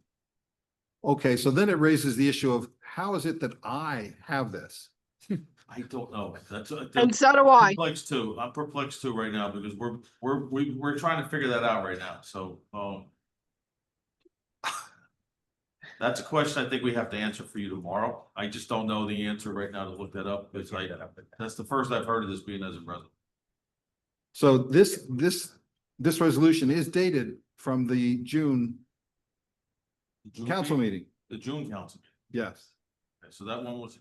S2: Okay, so then it raises the issue of how is it that I have this?
S9: I don't know. That's.
S11: And so do I.
S9: Perplexed too. I'm perplexed too right now because we're trying to figure that out right now. So, that's a question I think we have to answer for you tomorrow. I just don't know the answer right now to look that up because that's the first I've heard of this being as a president.
S2: So this resolution is dated from the June council meeting.
S9: The June council meeting.
S2: Yes.
S9: Okay, so that one was.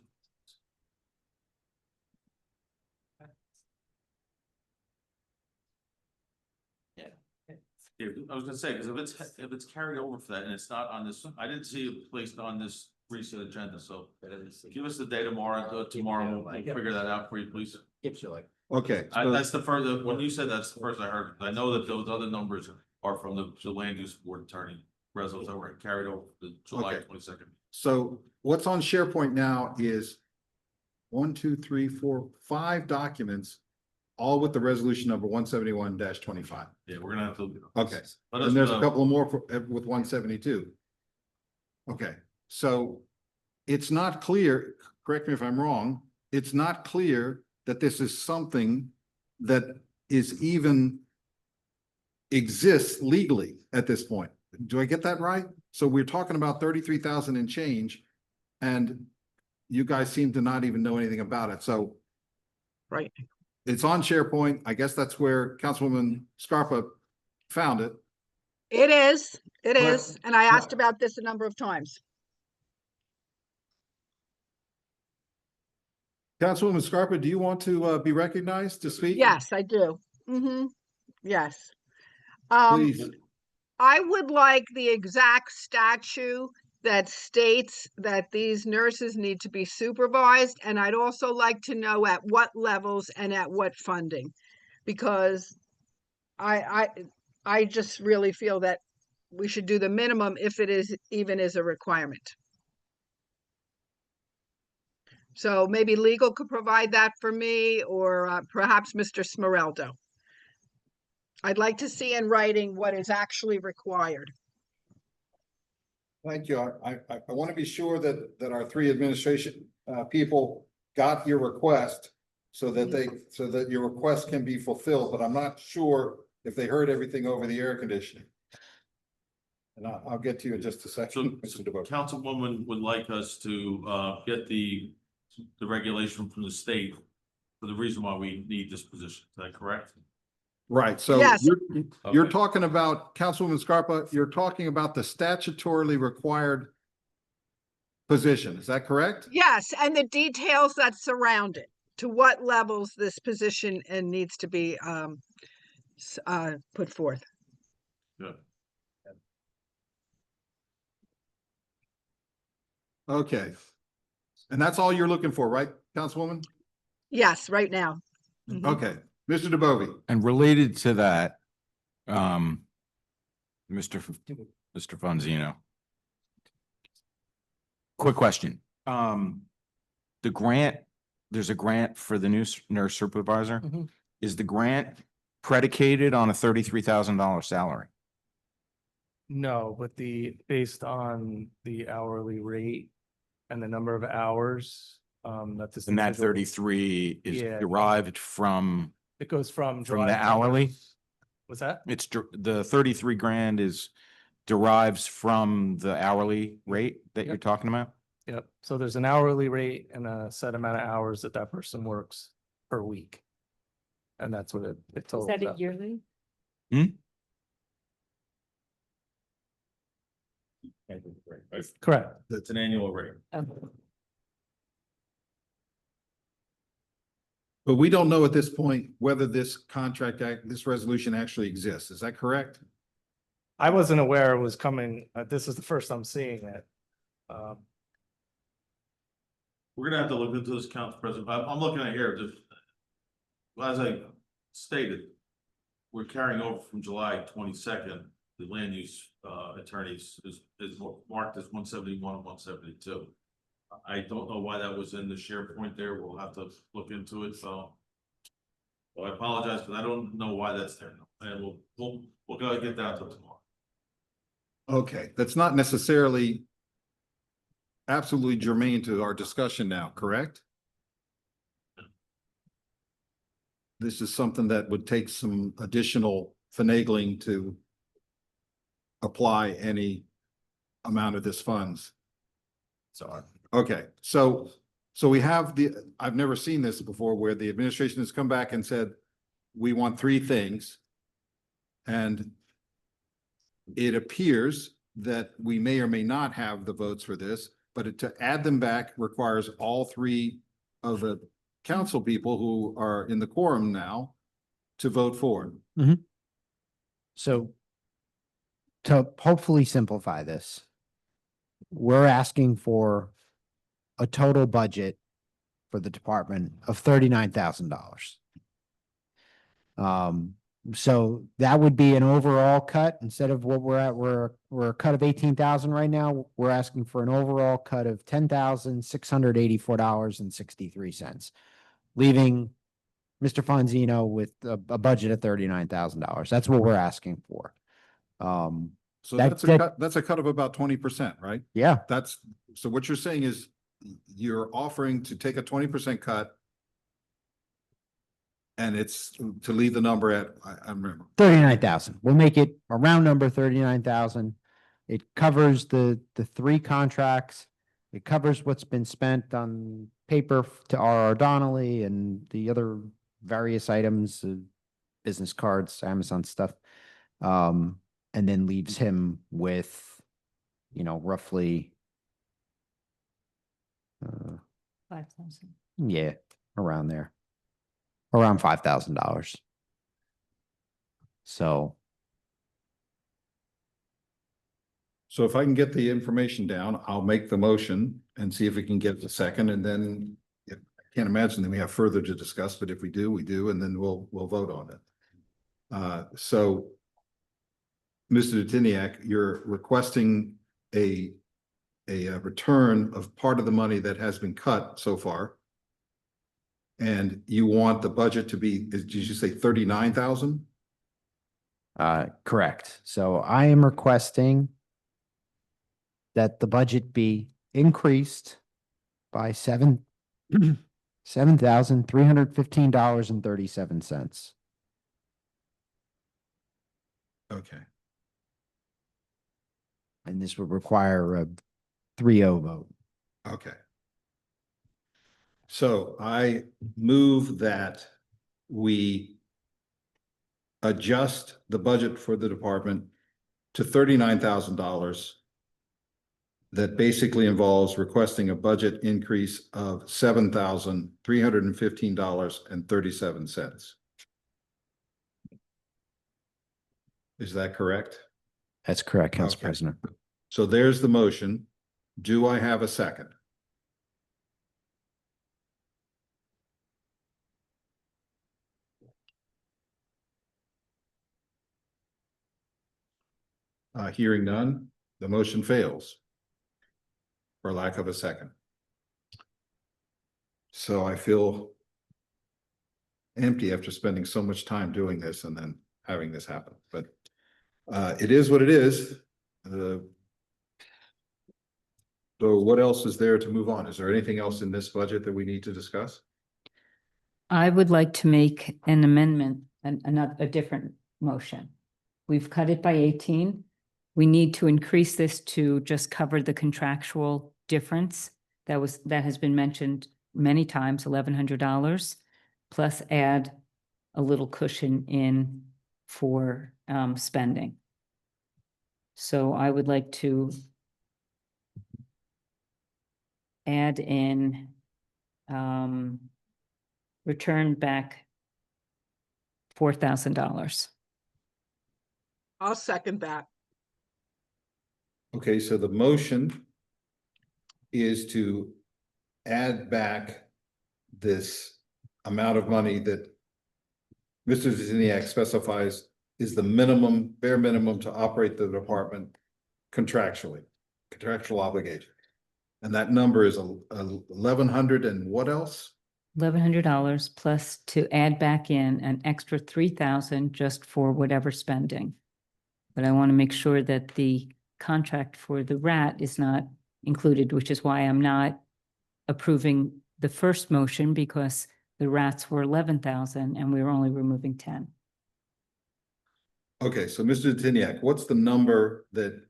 S9: Yeah, I was gonna say, because if it's carried over for that and it's not on this, I didn't see it placed on this recent agenda, so give us the day tomorrow, we'll figure that out for you, please.
S2: Okay. so-
S9: That's the first, when you said that's the first I heard, I know that those other numbers are from the land use board attorney results that were carried over the July
S2: Okay.
S9: 22nd.
S2: So what's on SharePoint now is 1, 2, 3, 4, 5 documents, all with the resolution number 171-25.
S9: Yeah, we're gonna have to.
S2: Okay.
S9: Let us
S2: And there's a
S9: know.
S2: couple more with 172. Okay, so it's not clear, correct me if I'm wrong, it's not clear that this is something that is even exists legally at this point. Do I get that right? So we're talking about 33,000 and change, and you guys seem to not even know anything about it. So
S11: Right.
S2: it's on SharePoint. I guess that's where Councilwoman Scarpa found it.
S11: It is, it
S2: But-
S11: is. And I asked about this a number of times.
S2: Councilwoman Scarpa, do you want to be recognized to speak?
S11: Yes, I do. Yes.
S2: Please.
S11: I would like the exact statute that states that these nurses need to be supervised, and I'd also like to know at what levels and at what funding. Because I just really feel that we should do the minimum if it is even is a requirement. So maybe legal could provide that for me, or perhaps Mr. Smeraldo. I'd like to see in writing what is actually required.
S2: Thank you. I want to be sure that our 3 administration people got your request so that your request can be fulfilled, but I'm not sure if they heard everything over the air conditioning. And I'll get to you in just a
S9: So,
S2: second. Mr. DeVoe.
S9: Councilwoman would like us to get the regulation from the state for the reason why we need this position. Is that correct?
S2: Right, so
S11: Yes.
S2: you're
S9: Okay.
S2: talking about, Councilwoman Scarpa, you're talking about the statutorily required position, is that correct?
S11: Yes, and the details that surround it, to what levels this position needs to be put forth.
S9: Good.
S2: Okay. And that's all you're looking for, right, Councilwoman?
S11: Yes, right now. Mhm.
S2: Okay, Mr. DeBovi.
S6: And related to that, Mr. Fonzino. Quick question. The grant, there's a grant for the new nurse supervisor.
S13: Mhm.
S6: Is the grant predicated on a $33,000 salary?
S13: No, but based on the hourly rate and the number of hours, that this.
S6: And that
S13: individual-
S6: 33 is
S13: Yeah.
S6: derived from
S13: It goes from.
S6: from the
S13: July
S6: hourly?
S13: 1st. What's that?
S6: It's the 33 grand is derives from the hourly rate that you're
S13: Yep.
S6: talking about?
S13: Yep. So there's an hourly rate and a set amount of hours that person works per week. And that's what it
S12: Is
S13: totals
S12: that a
S13: out.
S12: yearly?
S13: Correct.
S9: That's an annual rate.
S12: Okay.
S2: But we don't know at this point whether this this resolution actually exists. Is that correct?
S13: I wasn't aware it was coming. This is the first I'm seeing it.
S9: We're gonna have to look into this, Council President. I'm looking at here, just as I stated, we're carrying over from July 22nd. The land use attorneys is marked as 171 and 172. I don't know why that was in the SharePoint there. We'll have to look into it, so. Well, I apologize, but I don't know why that's there, and we'll go get down to it tomorrow.
S2: Okay, that's not necessarily absolutely germane to our discussion now, correct? This is something that would take some additional finagling to apply any amount of this funds. So, okay, so we have I've never seen this before where the administration has come back and said, we want three things. And it appears that we may or may not have the votes for this, but to add them back requires all three of the council people who are in the quorum now to vote for.
S10: So to hopefully simplify this, we're asking for a total budget for the department of $39,000. So that would be an overall cut instead of what we're at. We're a cut of 18,000 right now. We're asking for an overall cut of $10,684.63, leaving Mr. Fonzino with a budget of $39,000. That's what we're asking for.
S2: So
S10: That-
S2: that's a cut of about 20%, right?
S10: Yeah,
S2: So what you're saying is you're offering to take a 20% cut. And it's to leave the number at, I remember.
S10: 39,000. We'll make it a round number, 39,000. It covers the three contracts. It covers what's been spent on paper to R.R. Donnelly and the other various items, business cards, Amazon stuff. And then leaves him with, roughly,
S12: 5,000.
S10: yeah, around there. Around $5,000. So
S2: So if I can get the information down, I'll make the motion and see if we can get a second, and then I can't imagine that we have further to discuss, but if we do, we do, and then we'll vote on it. So Mr. Detiniak, you're requesting a return of part of the money that has been cut so far. And you want the budget to be, did you say 39,000?
S10: correct. So I am requesting that the budget be increased by $7,315.37.
S2: Okay.
S10: And this would require a 3-0 vote.
S2: Okay. So I move that we adjust the budget for the department to $39,000. That basically involves requesting a budget increase of $7,315.37. Is that correct?
S10: That's correct, Council
S2: Okay.
S10: President.
S2: So there's the motion. Do I have a second? Hearing none, the motion fails for lack of a second. So I feel empty after spending so much time doing this and then having this happen, but it is what it is. So what else is there to move on? Is there anything else in this budget that we need to discuss?
S12: I would like to make an amendment, a different motion. We've cut it by 18. We need to increase this to just cover the contractual difference that has been mentioned many times, $1,100, plus add a little cushion in for spending. So I would like to add in return back $4,000.
S11: I'll second that.
S2: Okay, so the motion is to add back this amount of money that Mr. Ziniak specifies is the minimum, bare minimum to operate the department contractually, contractual obligation. And that number is 1,100 and what else?
S12: $1,100 plus to add back in an extra 3,000 just for whatever spending. But I want to make sure that the contract for the rat is not included, which is why I'm not approving the first motion, because the rats were 11,000 and we were only removing 10.
S2: Okay, so Mr. Ziniak, what's the number that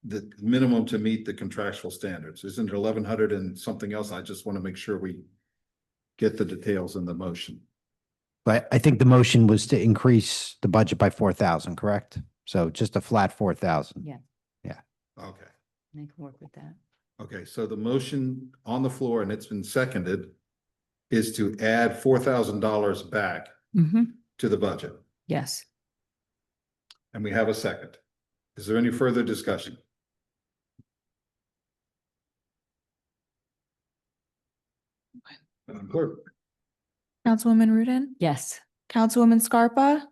S2: the minimum to meet the contractual standards? Isn't it 1,100 and something else? I just want to make sure we get the details in the motion.
S10: But I think the motion was to increase the budget by 4,000, correct? So just a flat 4,000.
S12: Yeah.
S10: Yeah.
S2: Okay.
S12: I can work with that.
S2: Okay, so the motion on the floor, and it's been seconded, is to add $4,000 back to the budget.
S12: Yes.
S2: And we have a second. Is there any further discussion? Madam Clerk.
S3: Councilwoman Rudin,
S12: Yes.
S3: Councilwoman Scarpa,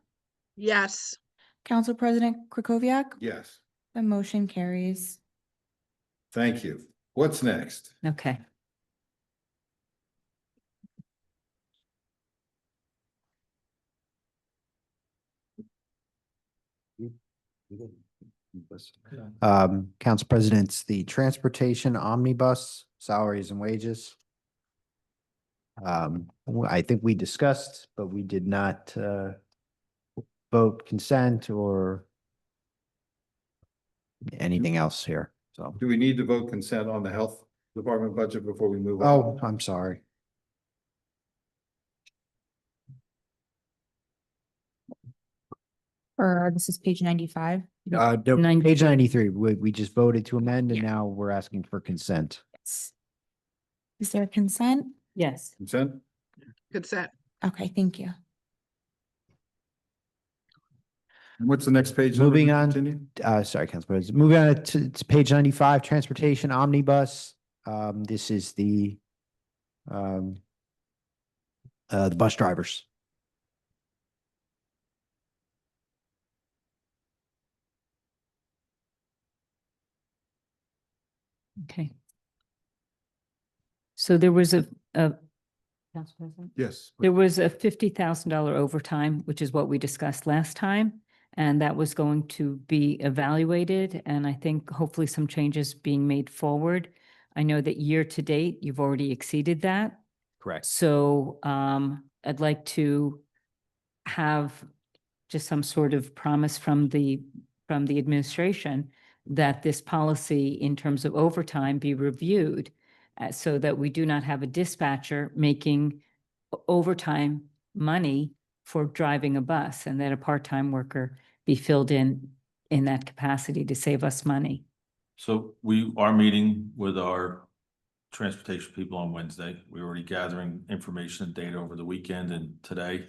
S11: Yes,
S3: Council President Krokoviac,
S2: Yes,
S3: the motion carries.
S2: thank you. What's next?
S12: Okay.
S10: Council President's the transportation omnibus salaries and wages. I think we discussed, but we did not vote consent or anything else here. So,
S2: Do we need to vote consent on the health department budget before we move on?
S10: oh, I'm sorry.
S3: Or this is page 95.
S10: No,
S12: 93.
S10: page 93, we just voted to amend and
S3: Yeah.
S10: now we're asking for consent.
S3: Yes. Is there consent?
S12: Yes.
S2: Consent?
S11: consent.
S3: Okay, thank you.
S2: And what's the next page? number?
S10: Moving on.
S2: Continue.
S10: Sorry, Council President, moving on to page 95, transportation omnibus. This is the bus drivers.
S12: Okay. So there was a Council President?
S2: Yes.
S12: There was a $50,000 overtime, which is what we discussed last time. And that was going to be evaluated, and I think hopefully some changes being made forward. I know that year to date, you've already exceeded that.
S6: Correct.
S12: So I'd like to have just some sort of promise from the administration that this policy in terms of overtime be reviewed so that we do not have a dispatcher making overtime money for driving a bus, and that a part-time worker be filled in that capacity to save us money.
S9: So we are meeting with our transportation people on Wednesday. We're already gathering information and data over the weekend and today.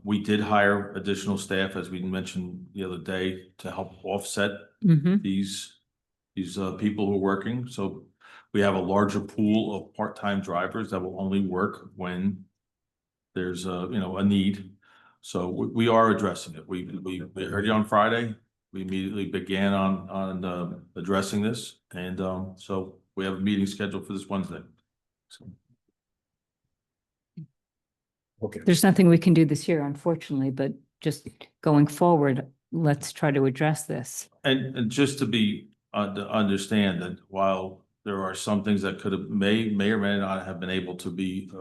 S9: We did hire additional staff, as we mentioned the other day, to help offset these people who are working. So we have a larger pool of part-time drivers that will only work when there's a need. So we are addressing it. We heard you on Friday. We immediately began on addressing this, and so we have a meeting scheduled for this Wednesday. So.
S2: Okay.
S12: There's nothing we can do this year, unfortunately, but just going forward, let's try to address this.
S9: And just to be to understand that while there are some things that could have may or may not have been able to be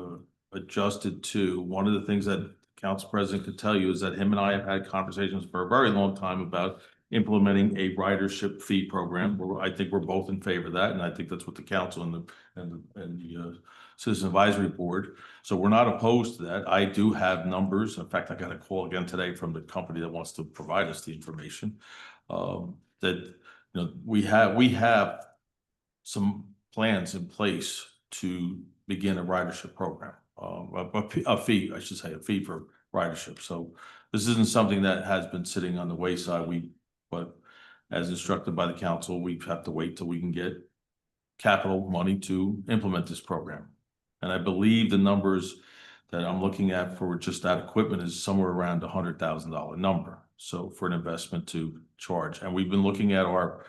S9: adjusted to, one of the things that the council president could tell you is that him and I have had conversations for a very long time about implementing a ridership fee program. I think we're both in favor of that, and I think that's what the council and the Citizen Advisory Board. So we're not opposed to that. I do have numbers. In fact, I got a call again today from the company that wants to provide us the information that we have some plans in place to begin a ridership program, a fee, I should say, a fee for ridership. So this isn't something that has been sitting on the wayside. But as instructed by the council, we have to wait till we can get capital money to implement this program. And I believe the numbers that I'm looking at for just that equipment is somewhere around $100,000 number. So for an investment to charge, and we've been looking at our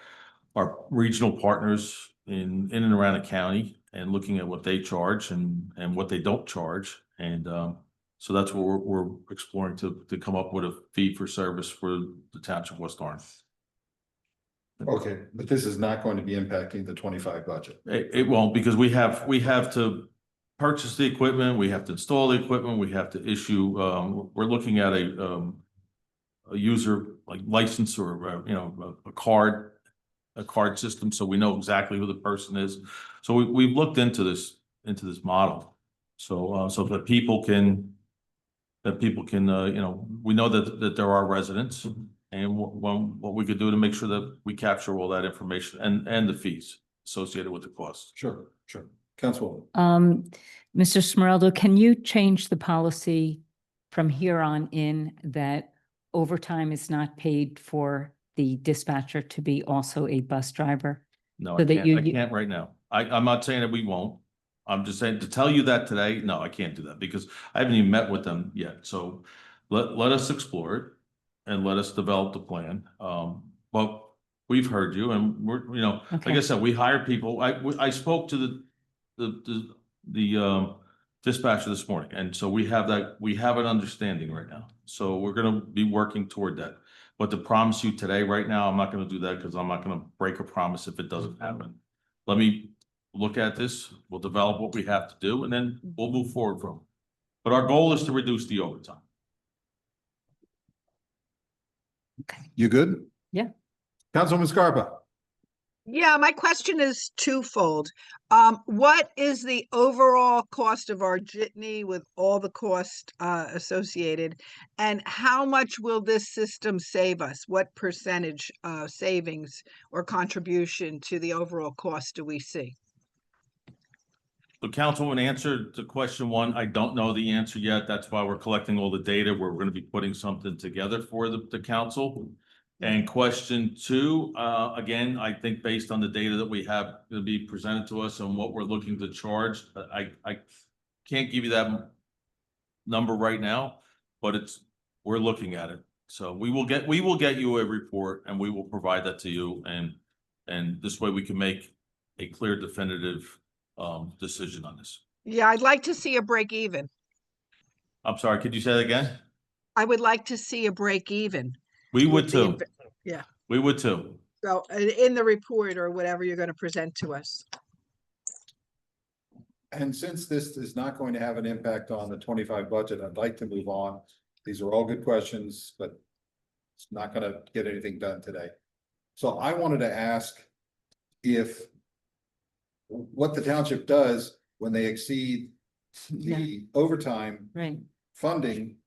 S9: regional partners in and around the county and looking at what they charge and what they don't charge, and so that's what we're exploring to come up with a fee for service for the Township of West Orange.
S2: Okay, but this is not going to be impacting the 25 budget.
S9: It won't, because we have to purchase the equipment, we have to install the equipment, we have to issue. We're looking at a user like license or a card system, so we know exactly who the person is. So we've looked into this model, so that people can we know that there are residents, and what we could do to make sure that we capture all that information and the fees associated with the cost.
S2: Sure. Councilwoman.
S12: Mr. Smeraldo, can you change the policy from here on in that overtime is not paid for the dispatcher to be also a bus driver?
S9: No,
S12: So
S9: I
S12: that
S9: can't. I can't right now. I'm not saying that we won't. I'm just saying to tell you that today, no, I can't do that because I haven't even met with them yet. So let us explore it and let us develop the plan. But we've heard you, and we're, like I said, we hire people. I spoke to the dispatcher this morning, and so we have an understanding right now. So we're going to be working toward that. But to promise you today, right now, I'm not going to do that because I'm not going to break a promise if it doesn't happen. Let me look at this. We'll develop what we have to do, and then we'll move forward from it. But our goal is to reduce the overtime.
S2: You good?
S12: Yeah.
S2: Councilwoman Scarpa.
S11: Yeah, my question is twofold. What is the overall cost of our jitney with all the cost associated? And how much will this system save us? What percentage savings or contribution to the overall cost do we see?
S9: The councilwoman answered to question one. I don't know the answer yet. That's why we're collecting all the data. We're going to be putting something together for the council. And question two, again, I think based on the data that we have to be presented to us and what we're looking to charge, I can't give you that number right now, but we're looking at it. So we will get you a report, and we will provide that to you, and this way we can make a clear, definitive decision on this.
S11: Yeah, I'd like to see a break even.
S9: I'm sorry, could you say that again?
S11: I would like to see a break even.
S9: We would too.
S11: Yeah.
S9: We would too.
S11: So in the report or whatever you're going to present to us.
S2: And since this is not going to have an impact on the 25 budget, I'd like to move on. These are all good questions, but it's not gonna get anything done today. So I wanted to ask if what the township does when they exceed the overtime
S12: Right.
S2: funding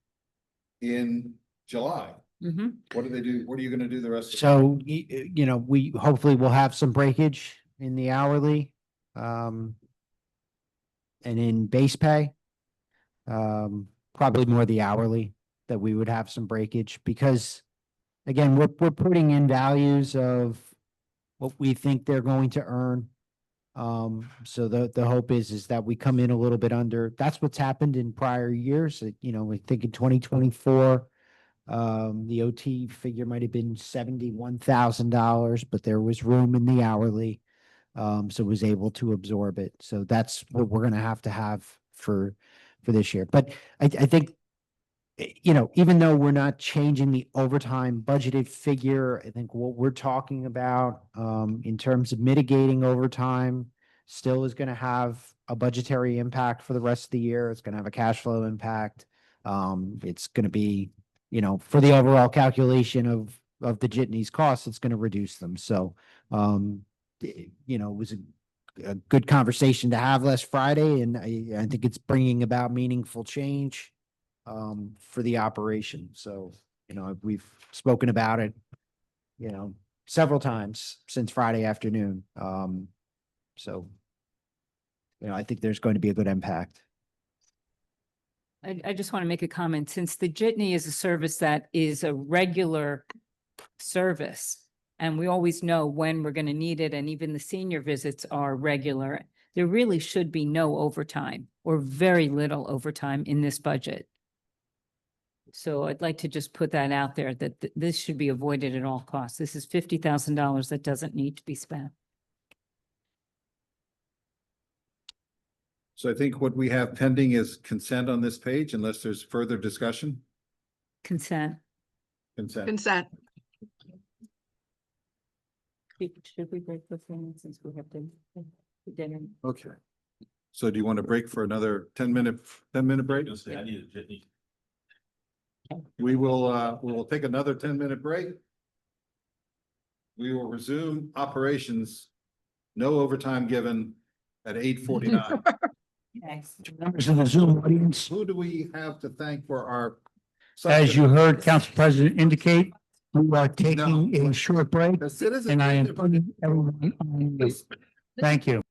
S2: in July.
S12: Mm-hmm.
S2: What do they do? What are you gonna do the rest of?
S10: So, we hopefully will have some breakage in the hourly, and in base pay. Probably more the hourly that we would have some breakage because again, we're putting in values of what we think they're going to earn. So the hope is that we come in a little bit under. That's what's happened in prior years. We think in 2024, the OT figure might have been $71,000, but there was room in the hourly. So was able to absorb it. So that's what we're gonna have to have for this year. But I think, even though we're not changing the overtime budgeted figure, I think what we're talking about, in terms of mitigating overtime still is gonna have a budgetary impact for the rest of the year. It's gonna have a cash flow impact. It's gonna be, for the overall calculation of the jitney's costs, it's gonna reduce them. So, it was a good conversation to have last Friday, and I think it's bringing about meaningful change for the operation. So, we've spoken about it, several times since Friday afternoon. So, I think there's going to be a good impact.
S12: I just want to make a comment. Since the jitney is a service that is a regular service, and we always know when we're going to need it, and even the senior visits are regular, there really should be no overtime or very little overtime in this budget. So I'd like to just put that out there that this should be avoided at all costs. This is $50,000 that doesn't need to be spent.
S2: So I think what we have pending is consent on this page unless there's further discussion.
S12: Consent.
S2: Consent.
S11: Consent.
S12: Should we break the thing since we have to? Dinner.
S2: Okay. So do you want to break for another 10-minute break?
S9: I need a jitney.
S2: We will take another 10-minute break. We will resume operations. No overtime given at 8:49.
S12: Thanks.
S1: Members of the Zoom audience,
S2: Who do we have to thank for our?
S1: as you heard Council President indicate, we are taking
S2: No.
S1: a short break
S2: The citizens.
S1: and I am putting everyone on mute. Thank you.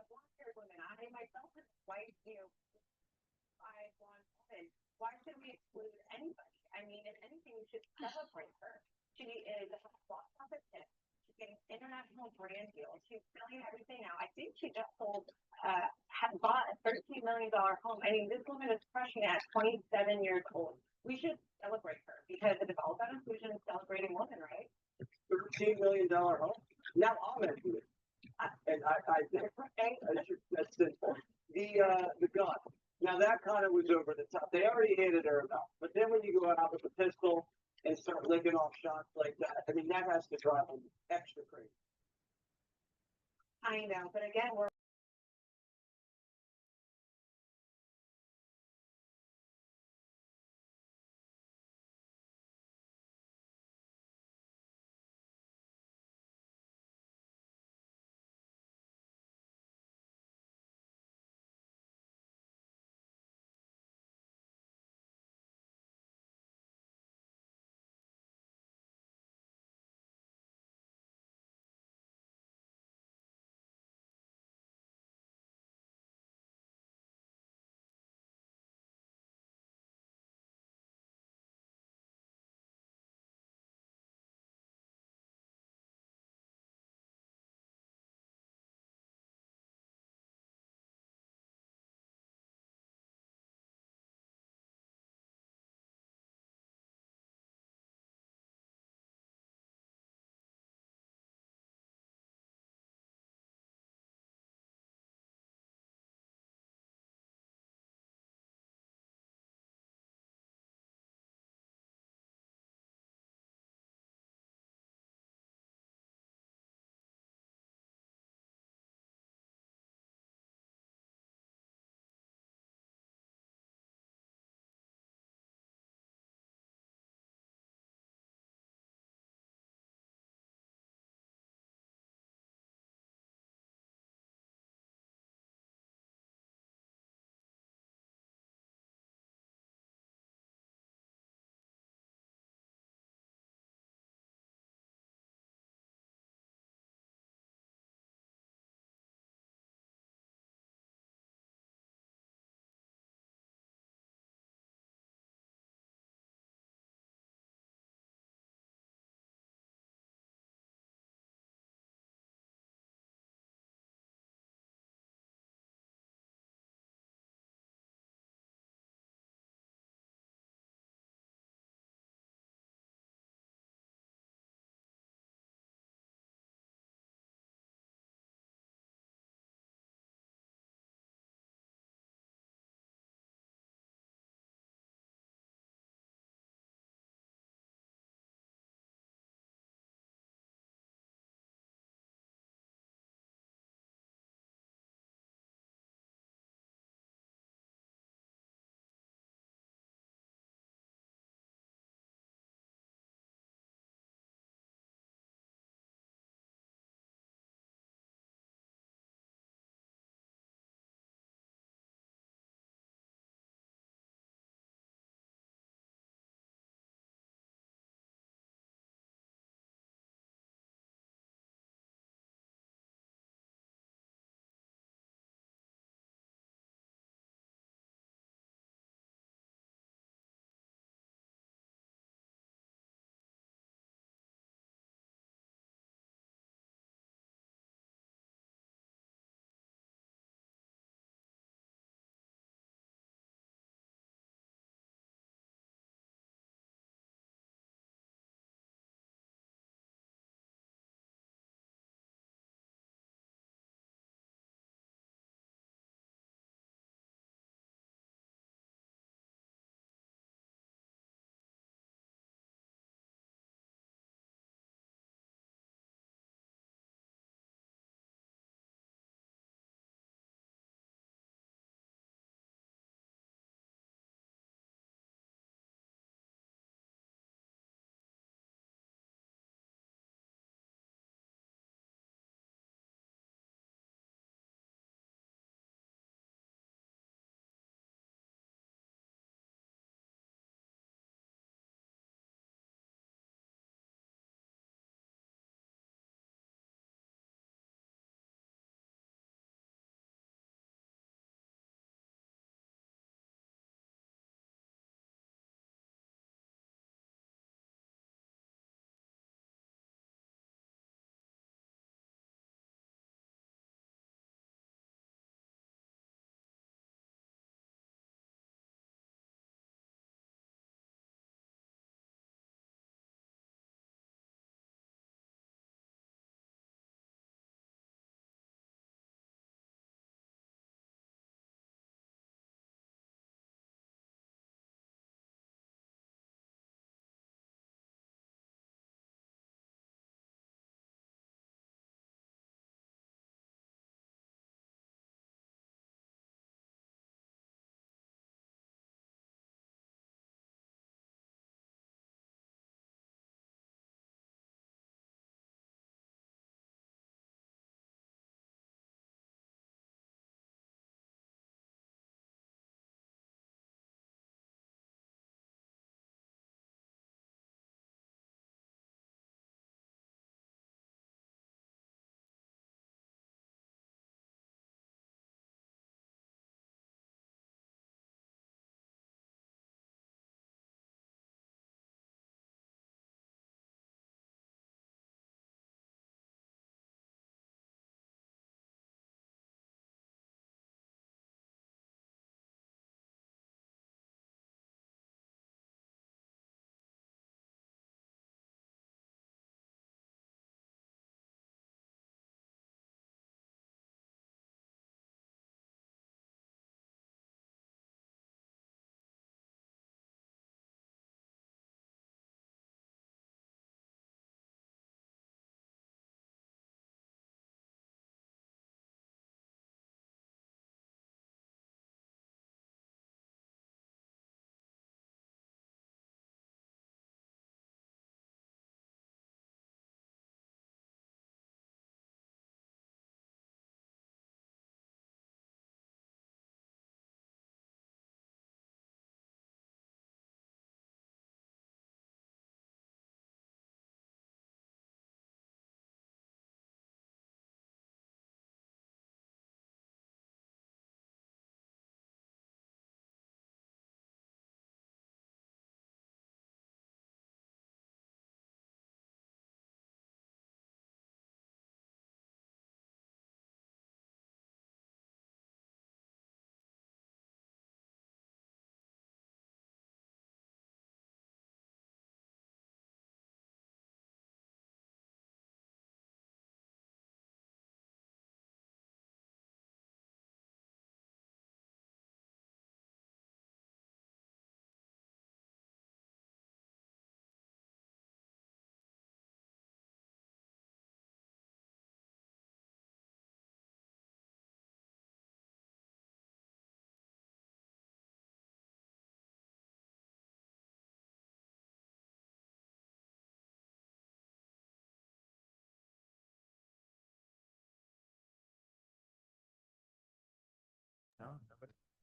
S14: blonde-haired women. I myself am white, by blonde woman. Why should we exclude anybody? I mean, if anything, we should celebrate her. She is a box office hit. She's getting international brand deals. She's selling everything out. I think she just had bought a $13 million home. I mean, this woman is crushing it at 27 years old. We should celebrate her because it's all about inclusion and celebrating women, right?
S15: $13 million home. Now I'm into it. And I think that's simple. The gun. Now that kind of was over the top. They already handed her enough. But then when you go out with a pistol and start licking off shots like that, I mean, that has to drive them extra crazy.
S14: I know, but again, we're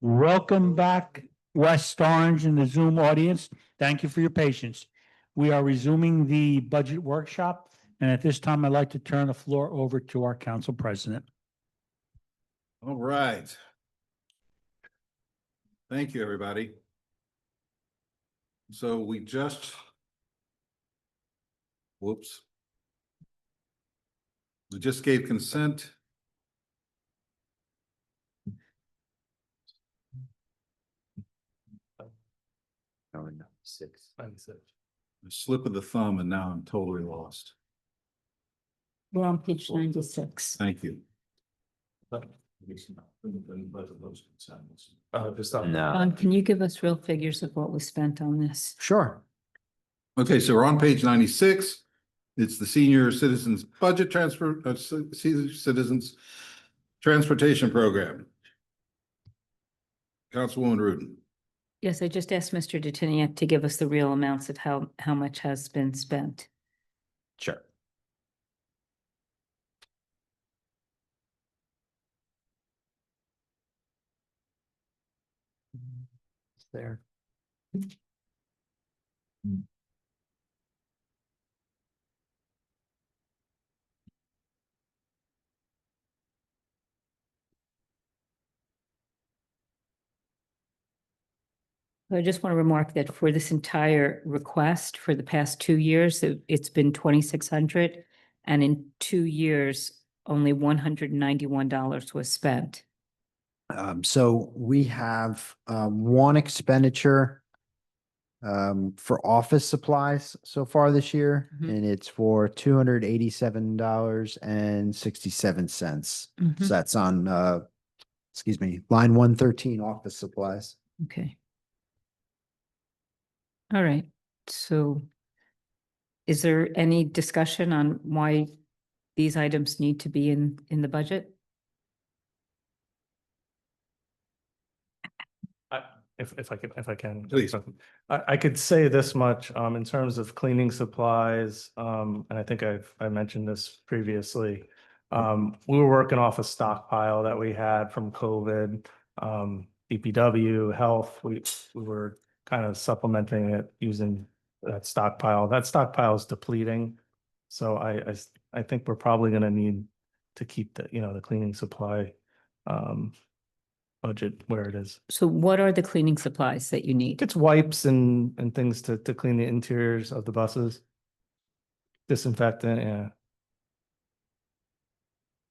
S1: Welcome back, West Orange and the Zoom audience. Thank you for your patience. We are resuming the budget workshop, and at this time, I'd like to turn the floor over to our council president.
S2: All right. Thank you, everybody. So we just. Whoops. We just gave consent.
S13: Six.
S2: A slip of the thumb, and now I'm totally lost.
S12: We're on page 96.
S2: Thank you.
S12: Can you give us real figures of what was spent on this?
S10: Sure.
S2: Okay, so we're on page 96. It's the senior citizens budget transfer, senior citizens transportation program. Councilwoman Rudin.
S12: Yes, I just asked Mr. Detiniak to give us the real amounts of how much has been spent.
S10: Sure. It's there.
S12: I just want to remark that for this entire request for the past 2 years, it's been 2,600, and in 2 years, only $191 was spent.
S10: So we have one expenditure for office supplies so far this year,
S12: Mhm.
S10: and it's for $287.67.
S12: Mhm.
S10: So that's on line 113, office supplies.
S12: Okay. All right, so is there any discussion on why these items need to be in the budget?
S13: If I can.
S2: Please.
S13: I could say this much, in terms of cleaning supplies, and I think I mentioned this previously. We were working off a stockpile that we had from COVID, DPW, health, we were kind of supplementing it using that stockpile. That stockpile is depleting. So I think we're probably gonna need to keep the cleaning supply, budget where it is.
S12: So what are the cleaning supplies that you need?
S13: It's wipes and things to clean the interiors of the buses. Disinfectant, yeah.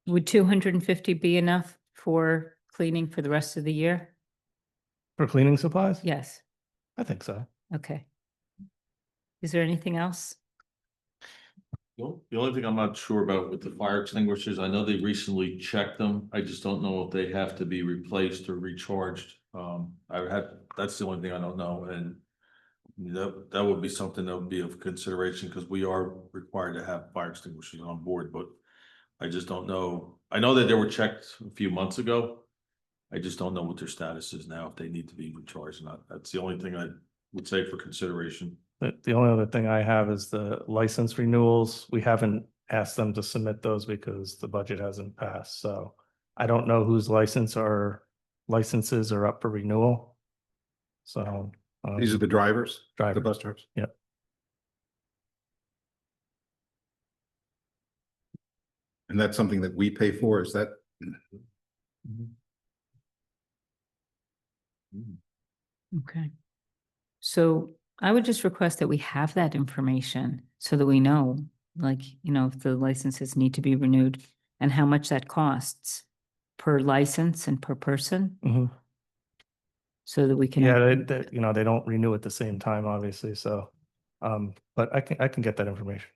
S12: Would 250 be enough for cleaning for the rest of the year?
S13: For cleaning supplies?
S12: Yes,
S13: I think so.
S12: okay. Is there anything else?
S9: The only thing I'm not sure about with the fire extinguishers, I know they recently checked them. I just don't know if they have to be replaced or recharged. That's the only thing I don't know, and that would be something that would be of consideration, because we are required to have fire extinguishers on board, but I just don't know. I know that they were checked a few months ago. I just don't know what their status is now, if they need to be recharged or not. That's the only thing I would say for consideration.
S13: The only other thing I have is the license renewals. We haven't asked them to submit those because the budget hasn't passed, so I don't know whose licenses are up for renewal. So.
S2: These are the drivers, the
S13: Drivers.
S2: bus drivers.
S13: Yeah.
S2: And that's something that we pay for, is that?
S12: Okay. So I would just request that we have that information so that we know, like, if the licenses need to be renewed and how much that costs per license and per person,
S13: Mhm.
S12: so that we can.
S13: Yeah, they don't renew at the same time, obviously, so, but I can get that information.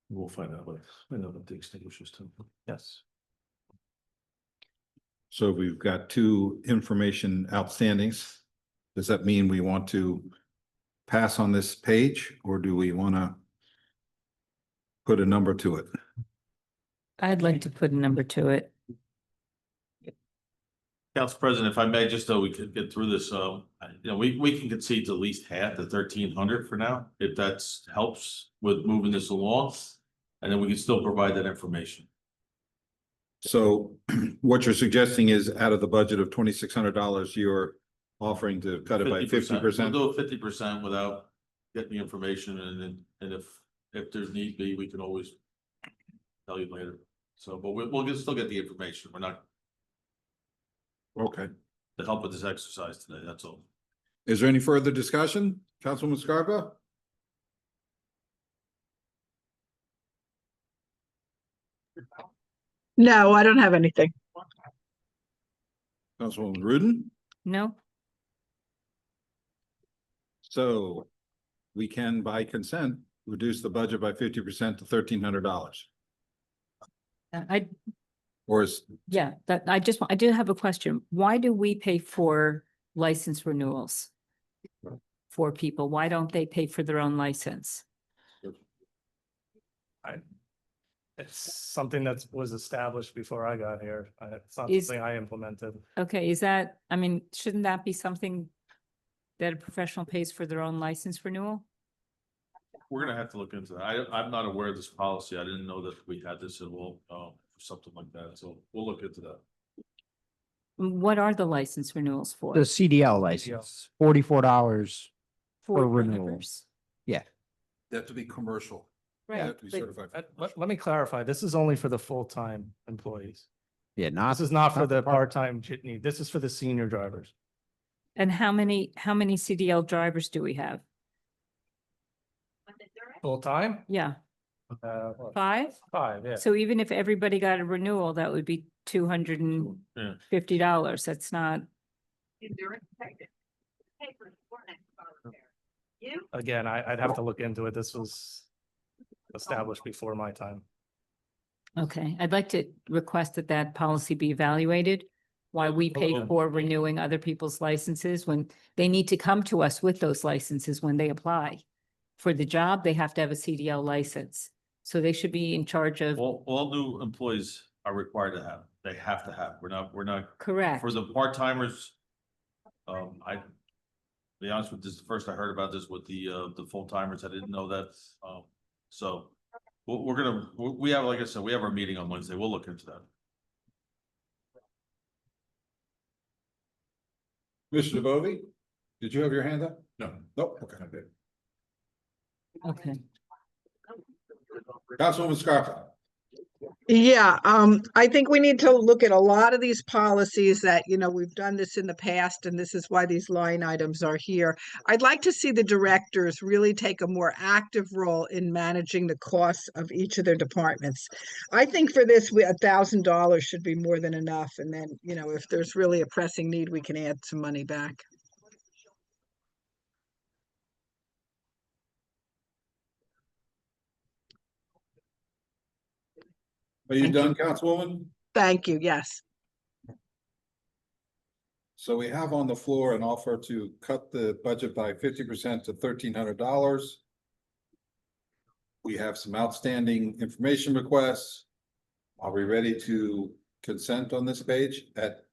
S9: We'll find out what the extinguishers too.
S13: Yes.
S2: So we've got two information outstandings. Does that mean we want to pass on this page, or do we want to put a number to it?
S12: I'd like to put a number to it.
S9: Council President, if I may, just so we could get through this, we can concede to at least half the 1,300 for now, if that's helps with moving this along. And then we can still provide that information.
S2: So what you're suggesting is out of the budget of $2,600, you're offering to cut it by 50%?
S9: We'll do 50% without getting the information, and if there's need be, we can always tell you later. So, but we'll still get the information. We're not
S2: Okay.
S9: to help with this exercise today, that's all.
S2: Is there any further discussion? Councilwoman Scarpa?
S11: No, I don't have anything.
S2: Councilwoman Rudin?
S12: No,
S2: So we can, by consent, reduce the budget by 50% to $1,300. Or is,
S12: yeah, that, I do have a question. Why do we pay for license renewals? For people, why don't they pay for their own license?
S13: It's something that was established before I got here. It's not
S12: Is-
S13: something I implemented.
S12: Okay, is that, I mean, shouldn't that be something that a professional pays for their own license renewal?
S9: We're gonna have to look into that. I'm not aware of this policy. I didn't know that we had this at all, something like that. So we'll look into that.
S12: What are the license renewals for?
S10: The CDL license, $44
S12: For
S10: renewal.
S12: drivers?
S10: Yeah.
S2: they have to be commercial. They
S12: Right,
S2: have to be
S12: but-
S2: certified.
S13: Let me clarify, this is only for the full-time employees.
S10: Yeah, not.
S13: This is not for the
S10: part.
S13: part-time jitney. This is for the senior drivers.
S12: And how many CDL drivers do we have?
S13: Full-time?
S12: Yeah,
S13: What,
S12: 5?
S13: 5, yeah.
S12: So even if everybody got a renewal, that would be $250. That's not,
S13: Again, I'd have to look into it. This was established before my time.
S12: okay. I'd like to request that that policy be evaluated. Why we pay for renewing other people's licenses when they need to come to us with those licenses when they apply. For the job, they have to have a CDL license. So they should be in charge of,
S9: All new employees are required to have, they have to have. We're not,
S12: correct.
S9: for the part-timers, I, be honest with you, this is the first I heard about this with the full-timers. I didn't know that. So we have, like I said, we have our meeting on Wednesday. We'll look into that.
S2: Mr. DeBovi, did you have your hand up? No. Nope, okay.
S12: Okay.
S2: Councilwoman Scarpa?
S11: Yeah, I think we need to look at a lot of these policies that, we've done this in the past, and this is why these line items are here. I'd like to see the directors really take a more active role in managing the costs of each of their departments. I think for this, $1,000 should be more than enough, and then, if there's really a pressing need, we can add some money back.
S2: Are you done, Councilwoman?
S11: Thank you, yes.
S2: So we have on the floor an offer to cut the budget by 50% to $1,300. We have some outstanding information requests. Are we ready to consent on this page at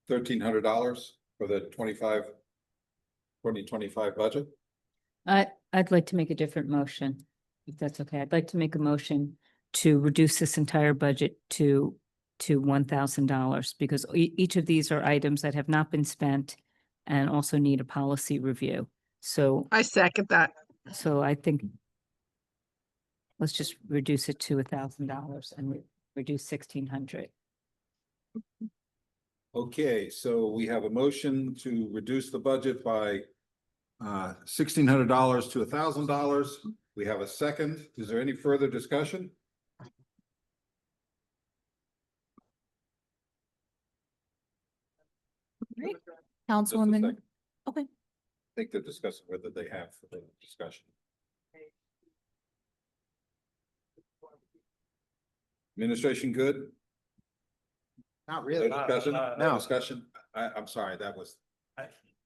S2: $1,300 for the 2025 budget?
S12: I'd like to make a different motion, if that's okay. I'd like to make a motion to reduce this entire budget to $1,000 because each of these are items that have not been spent and also need a policy review. So,
S11: I second that.
S12: so I think let's just reduce it to $1,000 and reduce 1,600.
S2: Okay, so we have a motion to reduce the budget by $1,600 to $1,000. We have a second. Is there any further discussion? Just a
S3: Councilwoman,
S2: second.
S3: okay.
S2: I think they're discussing whether they have for the discussion. Administration good?
S10: Not
S2: No
S10: really.
S2: discussion?
S13: no.
S2: No discussion? I'm sorry, that was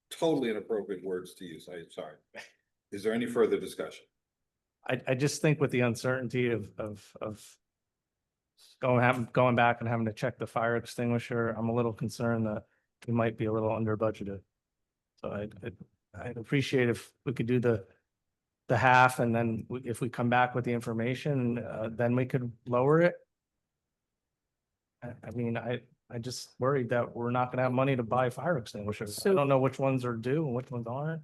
S2: totally inappropriate words to use. I'm sorry. Is there any further discussion?
S13: I just think with the uncertainty of going back and having to check the fire extinguisher, I'm a little concerned that we might be a little under budgeted. So I'd appreciate if we could do the half, and then if we come back with the information, then we could lower it. I mean, I just worried that we're not gonna have money to buy fire extinguishers. I
S12: So-
S13: don't know which ones are due and which ones aren't.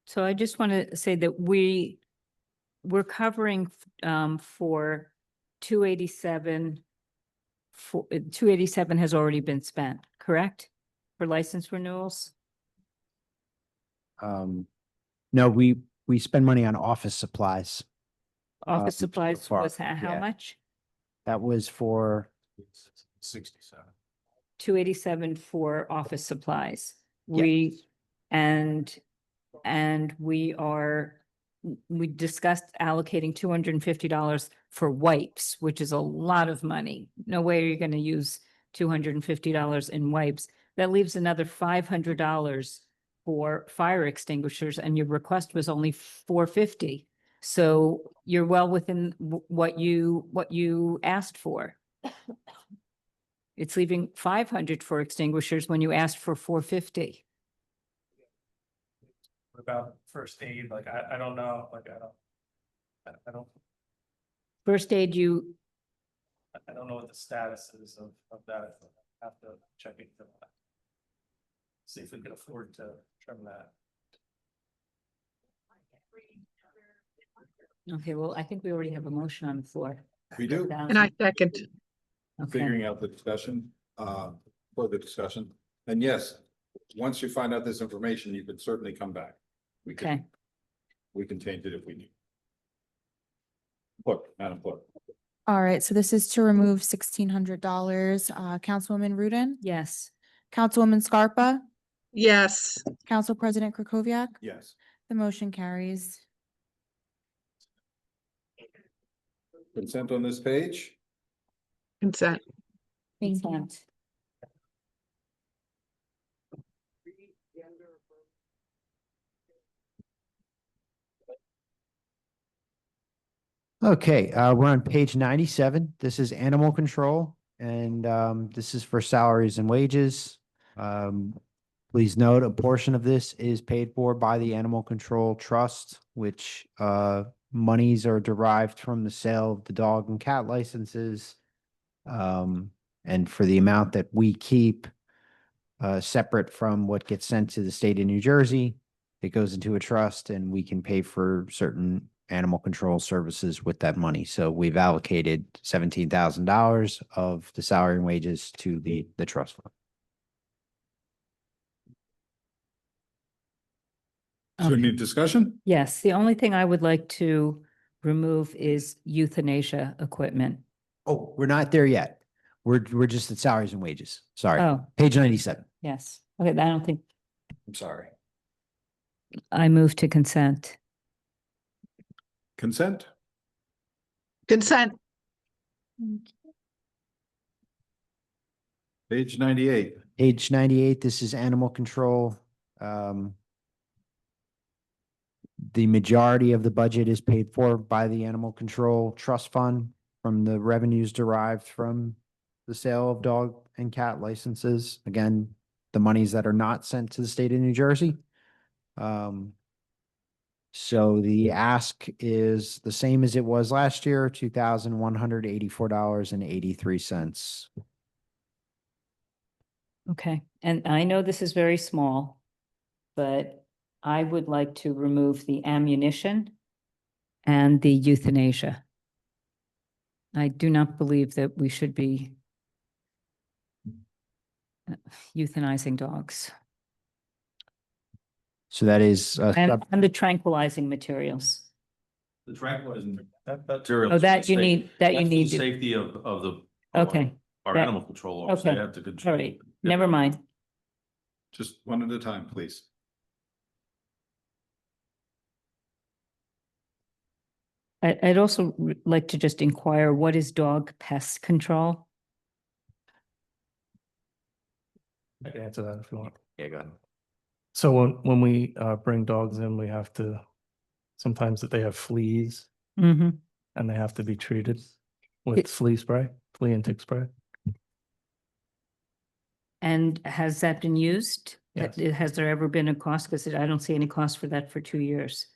S12: So I just want to say that we're covering for 287. For 287 has already been spent, correct? For license renewals?
S10: No, we spend money on office supplies.
S12: Office
S10: so
S12: supplies
S10: far,
S12: was how
S10: yeah.
S12: much?
S10: That was for,
S6: 67.
S12: 287 for office supplies.
S10: Yeah.
S12: We discussed allocating $250 for wipes, which is a lot of money. No way you're going to use $250 in wipes. That leaves another $500 for fire extinguishers, and your request was only $450. So you're well within what you asked for. It's leaving $500 for extinguishers when you asked for $450.
S13: What about first aid? Like, I don't know, like, I don't
S12: First aid,
S13: I don't know what the status is of that. I have to check into that. See if we can afford to trim that.
S12: okay, well, I think we already have a motion on the floor.
S2: We do.
S11: And I second.
S12: Okay,
S2: Figuring out the discussion, for the discussion. And yes, once you find out this information, you can certainly come back.
S12: okay.
S2: We can change it if we need. Clerk, Madam Clerk.
S3: All right, so this is to remove $1,600. Councilwoman Rudin,
S12: Yes,
S3: Councilwoman Scarpa,
S11: Yes,
S3: Council President Krokoviac.
S2: Yes.
S3: The motion carries.
S2: Consent on this page?
S11: consent.
S12: consent.
S10: okay, we're on page 97. This is animal control, and this is for salaries and wages. Please note, a portion of this is paid for by the Animal Control Trust, which monies are derived from the sale of the dog and cat licenses. And for the amount that we keep separate from what gets sent to the state of New Jersey, it goes into a trust and we can pay for certain animal control services with that money. So we've allocated $17,000 of the salary and wages to the trust fund.
S2: So any discussion?
S12: Yes, the only thing I would like to remove is euthanasia equipment.
S10: Oh, we're not there yet. We're just at salaries and wages. Sorry.
S12: Oh,
S10: Page 97.
S12: yes. Okay, I don't think
S10: I'm sorry.
S12: I move to consent.
S2: Consent?
S11: Consent.
S2: Page 98.
S10: Page 98, this is animal control. The majority of the budget is paid for by the Animal Control Trust Fund from the revenues derived from the sale of dog and cat licenses. Again, the monies that are not sent to the state of New Jersey. So the ask is the same as it was last year, $2,184.83.
S12: Okay, and I know this is very small, but I would like to remove the ammunition and the euthanasia. I do not believe that we should be euthanizing dogs
S10: So that is,
S12: and the tranquilizing materials.
S9: The tranquilizing.
S12: Oh, that you need, that you need. to-
S9: Safety of the.
S12: Okay,
S9: Our
S12: that-
S9: animal control officer, they
S12: okay.
S9: have to control.
S12: all right, never mind.
S2: Just one at a time, please.
S12: I'd also like to just inquire, what is dog pest control?
S13: I can answer that if you want. Yeah, go ahead. So when we bring dogs in, we have to, sometimes that they have fleas
S12: Mm-hmm.
S13: and they have to be treated
S12: It-
S13: with flea spray, flea and tick spray.
S12: And has that been used?
S13: Yes.
S12: Has there ever been a cost? Because I don't see any cost for that for 2 years.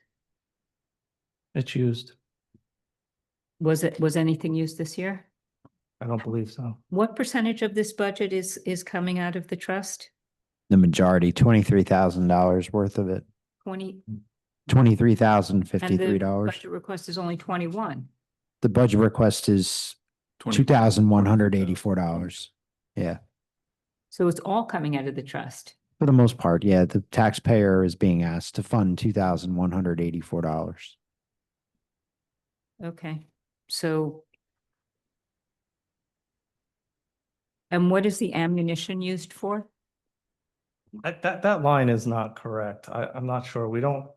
S13: It's used.
S12: Was anything used this year?
S13: I don't believe so.
S12: What percentage of this budget is coming out of the trust?
S10: The majority, $23,000 worth of it,
S12: 20, and the
S10: $23,053.
S12: budget request is only 21.
S10: The budget request is $2,184. Yeah,
S12: So it's all coming out of the trust.
S10: for the most part, yeah, the taxpayer is being asked to fund $2,184.
S12: Okay, so. And what is the ammunition used for?
S13: That line is not correct. I'm not sure. We don't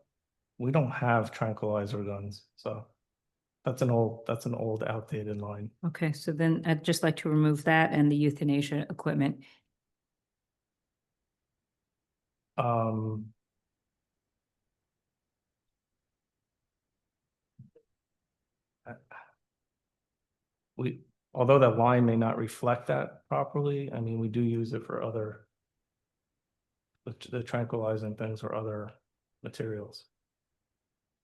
S13: have tranquilizer guns, so that's an old outdated line.
S12: Okay, so then I'd just like to remove that and the euthanasia equipment.
S13: Although that line may not reflect that properly, I mean, we do use it for other the tranquilizing things or other materials.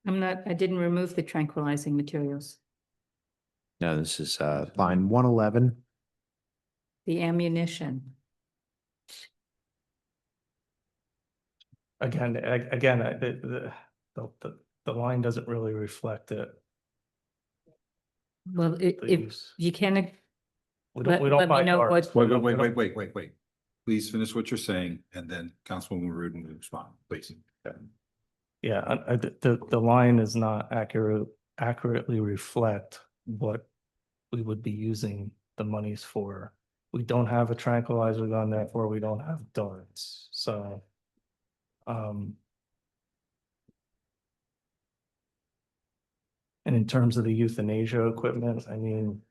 S12: I didn't remove the tranquilizing materials.
S10: No, this is line 111.
S12: The ammunition.
S13: Again, the line doesn't really reflect it.
S12: Well,
S13: the
S12: if
S13: use.
S12: you can,
S13: We
S12: let
S13: don't
S12: me
S13: buy
S12: know
S13: darts.
S12: what-
S2: Wait. Please finish what you're saying, and then Councilwoman Rudin will respond, please.
S13: Yeah, the line is not accurately reflect what we would be using the monies for. We don't have a tranquilizer gun, therefore we don't have darts, so. And in terms of the euthanasia equipment, I mean,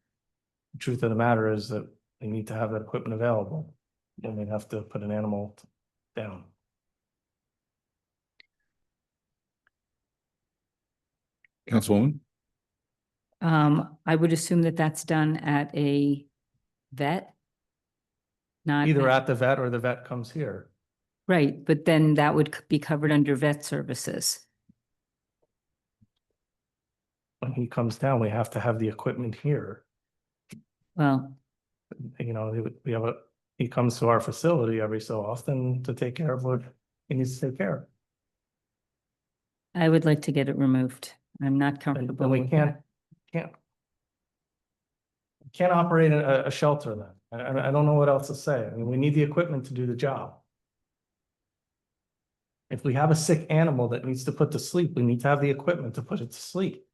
S13: the truth of the matter is that we need to have that equipment available. Then we'd have to put an animal down.
S2: Councilwoman?
S12: I would assume that that's done at a vet? Not
S13: Either at the vet or the vet comes here.
S12: right, but then that would be covered under vet services.
S13: When he comes down, we have to have the equipment here.
S12: Well,
S13: You know, he comes to our facility every so often to take care of what he needs to take care of.
S12: I would like to get it removed. I'm not
S13: And
S12: comfortable
S13: we
S12: with
S13: can't
S12: that.
S13: operate a shelter then. I don't know what else to say. I mean, we need the equipment to do the job. If we have a sick animal that needs to put to sleep, we need to have the equipment to put it to sleep.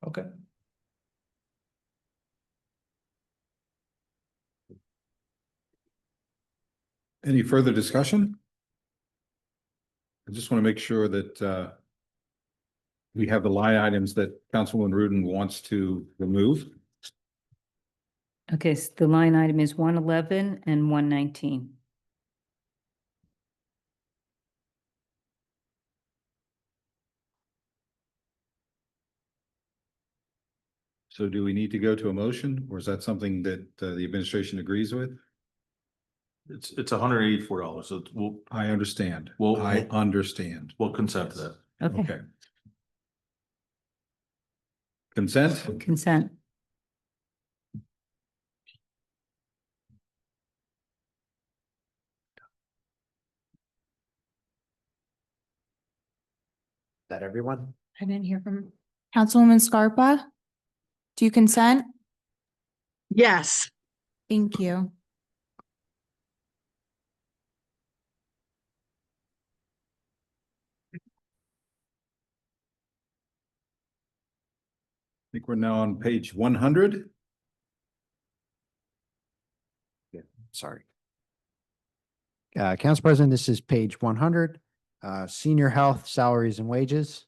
S13: Okay.
S2: Any further discussion? I just want to make sure that we have the line items that Councilwoman Rudin wants to remove.
S12: Okay, so the line item is 111 and 119.
S2: So do we need to go to a motion, or is that something that the administration agrees with?
S9: It's $184, so
S2: I understand.
S9: Well-
S2: I understand.
S9: we'll consent to that.
S12: Okay,
S2: Okay. Consent?
S12: consent.
S10: That everyone?
S3: I didn't hear from. Councilwoman Scarpa? Do you consent?
S11: Yes.
S3: Thank you.
S2: I think we're now on page 100.
S10: Sorry. Council President, this is page 100, senior health salaries and wages.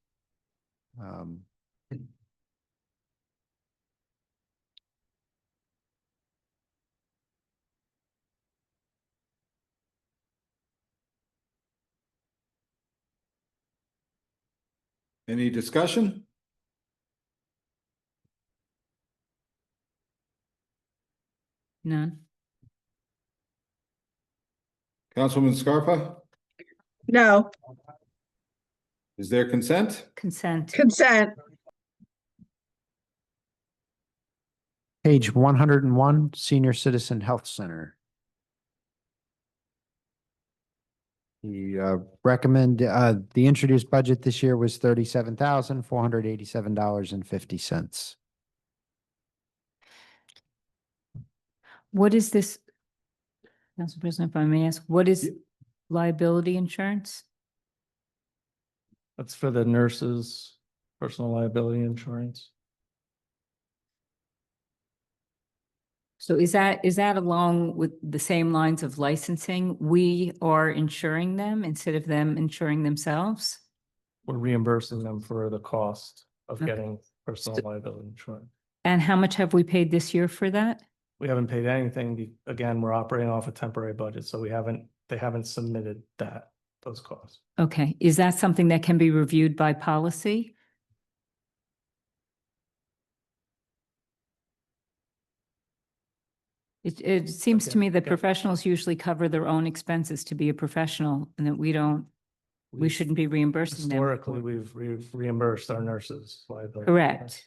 S2: Any discussion?
S12: None.
S2: Councilwoman Scarpa,
S11: No.
S2: is there consent?
S12: Consent.
S11: Consent.
S10: Page 101, Senior Citizen Health Center. The the introduced budget this year was $37,487.50.
S12: What is this? Council President, if I may ask, what is liability insurance?
S13: That's for the nurses' personal liability insurance.
S12: So is that along with the same lines of licensing? We are insuring them instead of them insuring themselves?
S13: We're reimbursing them for the cost of
S12: Okay.
S13: getting personal liability insurance.
S12: And how much have we paid this year for that?
S13: We haven't paid anything. Again, we're operating off a temporary budget, so they haven't submitted those costs.
S12: Okay, is that something that can be reviewed by policy? It seems to
S13: Okay,
S12: me that
S13: okay.
S12: professionals usually cover their own expenses to be a professional and that we
S13: We've-
S12: shouldn't be reimbursing them.
S13: Historically, we've reimbursed our nurses' liability.
S12: Correct.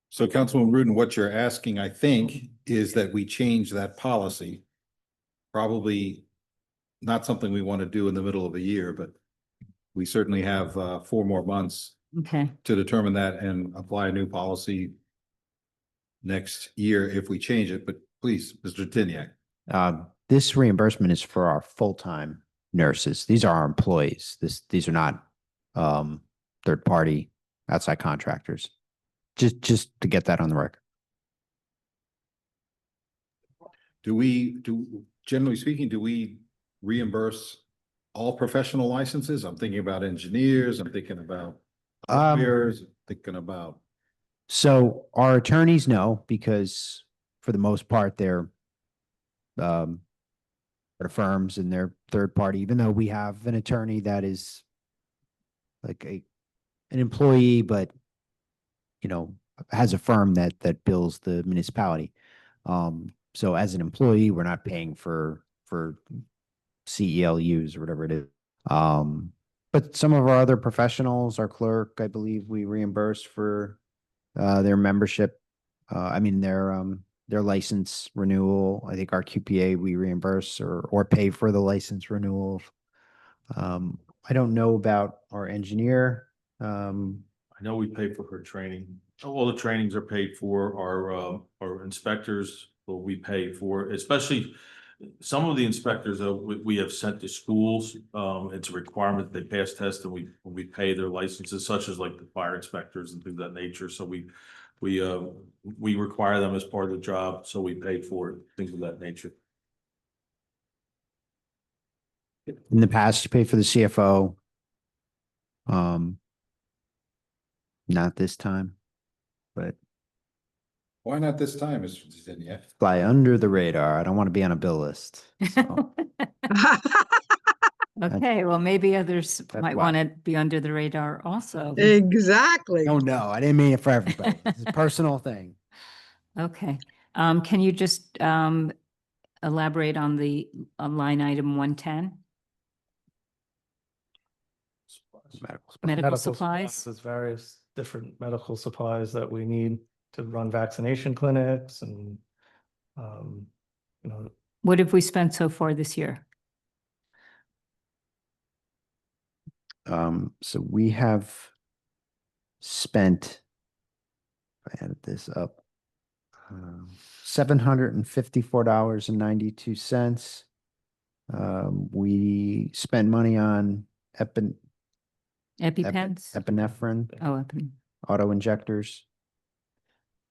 S2: So Councilman Rudin, what you're asking, I think, is that we change that policy. Probably not something we want to do in the middle of a year, but we certainly have 4 more months
S12: Okay,
S2: to determine that and apply a new policy next year if we change it. But please, Mr. Tiniak.
S10: This reimbursement is for our full-time nurses. These are our employees. These are not third-party outside contractors. Just to get that on the record.
S2: Generally speaking, do we reimburse all professional licenses? I'm thinking about engineers, I'm thinking about lawyers, thinking about.
S10: So our attorneys know, because for the most part, they're firms and they're third party, even though we have an attorney that is like an employee, but has a firm that bills the municipality. So as an employee, we're not paying for CELUs or whatever it is. But some of our other professionals, our clerk, I believe we reimburse for their membership. Their license renewal. I think our QPA we reimburse or pay for the license renewal. I don't know about our engineer.
S9: I know we pay for her training. All the trainings are paid for. Our inspectors, well, we pay for, especially some of the inspectors that we have sent to schools. It's a requirement that they pass tests, and we pay their licenses, such as like the fire inspectors and things of that nature. So we require them as part of the job, so we pay for it, things of that nature.
S10: In the past, you pay for the CFO. Not this time, but
S2: Why not this time, Mr. Tiniak?
S10: fly under the radar. I don't want to be on a bill list. So
S12: okay, well, maybe others
S10: That's
S12: might
S10: why.
S12: want to be under the radar also.
S11: Exactly.
S10: no, I didn't mean it for everybody. It's a personal thing.
S12: Okay, can you just elaborate on line item 110? Medical supplies?
S13: There's various different medical supplies that we need to run vaccination clinics and,
S12: What have we spent so far this year?
S10: So we have spent, if I added this up, $754.92. We spent money on
S12: EpiPens?
S10: epinephrine,
S12: Oh,
S10: auto injectors.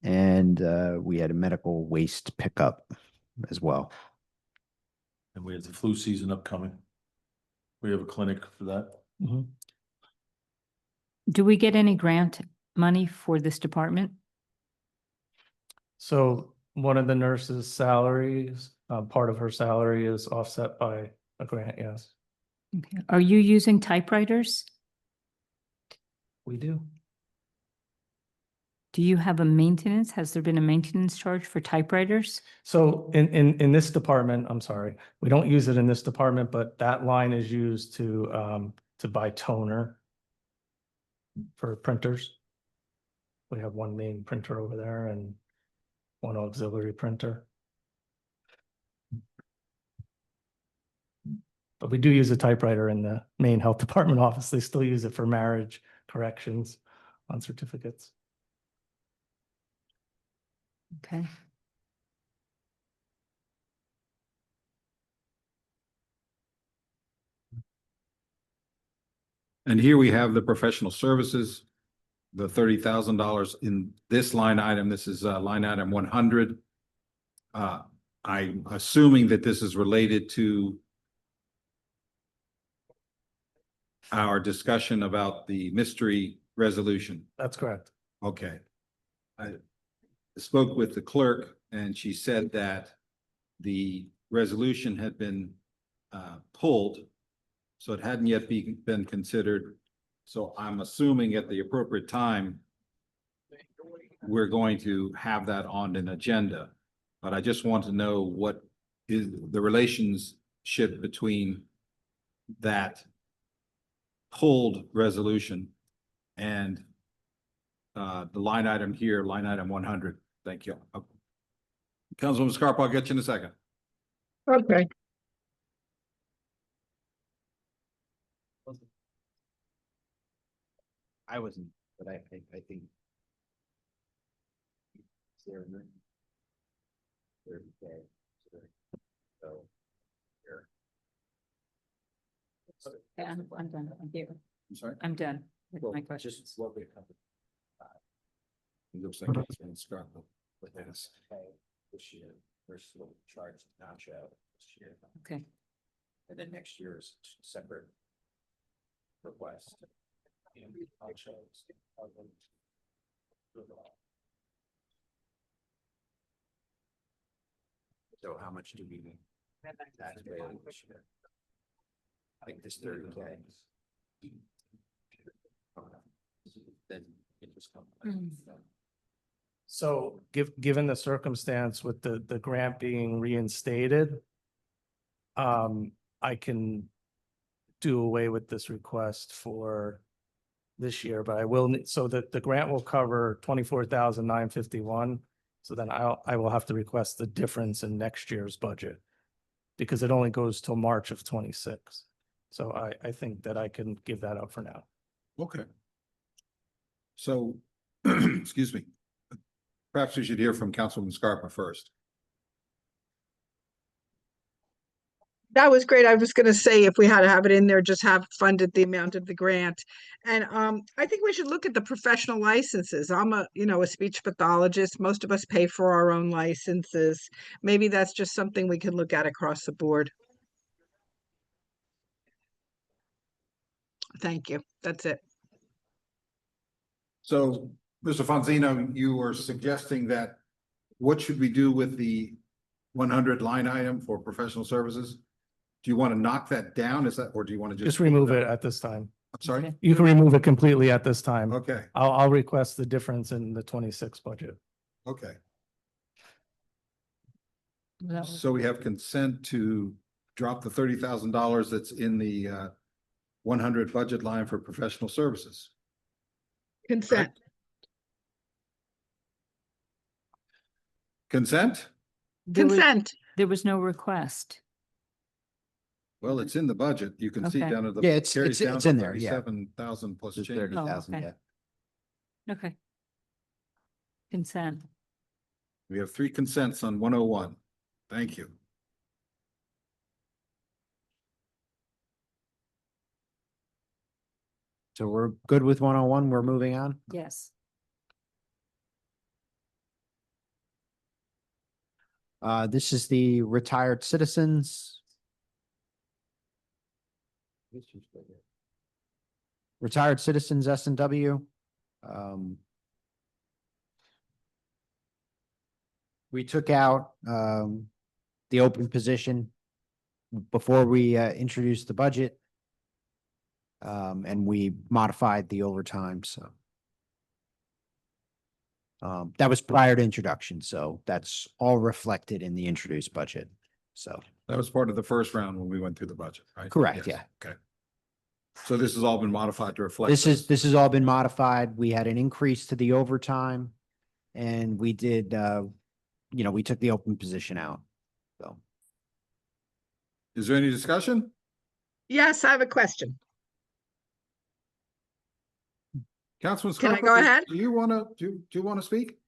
S10: And we had a medical waste pickup as well.
S9: And we have the flu season upcoming. We have a clinic for that.
S12: do we get any grant money for this department?
S13: So one of the nurses' salaries, part of her salary is offset by a grant, yes.
S12: Okay. Are you using typewriters?
S13: We do.
S12: Do you have a maintenance? Has there been a maintenance charge for typewriters?
S13: So in this department, I'm sorry, we don't use it in this department, but that line is used to buy toner. for printers. We have one main printer over there and one auxiliary printer. But we do use a typewriter in the main health department office. They still use it for marriage corrections on certificates.
S12: Okay.
S2: And here we have the professional services, the $30,000 in this line item. This is line item 100. I'm assuming that this is related to our discussion about the mystery resolution.
S13: That's correct.
S2: Okay. I spoke with the clerk and she said that the resolution had been pulled, so it hadn't yet been considered. So I'm assuming at the appropriate time, we're going to have that on an agenda. But I just want to know what is the relationship between that pulled resolution and the line item here, line item 100. Thank you. Councilwoman Scarpa, I'll get you in a second.
S11: Okay.
S10: I wasn't, but I think.
S12: Yeah, I'm done. I'm here.
S2: I'm sorry?
S12: I'm done with
S2: Well,
S12: my questions.
S2: It looks like Councilwoman Scarpa with this.
S6: This year, versus what we charged Township this year.
S12: Okay.
S6: And then next year is separate request. And Townships. So how much do we need? Taxpayer this year? I think this 30K. Then it just comes.
S13: So given the circumstance with the grant being reinstated, I can do away with this request for this year, but I will, so that the grant will cover 24,951. So then I will have to request the difference in next year's budget because it only goes till March of 26. So I think that I can give that up for now.
S2: Okay. So, excuse me. Perhaps we should hear from Councilwoman Scarpa first.
S11: That was great. I was gonna say if we had to have it in there, just have funded the amount of the grant. And I think we should look at the professional licenses. I'm a speech pathologist. Most of us pay for our own licenses. Maybe that's just something we can look at across the board. Thank you. That's it.
S2: So, Mr. Fonzino, you were suggesting that what should we do with the 100 line item for professional services? Do you want to knock that down? Is that, or do you want to
S13: Just remove it at this time.
S2: I'm sorry?
S13: You can remove it completely at this time.
S2: Okay,
S13: I'll request the difference in the 26 budget.
S2: okay.
S12: That was-
S2: So we have consent to drop the $30,000 that's in the 100 budget line for professional services.
S11: Consent.
S2: Consent?
S11: Consent.
S12: There was no request.
S2: Well, it's in the budget. You can see
S12: Okay.
S2: down at the.
S10: Yeah, it's
S2: carries down to
S10: in there, yeah.
S2: 37,000 plus
S10: It's
S2: change.
S10: 30,000,
S12: okay.
S10: yeah.
S12: Okay. Consent.
S2: We have 3 consents on 101. Thank you.
S10: So we're good with 101. We're moving on.
S12: Yes.
S10: This is the retired citizens. Retired citizens S and W. We took out the open position before we introduced the budget. And we modified the overtime, so. That was prior to introduction, so that's all reflected in the introduced budget, so.
S2: That was part of the first round when we went through the budget, right?
S10: Correct,
S2: Yes. Okay. So this has all been modified to reflect.
S10: This has all been modified. We had an increase to the overtime. And we did, we took the open position out. So.
S2: Is there any discussion?
S11: Yes, I have a question.
S2: Councilman
S11: Can I
S2: Scarpa,
S11: go ahead?
S2: Do you want to, do you want to speak?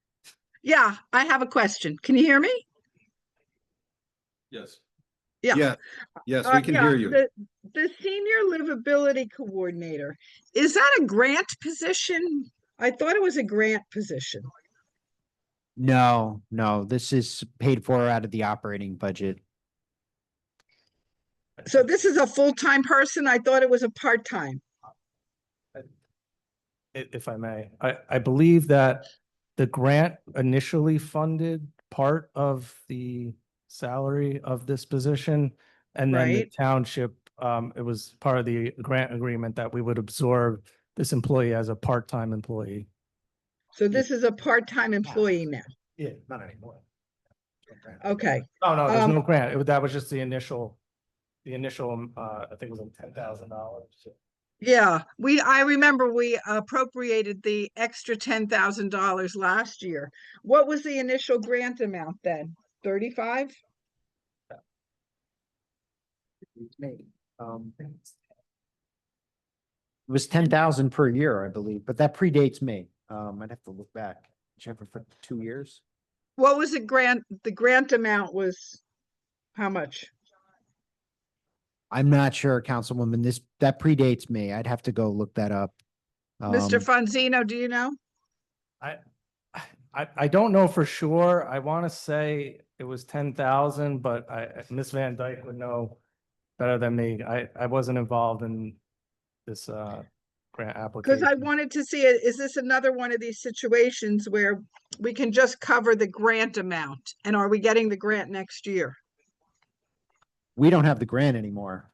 S11: Yeah, I have a question. Can you hear me?
S9: Yes.
S11: Yeah.
S2: Yes, we can
S11: Yeah,
S2: hear you.
S11: The senior livability coordinator, is that a grant position? I thought it was a grant position.
S10: No, this is paid for out of the operating budget.
S11: So this is a full-time person? I thought it was a part-time.
S13: If I may, I believe that the grant initially funded part of the salary of this position. And then the
S11: Right.
S13: township, it was part of the grant agreement that we would absorb this employee as a part-time employee.
S11: So this is a part-time employee now.
S13: Yeah, not anymore.
S11: Okay.
S13: Oh, no, there's
S11: Um,
S13: no grant. That was just the initial, I think it was $10,000.
S11: Yeah, I remember we appropriated the extra $10,000 last year. What was the initial grant amount then? 35?
S10: It was 10,000 per year, I believe, but that predates me. I'd have to look back. Check for 2 years.
S11: What was the grant? The grant amount was how much?
S10: I'm not sure, Councilwoman. That predates me. I'd have to go look that up.
S11: Mr. Fonzino, do you know?
S13: I don't know for sure. I want to say it was 10,000, but Ms. Van Dyke would know better than me. I wasn't involved in this grant
S11: Because
S13: application.
S11: I wanted to see, is this another one of these situations where we can just cover the grant amount? And are we getting the grant next year?
S10: We don't have the grant anymore.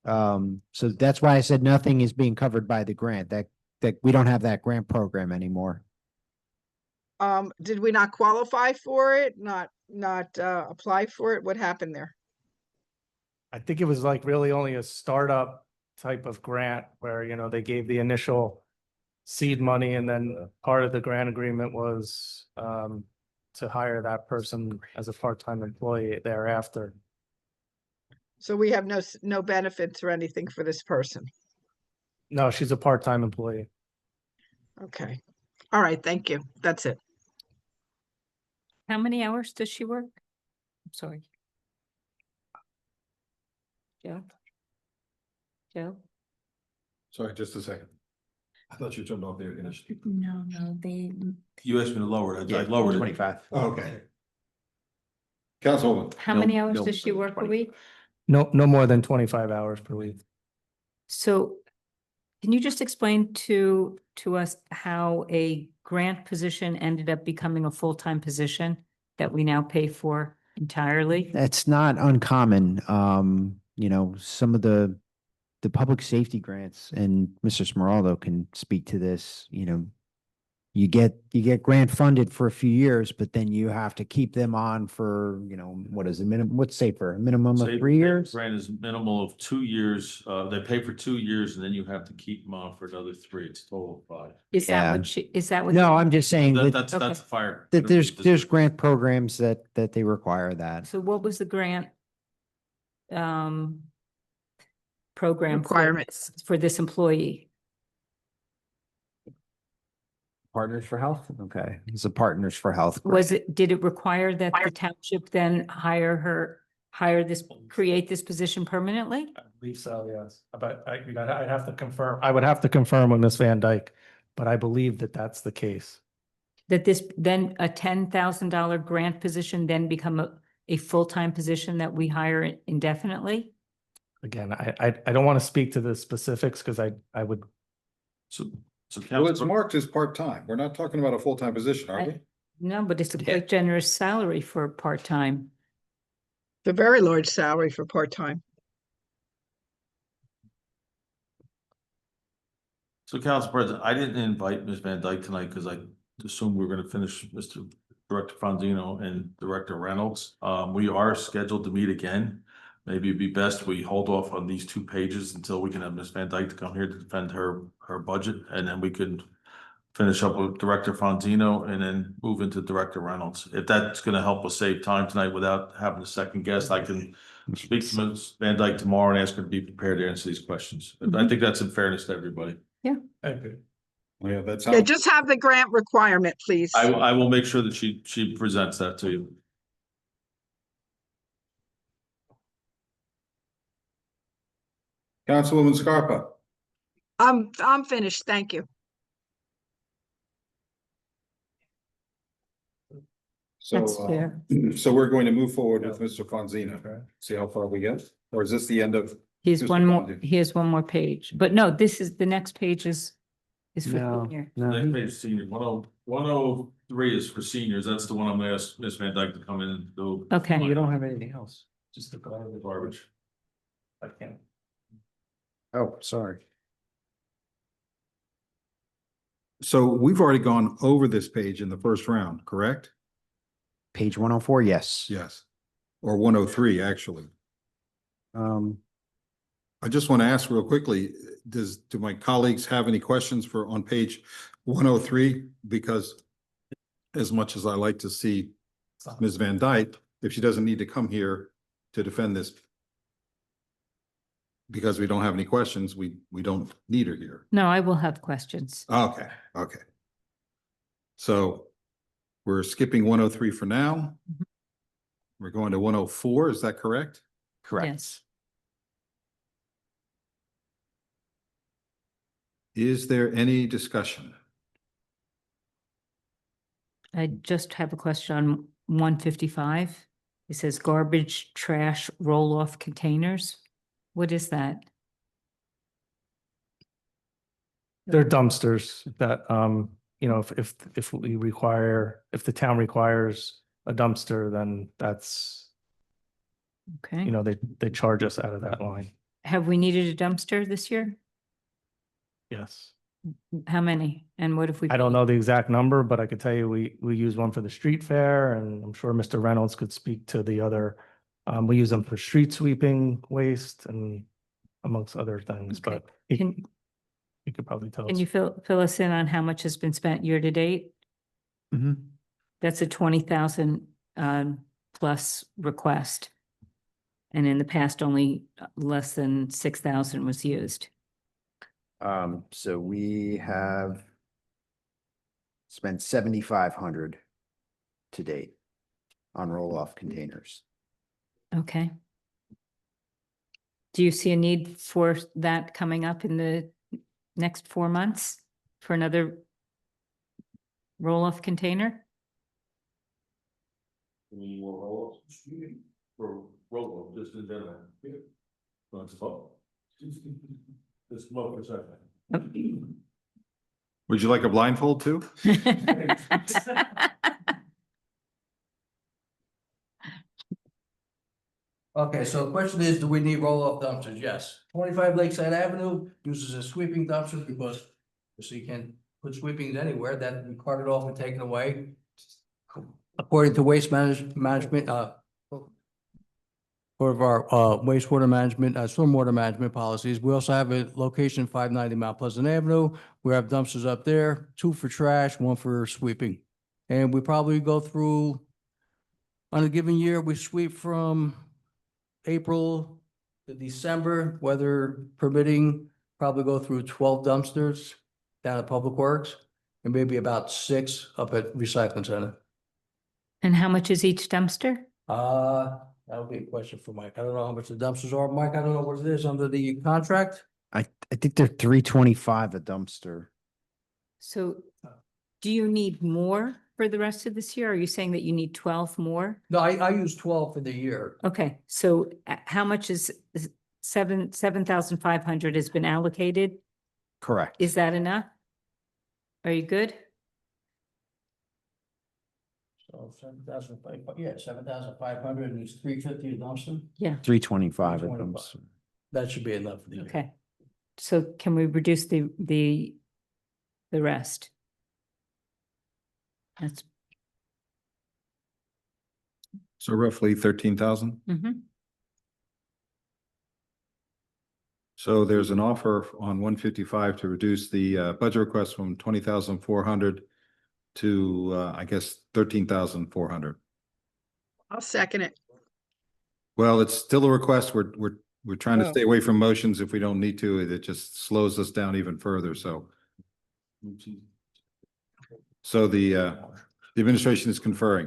S10: So that's why I said nothing is being covered by the grant, that we don't have that grant program anymore.
S11: Did we not qualify for it? Not apply for it? What happened there?
S13: I think it was like really only a startup type of grant where, they gave the initial seed money and then part of the grant agreement was to hire that person as a part-time employee thereafter.
S11: So we have no benefits or anything for this person.
S13: No, she's a part-time employee.
S11: Okay. All right. Thank you. That's it.
S12: How many hours does she work? I'm sorry. Joe?
S2: Sorry, just a second. I thought you turned off the air conditioning.
S12: No,
S9: You asked me to lower it. I lowered it.
S10: 25.
S2: Okay. Councilwoman.
S12: how
S9: No,
S12: many hours
S9: no,
S12: does she work a week?
S13: No more than 25 hours per week.
S12: So can you just explain to us how a grant position ended up becoming a full-time position that we now pay for entirely?
S10: That's not uncommon. Some of the public safety grants, and Mr. Smeraldo can speak to this, you get grant funded for a few years, but then you have to keep them on for, what is the minimum, what's safer, a minimum of 3 years?
S9: Grant is minimal of 2 years. They pay for 2 years and then you have to keep them on for another 3. It's total of 5.
S12: Is that
S10: Yeah.
S12: what is that what?
S10: No, I'm just saying
S9: That's
S12: Okay.
S9: a fire.
S10: that there's grant programs that they require that.
S12: So what was the grant program
S11: Requirements.
S12: for this employee?
S10: Partners for Health? Okay, it's a Partners for Health. grant.
S12: Did it require that the township then create this position permanently?
S13: I believe so, yes. But I'd have to confirm. I would have to confirm with Ms. Van Dyke, but I believe that that's the case.
S12: That this, then a $10,000 grant position then become a full-time position that we hire indefinitely?
S13: Again, I don't want to speak to the specifics because I would.
S9: So
S2: Well, it's
S9: Council,
S2: marked as part-time. We're not talking about a full-time position, are we?
S12: No, but it's a quite generous salary for part-time.
S11: It's a very large salary for part-time.
S9: so Council President, I didn't invite Ms. Van Dyke tonight because I assumed we were going to finish Mr. Director Fonzino and Director Reynolds. We are scheduled to meet again. maybe it'd be best we hold off on these 2 pages until we can have Ms. Van Dyke to come here to defend her budget, and then we can finish up with Director Fonzino and then move into Director Reynolds. If that's gonna help us save time tonight without having a second guest, I can speak to Ms. Van Dyke tomorrow and ask her to be prepared to answer these questions. I think that's in fairness to everybody.
S2: Yeah, that
S11: Yeah,
S2: sounds,
S11: just have the grant requirement, please.
S9: I will make sure that she presents that to you.
S2: Councilwoman Scarpa.
S11: I'm finished. Thank you.
S12: That's
S2: So,
S12: fair.
S2: so we're going to move forward with Mr. Fonzino. See how far we get? Or is this the end of?
S12: Here's
S2: Mr.
S12: one more,
S2: Fonzino?
S12: here's one more page, but no, this is, the next page is for
S10: No,
S12: senior.
S9: Next page, senior, 103 is for seniors. That's the one I'm gonna ask Ms. Van Dyke to come in and do.
S12: Okay.
S10: You don't have anything else.
S9: Just the garbage. I can't.
S10: Oh, sorry.
S2: So we've already gone over this page in the first round, correct?
S10: Page 104, yes.
S2: Yes. Or 103, actually.
S10: Um,
S2: I just want to ask real quickly, do my colleagues have any questions for on page 103? Because as much as I like to see Ms. Van Dyke, if she doesn't need to come here to defend this because we don't have any questions, we don't need her here.
S12: No, I will have questions.
S2: Okay, okay. So we're skipping 103 for now. We're going to 104, is that correct?
S10: correct.
S12: Yes.
S2: Is there any discussion?
S12: I just have a question on 155. It says garbage, trash, roll-off containers. What is that?
S13: They're dumpsters that, you know, if we require, if the town requires a dumpster, then that's,
S12: Okay.
S13: you know, they charge us out of that line.
S12: Have we needed a dumpster this year?
S13: Yes.
S12: How many? And what if we?
S13: I don't know the exact number, but I could tell you we use one for the street fair, and I'm sure Mr. Reynolds could speak to the other. We use them for street sweeping waste and amongst other things,
S12: Okay.
S13: but he
S12: Can,
S13: could probably tell
S12: can
S13: us.
S12: you fill us in on how much has been spent year to date?
S10: Mhm.
S12: That's a 20,000 plus request. And in the past, only less than 6,000 was used.
S10: So we have spent 7,500 to date on roll-off containers.
S12: Okay. Do you see a need for that coming up in the next 4 months for another roll-off container?
S9: For roll, just in general. Let's vote. Just vote for a second.
S2: Would you like a blindfold too?
S16: Okay, so the question is, do we need roll-off dumpsters? Yes. 25 Lakeside Avenue uses a sweeping dumpster because so you can put sweepings anywhere, that we cart it off and take it away. According to management, part of our wastewater management, stormwater management policies, we also have a location 590 Mount Pleasant Avenue. We have dumpsters up there, 2 for trash, 1 for sweeping. And we probably go through, on a given year, we sweep from April to December, weather permitting, probably go through 12 dumpsters down at Public Works and maybe about 6 up at Recycling Center.
S12: And how much is each dumpster?
S16: That would be a question for Mike. I don't know how much the dumpsters are. Mike, I don't know what it is under the contract.
S10: I think they're 325 a dumpster.
S12: So do you need more for the rest of this year? Are you saying that you need 12 more?
S16: No, I use 12 for the year.
S12: Okay, so how much is 7,500 has been allocated?
S10: Correct.
S12: Is that enough? Are you good?
S16: So 7,500, yeah, 7,500 and it's 350 a dumpster.
S12: Yeah.
S10: 325 a
S16: 325.
S10: dumpster.
S16: That should be enough for the year.
S12: Okay. So can we reduce the rest? That's,
S2: So roughly 13,000.
S12: mhm.
S2: So there's an offer on 155 to reduce the budget request from 20,400 to I guess 13,400.
S11: I'll second it.
S2: Well, it's still a request. We're trying to
S11: Oh.
S2: stay away from motions if we don't need to. It just slows us down even further. So the administration is conferring.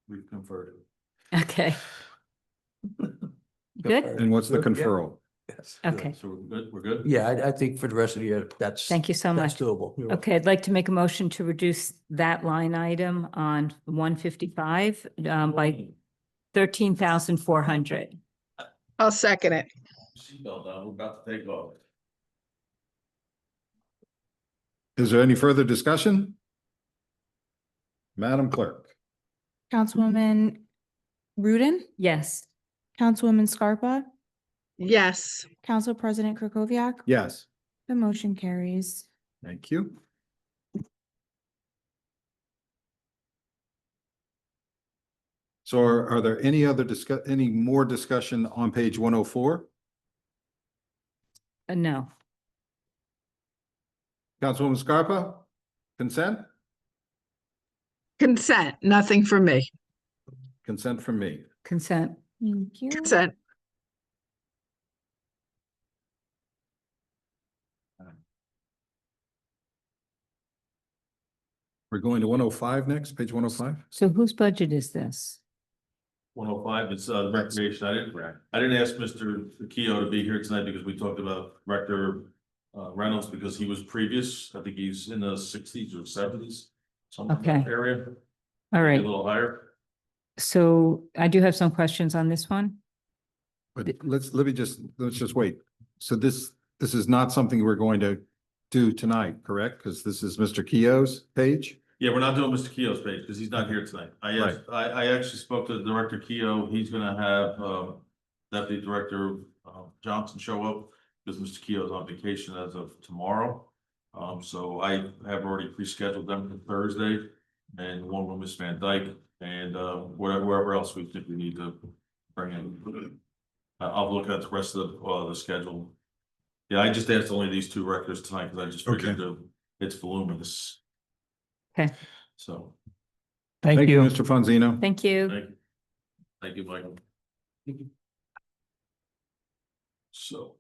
S9: We've conferred.
S12: Okay. Good.
S2: And what's the conferral?
S16: Yes.
S12: Okay.
S9: So we're good, we're good?
S16: Yeah, I think for the rest of the year, that's.
S12: Thank you so
S16: That's
S12: much.
S16: doable. You're welcome.
S12: Okay, I'd like to make a motion to reduce that line item on 155 by 13,400.
S11: I'll second it.
S9: Seatbelt on, we're about to take off.
S2: Is there any further discussion? Madam Clerk.
S3: Councilwoman Rudin,
S12: Yes.
S3: Councilwoman Scarpa,
S11: Yes.
S3: Council President Krokoviac.
S2: Yes.
S3: The motion carries.
S2: Thank you. So are there any other any more discussion on page 104?
S12: No.
S2: Councilwoman Scarpa, consent?
S11: Consent, nothing for me.
S2: Consent from me.
S12: Consent.
S3: Thank you.
S11: Consent.
S2: We're going to 105 next, page 105?
S12: So whose budget is this?
S9: 105, it's recreation. I didn't ask Mr. Keough to be here tonight because we talked about Director Reynolds because he was previous. I think he's in the 60s or 70s, somewhere in that
S12: Okay.
S9: area.
S12: All
S9: Maybe
S12: right.
S9: a little higher.
S12: So I do have some questions on this one.
S2: But let's just wait. So this is not something we're going to do tonight, correct? Because this is Mr. Keough's page?
S9: Yeah, we're not doing Mr. Keough's page because he's not here tonight. I actually spoke to Director Keough. He's gonna have Deputy Director Johnson show up because Mr. Keough's on vacation as of tomorrow. So I have already pre-scheduled them for Thursday, and one with Ms. Van Dyke, and wherever else we think we need to bring in. I'll look at the rest of the schedule. Yeah, I just asked only these two directors tonight because I just figured it's voluminous.
S12: Okay.
S9: So,
S1: Thank you.
S2: Mr. Fonzino.
S12: Thank you.
S9: thank you, Michael. So.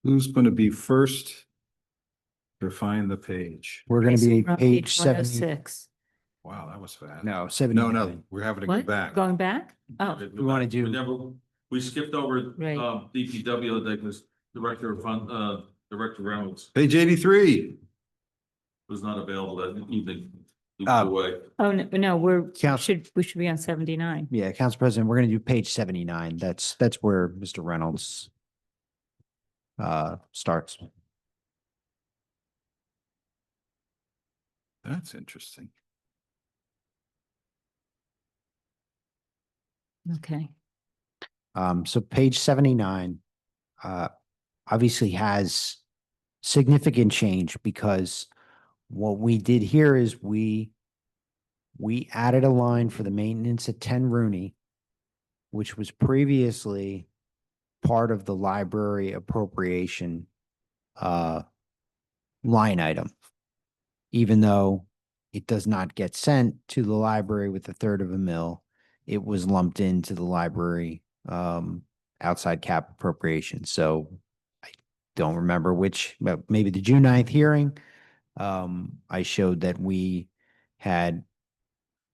S2: Who's going to be first to find the page?
S10: We're going to be
S12: We're on
S10: page 70.
S12: 106.
S2: Wow, that was fast.
S10: No, 70.
S2: No, we're having to go
S12: What?
S2: back.
S12: Going back? Oh,
S10: We want to do,
S9: We skipped over
S12: Right.
S9: DPW, that was Director Reynolds
S2: Page 83.
S9: was not available that evening. He
S10: Oh.
S9: was away.
S12: oh, no,
S10: Council-
S12: we should be on 79.
S10: yeah, Council President, we're going to do page 79. That's where Mr. Reynolds starts.
S2: That's interesting.
S12: Okay.
S10: So page 79, obviously has significant change because what we did here is we added a line for the maintenance at 10 Rooney, which was previously part of the library appropriation line item, even though it does not get sent to the library with a third of a mil. It was lumped into the library outside cap appropriation. So I don't remember which, but maybe the June 9th hearing. I showed that we had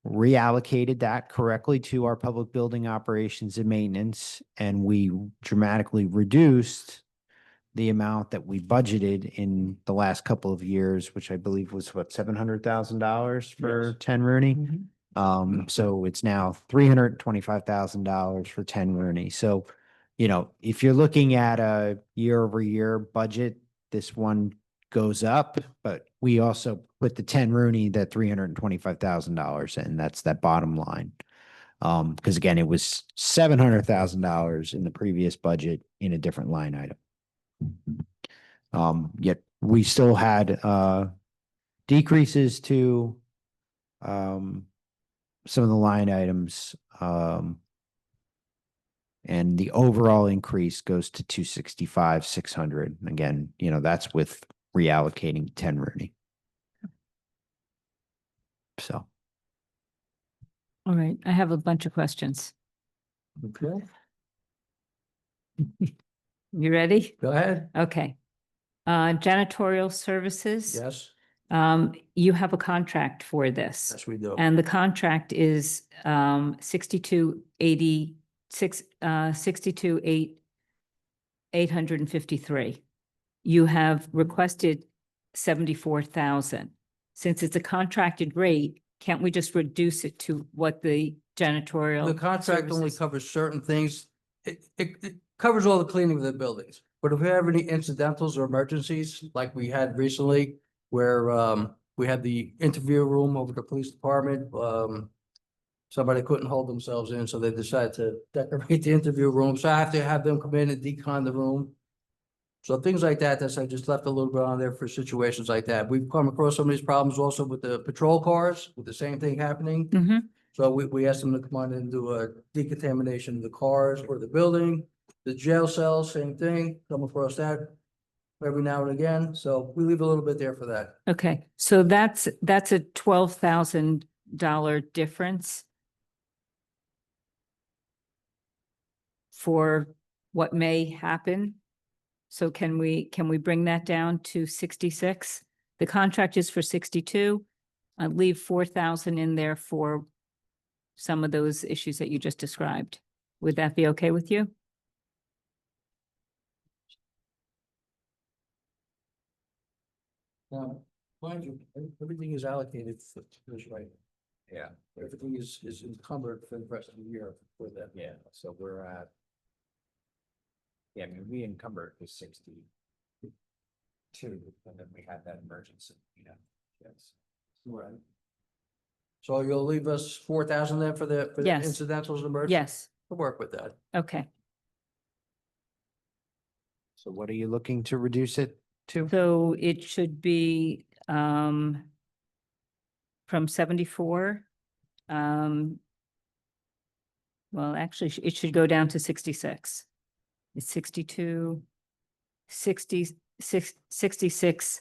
S10: reallocated that correctly to our public building operations and maintenance, and we dramatically reduced the amount that we budgeted in the last couple of years, which I believe was what, $700,000 for 10 Rooney. So it's now $325,000 for 10 Rooney. So, if you're looking at a year over year budget, this one goes up, but we also put the 10 Rooney, that $325,000 in. That's that bottom line. Because again, it was $700,000 in the previous budget in a different line item. Yet we still had decreases to some of the line items. And the overall increase goes to 265, 600. Again, that's with reallocating 10 Rooney. So.
S12: All right, I have a bunch of questions.
S16: Okay,
S12: You ready?
S16: go ahead.
S12: Okay. Janitorial services.
S16: Yes,
S12: You have a contract for this.
S16: yes, we do.
S12: And the contract is 853. You have requested 74,000. Since it's a contracted rate, can't we just reduce it to what the janitorial?
S16: The contract only
S12: services-
S16: covers certain things. It covers all the cleaning of the buildings. But if we have any incidentals or emergencies, like we had recently, where we had the interview room over the police department, somebody couldn't hold themselves in, so they decided to decorate the interview room. So I have to have them come in and decon the room. So things like that, I just left a little bit on there for situations like that. We've come across some of these problems also with the patrol cars, with the same thing happening.
S12: Mhm.
S16: So we asked them to come on and do a decontamination of the cars or the building, the jail cells, same thing, come across that every now and again. So we leave a little bit there for that.
S12: Okay, so that's a $12,000 difference for what may happen. So can we bring that down to 66? The contract is for 62. I'll leave 4,000 in there for some of those issues that you just described. Would that be okay with you?
S16: Now, mind you, everything is allocated for this right. Yeah. Everything is encumbered for the rest of the year for that.
S17: Yeah, so we're at. Yeah, I mean, we encumbered the 62, and then we had that emergency, yes.
S16: Right. So you'll leave us 4,000 then for the
S12: Yes.
S16: incidentals and emergencies?
S12: Yes,
S16: We'll work with that.
S12: okay.
S10: So what are you looking to reduce it to?
S12: So it should be from 74. Well, actually, it should go down to 66. It's 62, 66.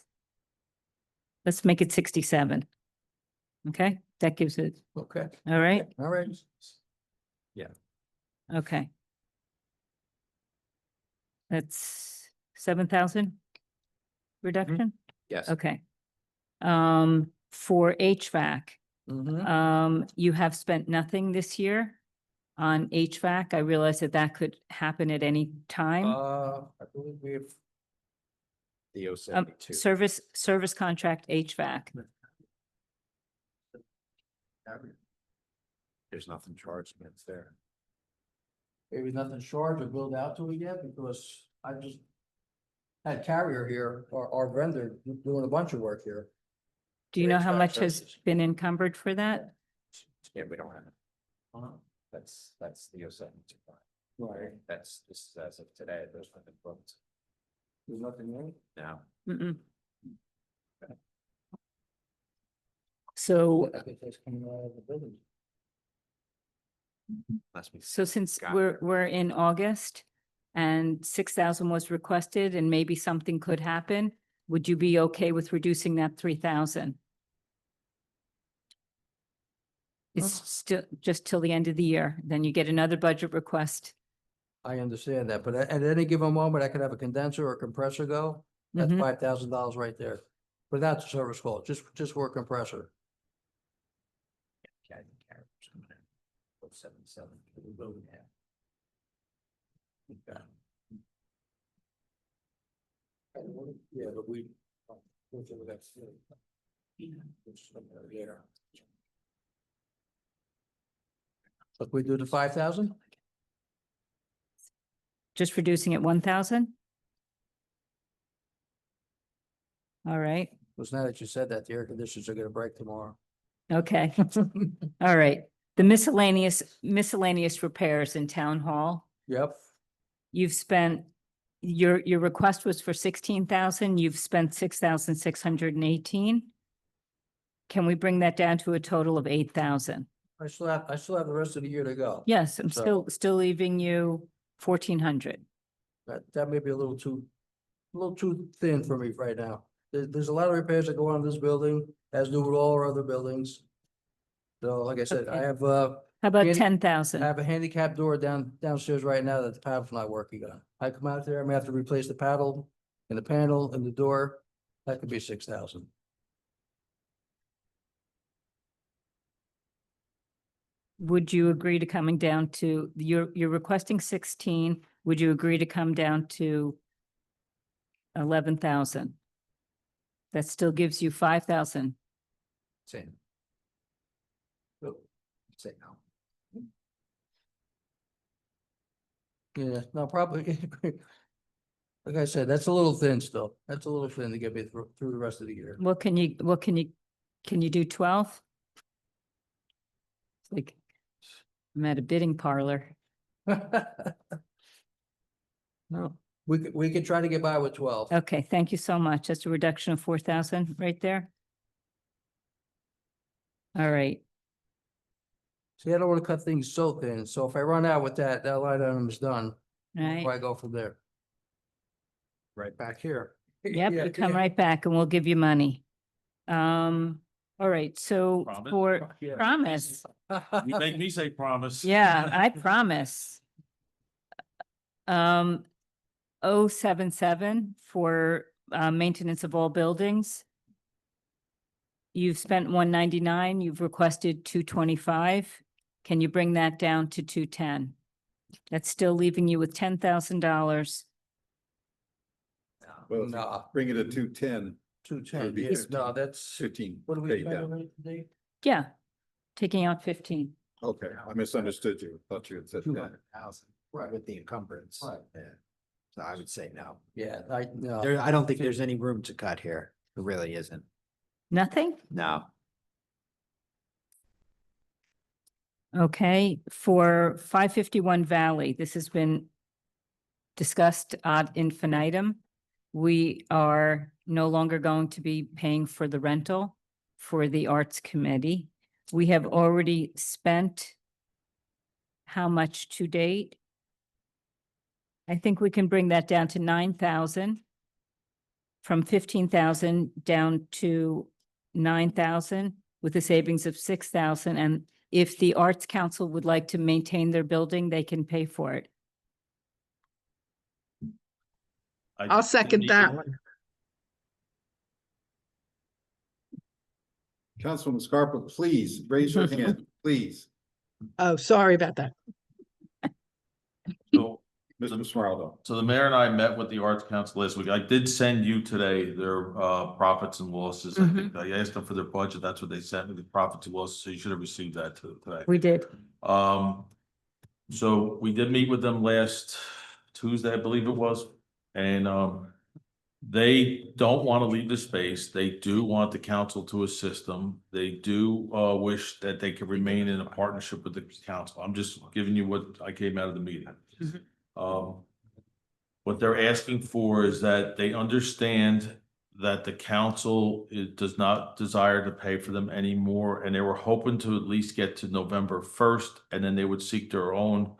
S12: Let's make it 67. Okay, that gives it,
S16: Okay,
S12: all right,
S16: all right.
S12: okay. That's 7,000 reduction?
S17: Yes.
S12: Okay. For HVAC,
S16: Mhm.
S12: you have spent nothing this year on HVAC. I realize that could happen at any time.
S16: I believe we have,
S17: The 072.
S12: Service contract HVAC.
S17: There's nothing charged against there.
S16: maybe nothing short or billed out to it yet, because I just had Carrier here, our vendor, doing a bunch of work here.
S12: Do you know how
S17: HVAC
S12: much has
S17: services.
S12: been encumbered for that?
S17: Yeah, we don't have it. That's the 072.
S16: Right.
S17: This is as of today, there's nothing booked
S16: There's nothing there?
S17: now.
S12: Mm-mm. So,
S16: I think that's coming out of the building.
S17: Must be.
S12: so since
S17: Got
S12: we're in August and 6,000 was requested and maybe something could happen, would you be okay with reducing that 3,000? It's still just till the end of the year, then you get another budget request.
S16: I understand that, but at any given moment, I could have a condenser or a compressor go. That's
S12: Mhm.
S16: $5,000 right there. But that's a service call, just for a compressor.
S17: Yeah, I think Carrier's coming in. 077, we will have.
S16: Yeah, but we. But we do the 5,000?
S12: Just reducing it 1,000? All right,
S16: Because now that you said that, the air conditioners are gonna break tomorrow.
S12: okay. All right. The miscellaneous repairs in town hall,
S16: Yep,
S12: you've spent, your request was for 16,000, you've spent 6,618. can we bring that down to a total of 8,000?
S16: I still have the rest of the year to go.
S12: Yes, I'm
S16: So-
S12: still leaving you 1,400.
S16: That may be a little too thin for me right now. There's a lot of repairs that go on in this building, as do with all our other buildings. So like I said, I
S12: Okay.
S16: have,
S12: How about
S16: Handy-
S12: 10,000?
S16: I have a handicap door downstairs right now that the paddle's not working on. I come out there, I'm gonna have to replace the paddle and the panel and the door. That could be 6,000.
S12: Would you agree to coming down to, you're requesting 16, would you agree to come down to 11,000? That still gives you 5,000.
S17: Say. Say no.
S16: Yeah, no, probably. Like I said, that's a little thin still. That's a little thin to get me through the rest of the year.
S12: Can you do 12? It's like, I'm at a bidding parlor.
S16: No, we could try to get by with 12.
S12: Okay, thank you so much. That's a reduction of 4,000 right there. All right,
S16: See, I don't want to cut things so thin. So if I run out with that line item is done.
S12: right.
S16: Why go from there?
S17: Right back here.
S12: Yep,
S16: Yeah,
S12: you come
S16: yeah.
S12: right back and we'll give you money. All right, so
S9: Promise?
S12: for,
S9: Yeah.
S12: promise,
S9: You make me say promise.
S12: yeah, I promise. 077 for maintenance of all buildings. You've spent 199, you've requested 225. Can you bring that down to 210? That's still leaving you with $10,000.
S2: Well, if you
S16: No.
S2: bring it to 210.
S16: 210,
S2: be
S16: yes, no, that's,
S2: 15.
S16: what do we?
S2: paid
S16: trying to
S2: down.
S16: rate today?
S12: Yeah, taking out 15.
S2: Okay, I misunderstood you. Thought you had said that.
S17: 200,000. Right. With the encumbrance.
S16: Right.
S17: Yeah. So I would say no.
S16: Yeah, no.
S17: There, I don't think there's any room to cut here. There really isn't.
S12: Nothing?
S17: No.
S12: Okay, for 551 Valley, this has been discussed ad infinitum. We are no longer going to be paying for the rental for the Arts Committee. We have already spent how much to date? I think we can bring that down to 9,000. From 15,000 down to 9,000 with a savings of 6,000. And if the Arts Council would like to maintain their building, they can pay for it.
S11: I'll second that one.
S2: Councilwoman Scarpa, please raise your hand, please.
S11: Oh, sorry about that.
S9: So,
S2: Mr. Smiraldo.
S9: so the mayor and I met with the Arts Council last week. I did send you today their profits and losses. I think I asked them for their budget. That's what they sent me, the profits and losses. So you should have received that today.
S12: We did.
S9: So we did meet with them last Tuesday, I believe it was, and they don't want to leave the space. They do want the council to assist them. They do wish that they could remain in a partnership with the council. I'm just giving you what I came out of the meeting. What they're asking for is that they understand that the council does not desire to pay for them anymore, and they were hoping to at least get to November 1st, and then they would seek their own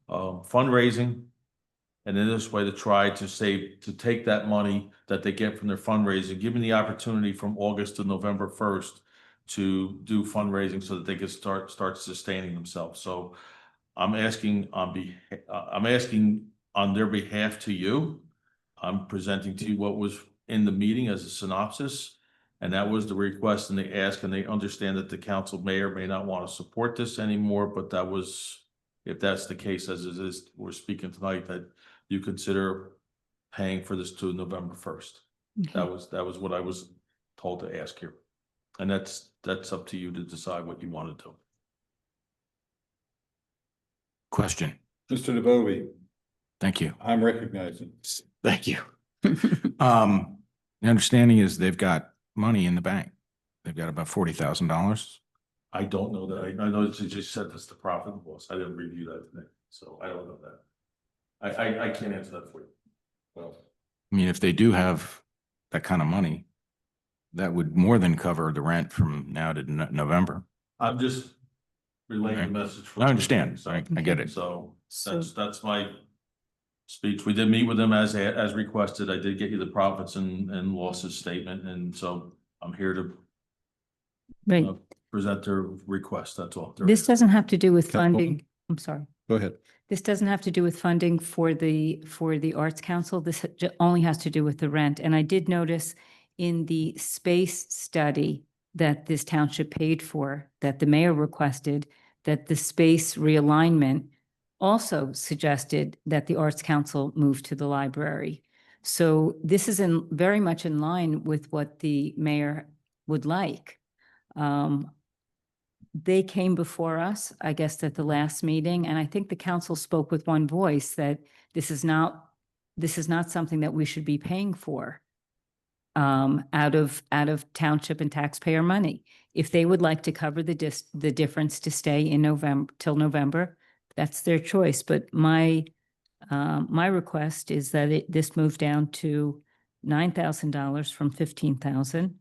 S9: fundraising. And in this way to try to save, to take that money that they get from their fundraising, give them the opportunity from August to November 1st to do fundraising so that they can start sustaining themselves. So I'm asking on their behalf to you. I'm presenting to you what was in the meeting as a synopsis. And that was the request and the ask, and they understand that the council may or may not want to support this anymore, but that was, if that's the case as it is, we're speaking tonight, that you consider paying for this to November 1st. That was what I was told to ask here. And that's up to you to decide what you want to do.
S6: Question.
S2: Mr. DeBovi,
S6: Thank you.
S2: I'm recognizing.
S6: Thank you. The understanding is they've got money in the bank. They've got about $40,000.
S9: I don't know that. I know that you just said this to profit and loss. I didn't review that today, so I don't know that. I can't answer that for you. Well,
S6: I mean, if they do have that kind of money, that would more than cover the rent from now to November.
S9: I'm just relaying the
S6: Okay.
S9: message.
S6: I understand. I get it.
S9: So
S12: So-
S9: that's my speech. We did meet with them as requested. I did get you the profits and losses statement, and so I'm here to
S12: Right.
S9: present their request. That's all.
S12: This doesn't have to do with
S2: Councilwoman?
S12: funding. I'm sorry.
S2: Go ahead.
S12: This doesn't have to do with funding for the Arts Council. This only has to do with the rent. And I did notice in the space study that this township paid for, that the mayor requested, that the space realignment also suggested that the Arts Council move to the library. So this is very much in line with what the mayor would like. They came before us, I guess, at the last meeting, and I think the council spoke with one voice that this is not something that we should be paying for out of township and taxpayer money. If they would like to cover the difference to stay in November till November, that's their choice. But my request is that this move down to $9,000 from $15,000,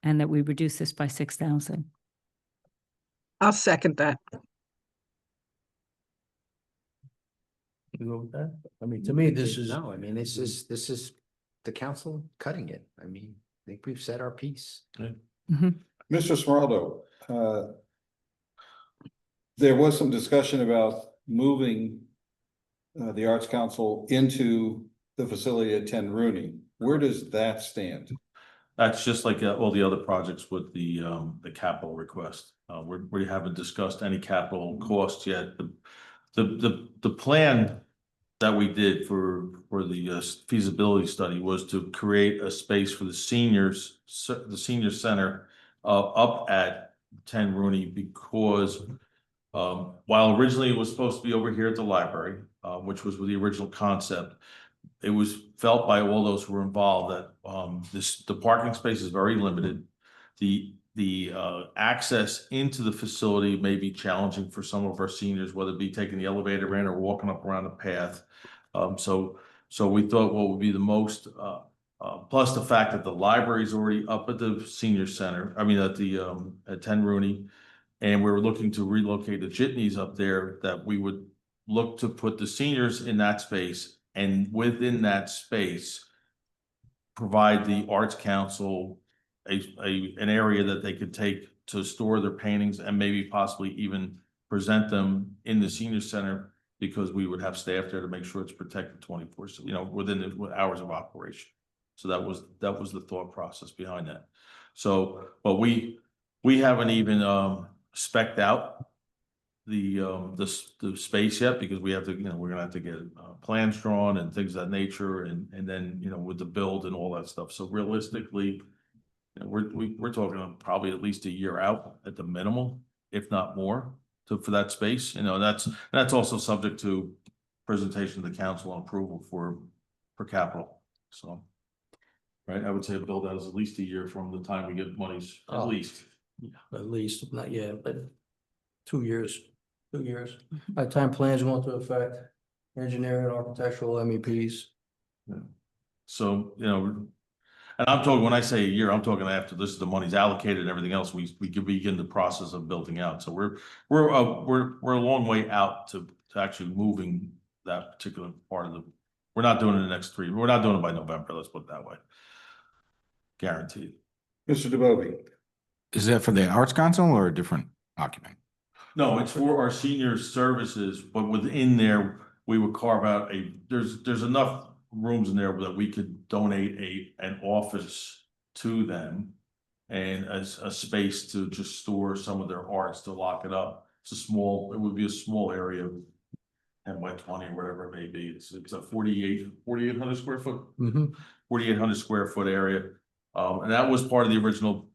S12: and that we reduce this by 6,000.
S11: I'll second that.
S16: You go with that? I mean, to me, this is.
S17: No, I mean, this is the council cutting it. I mean, I think we've said our piece.
S2: Mr. Smeraldo, there was some discussion about moving the Arts Council into the facility at 10 Rooney. Where does that stand?
S9: That's just like all the other projects with the capital request. We haven't discussed any capital costs yet. The plan that we did for the feasibility study was to create a space for the senior center up at 10 Rooney, because while originally it was supposed to be over here at the library, which was with the original concept, it was felt by all those who were involved that the parking space is very limited. The access into the facility may be challenging for some of our seniors, whether it be taking the elevator in or walking up around the path. So we thought what would be the most, plus the fact that the library is already up at the senior center, I mean, at 10 Rooney, and we were looking to relocate the jitneys up there, that we would look to put the seniors in that space, and within that space, provide the Arts Council an area that they could take to store their paintings and maybe possibly even present them in the senior center, because we would have staff there to make sure it's protected 24, within the hours of operation. So that was the thought process behind that. So, but we haven't even spec'd out the space yet, because we have to, we're gonna have to get plans drawn and things of that nature, and then, with the build and all that stuff. So realistically, we're talking probably at least a year out at the minimum, if not more, for that space. That's also subject to presentation to the council and approval for capital. So, right, I would say build out is at least a year from the time we get monies, at least.
S16: At least, not yet, but 2 years. 2 years. By the time plans go into effect, engineering, architectural, MEPs.
S9: So, and I'm talking, when I say a year, I'm talking after the money's allocated and everything else, we can begin the process of building out. So we're a long way out to actually moving that particular part of we're not doing it in the next we're not doing it by November, let's put it that way. Guaranteed.
S2: Mr. DeBovi?
S6: Is that for the Arts Council or a different occupant?
S9: No, it's for our senior services, but within there, we would carve out there's enough rooms in there that we could donate an office to them, and as a space to just store some of their arts, to lock it up. It would be a small area, 10 by 20 or whatever it may be. It's a 4,800 square foot, 4,800 square foot area. And that was part of the original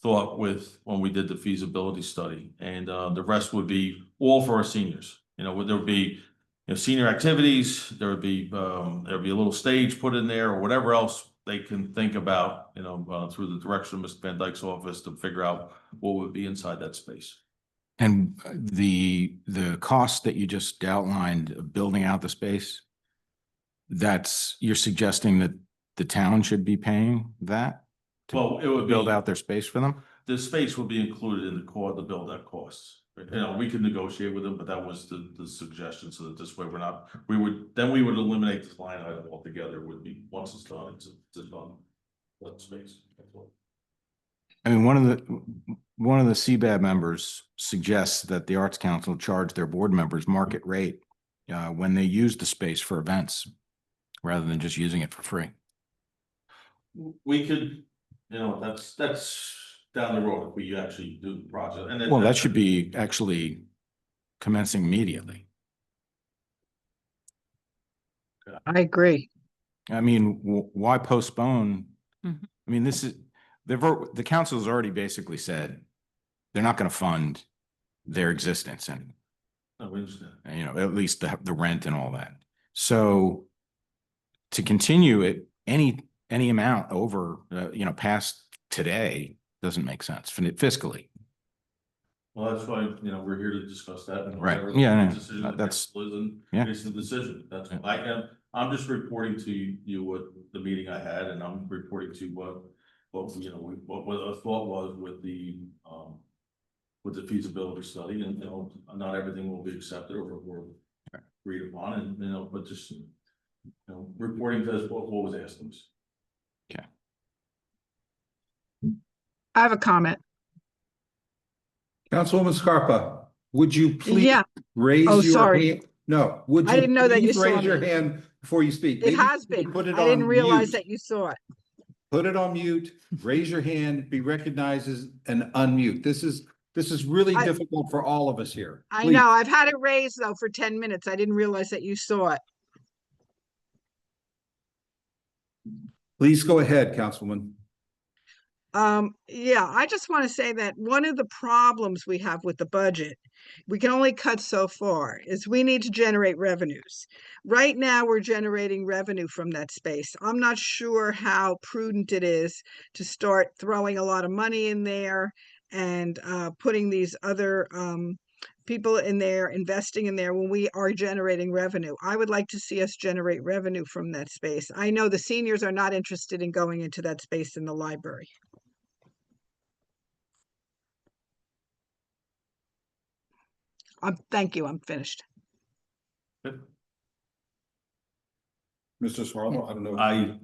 S9: thought when we did the feasibility study, and the rest would be all for our seniors. There would be senior activities, there'd be a little stage put in there, or whatever else they can think about, through the direction of Mr. Van Dyke's office, to figure out what would be inside that space.
S6: And the cost that you just outlined of building out the space, you're suggesting that the town should be paying that? to
S9: Well, it would
S6: Build
S9: be-
S6: out their space for them?
S9: The space would be included in the build out costs. You know, we could negotiate with them, but that was the suggestion, so that this way we would eliminate this line item altogether, would be, once it's done, it's done. That space. That's all.
S6: I mean, one of the CBAB members suggests that the Arts Council charge their board members market rate when they use the space for events, rather than just using it for free.
S9: We could, you know, that's down the road if we actually do the project. And then
S6: Well, that should be actually commencing immediately.
S11: I agree.
S6: I mean, why postpone?
S12: Mhm.
S6: I mean, the council has already basically said they're not going to fund their existence and,
S9: No, we understand.
S6: you know, at least the rent and all that. So to continue it, any amount over, you know, past today doesn't make sense fiscally.
S9: Well, that's why, you know, we're here to discuss that. And
S6: Right.
S9: whatever
S6: Yeah,
S9: the
S6: no,
S9: decision of the
S6: that's-
S9: council is, and
S6: yeah.
S9: it's the decision. That's,
S6: Yeah.
S9: I'm just reporting to you what the meeting I had, and I'm reporting to what you know, what our thought was with the feasibility study, and, you know, not everything will be accepted or agreed upon, and, you know, but just, you know, reporting to us what was asked of us.
S11: I have a comment.
S2: Councilwoman Scarpa, would you please
S11: Yeah.
S2: raise
S11: Oh,
S2: your
S11: sorry.
S2: hand? No, would
S11: I
S2: you
S11: didn't know that you
S2: please
S11: saw
S2: raise your
S11: me.
S2: hand before you speak?
S11: It
S2: Maybe
S11: has
S2: you could
S11: been.
S2: Put it
S11: I didn't
S2: on
S11: realize
S2: mute.
S11: that you saw it.
S2: Put it on mute, raise your hand, be recognized as and unmute. This is really
S11: I-
S2: difficult for all of us here.
S11: I
S2: Please.
S11: know. I've had it raised though for 10 minutes. I didn't realize that you saw it.
S2: Please go ahead, Councilwoman.
S11: Yeah, I just want to say that one of the problems we have with the budget, we can only cut so far, is we need to generate revenues. Right now, we're generating revenue from that space. I'm not sure how prudent it is to start throwing a lot of money in there and putting these other people in there, investing in there when we are generating revenue. I would like to see us generate revenue from that space. I know the seniors are not interested in going into that space in the library. Thank you. I'm finished.
S2: Mr. Swallow, I don't know.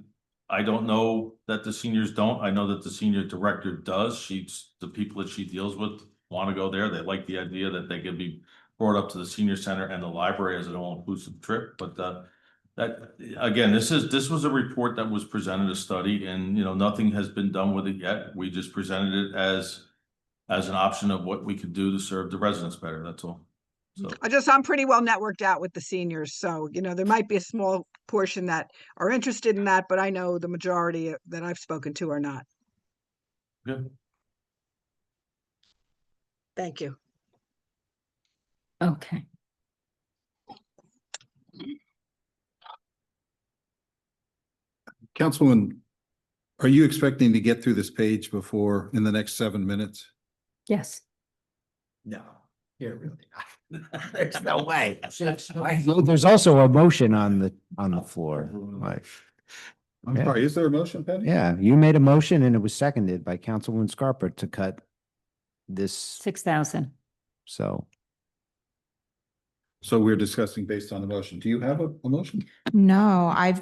S9: I don't know that the seniors don't. I know that the senior director does. The people that she deals with want to go there. They like the idea that they could be brought up to the senior center and the library as an all-inclusive trip. But that, again, this was a report that was presented, a study, and, you know, nothing has been done with it yet. We just presented it as an option of what we could do to serve the residents better. That's all. So,
S11: I'm pretty well networked out with the seniors, so, you know, there might be a small portion that are interested in that, but I know the majority that I've spoken to are not.
S9: good.
S11: Thank you.
S12: Okay.
S2: Councilwoman, are you expecting to get through this page in the next 7 minutes?
S12: Yes.
S17: No, you're really not. There's no way.
S10: There's also a motion on the floor. Like,
S2: I'm
S10: Yeah.
S2: sorry, is there a motion, Penny?
S10: yeah, you made a motion and it was seconded by Councilwoman Scarpa to cut this,
S12: 6,000.
S10: so.
S2: So we're discussing based on the motion. Do you have a motion?
S3: No, I've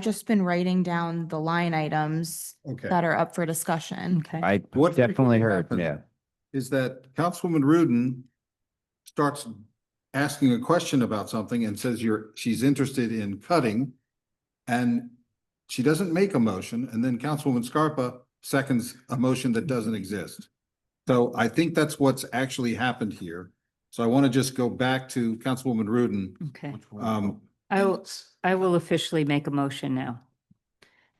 S3: just been writing down the line items
S2: Okay.
S3: that are up for discussion.
S12: Okay.
S10: I
S2: What
S10: definitely
S2: frequently
S10: heard,
S2: happens
S10: yeah.
S2: Is that Councilwoman Rudin starts asking a question about something and says she's interested in cutting, and she doesn't make a motion, and then Councilwoman Scarpa seconds a motion that doesn't exist. So I think that's what's actually happened here. So I want to just go back to Councilwoman Rudin.
S12: Okay.
S2: Um,
S12: I will officially make a motion now.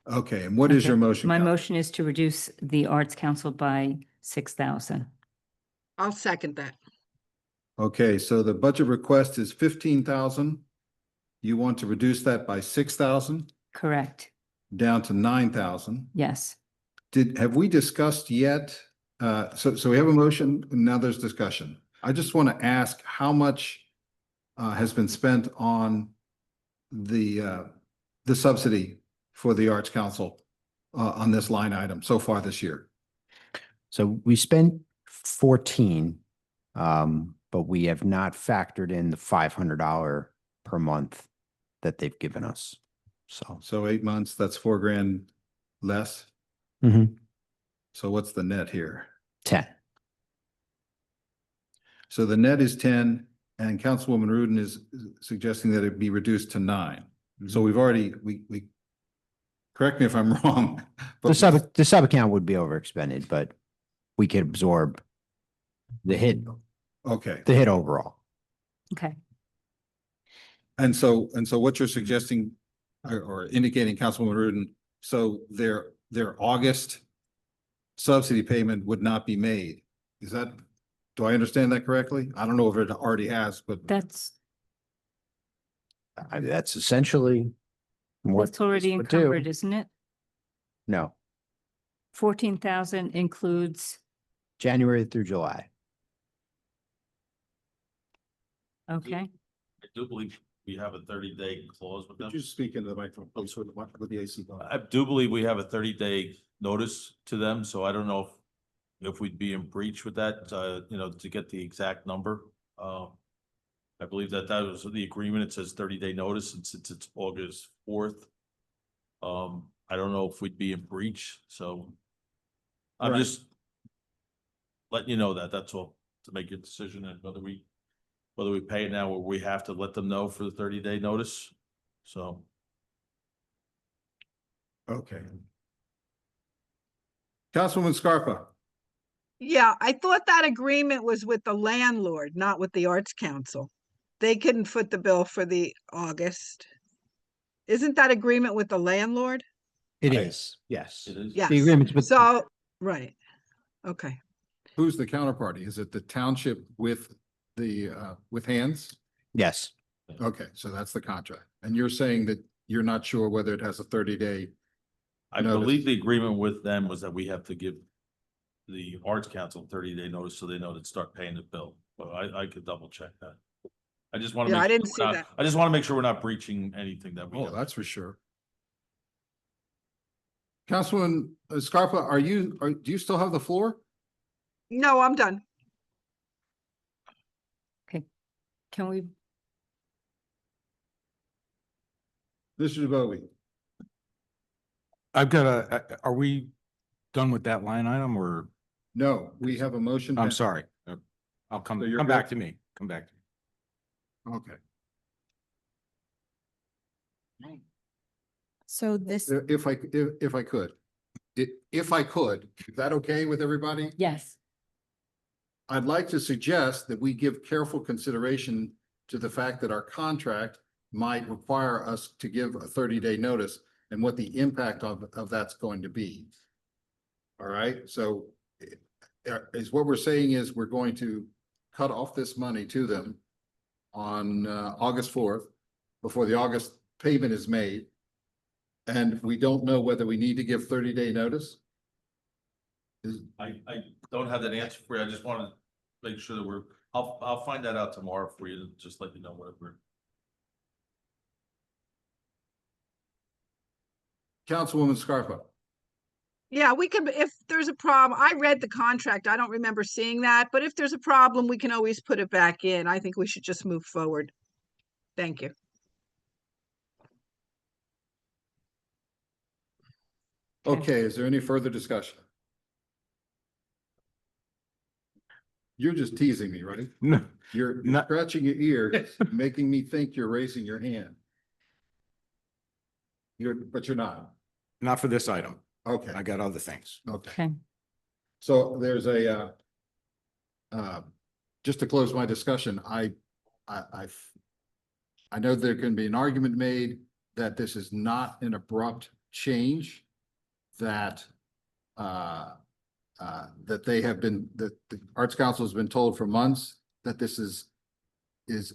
S2: okay, and what is
S12: Okay.
S2: your motion?
S12: My
S2: Council?
S12: motion is to reduce the Arts Council by 6,000.
S11: I'll second that.
S2: Okay, so the budget request is 15,000. You want to reduce that by 6,000
S12: Correct.
S2: down to 9,000.
S12: Yes.
S2: Have we discussed yet? So we have a motion, and now there's discussion. I just want to ask how much has been spent on the subsidy for the Arts Council on this line item so far this year?
S10: So we spent 14, but we have not factored in the $500 per month that they've given us.
S2: So 8 months, that's $4,000 less.
S10: Mhm.
S2: So what's the net here?
S10: 10.
S2: So the net is 10 and Councilwoman Rudin is suggesting that it be reduced to 9. So we've already, we, correct me if I'm wrong.
S10: The sub account would be overexpended, but we could absorb the hit overall.
S12: Okay.
S2: And so what you're suggesting or indicating, Councilwoman Rudin, so their August subsidy payment would not be made. Is that, do I understand that correctly? I don't know if it already has, but
S12: That's
S10: That's essentially what
S12: That's already
S10: this would do.
S12: encumbered, isn't it?
S10: No,
S12: 14,000 includes,
S10: January through July.
S12: okay,
S9: I do believe we have a 30-day clause with them.
S2: could you speak into the microphone with the AC?
S9: I do believe we have a 30-day notice to them, so I don't know if we'd be in breach with that, to get the exact number. I believe that was the agreement. It says 30-day notice, and since it's August 4th, I don't know if we'd be in breach, so I'm
S2: Right.
S9: just letting you know that's all, to make your decision and whether we pay it now or we have to let them know for the 30-day notice, so.
S2: Okay. Councilwoman Scarpa,
S11: Yeah, I thought that agreement was with the landlord, not with the Arts Council. They couldn't foot the bill for the August. Isn't that agreement with the landlord?
S10: It is, yes.
S9: It is.
S11: Yes.
S10: The agreement's with.
S11: So, right. Okay.
S2: who's the counterparty? Is it the township with the, with hands?
S10: Yes,
S2: Okay, so that's the contract. And you're saying that you're not sure whether it has a 30-day.
S9: I
S2: Notice.
S9: believe the agreement with them was that we have to give the Arts Council 30-day notice so they know to start paying the bill. But I could double check that. I just want to
S11: Yeah,
S9: make.
S11: I didn't
S9: sure
S11: see
S9: we're not-
S11: that.
S9: I just want to make sure we're not breaching anything that we.
S2: Oh, that's for sure. Councilwoman Scarpa, do you still have the floor?
S11: No, I'm done.
S12: can we,
S2: Mr. DeBowie?
S6: I've got are we done with that line item or?
S2: No, we have a motion.
S6: I'm sorry. I'll
S2: So you're
S6: come back
S2: good?
S6: to me. Come back to me.
S2: Okay.
S3: So this,
S2: If I could, if is that okay with everybody?
S12: yes,
S2: I'd like to suggest that we give careful consideration to the fact that our contract might require us to give a 30-day notice and what the impact of that's going to be. All right, so is what we're saying is we're going to cut off this money to them on August 4th before the August payment is made. And we don't know whether we need to give 30-day notice?
S9: I don't have that answer for you. I just want to make sure that I'll find that out tomorrow for you to just let you know whatever.
S2: Councilwoman Scarpa.
S11: Yeah, we could, if there's a problem, I read the contract. I don't remember seeing that, but if there's a problem, we can always put it back in. I think we should just move forward. Thank you.
S2: Okay, is there any further discussion? You're just teasing me, right?
S6: No,
S2: You're
S6: Not-
S2: scratching your ear, making me think you're raising your hand. But you're not.
S6: not for this item.
S2: Okay,
S6: I got other things.
S2: okay.
S12: okay,
S2: So there's just to close my discussion, I know there can be an argument made that this is not an abrupt change, that that the Arts Council has been told for months that this is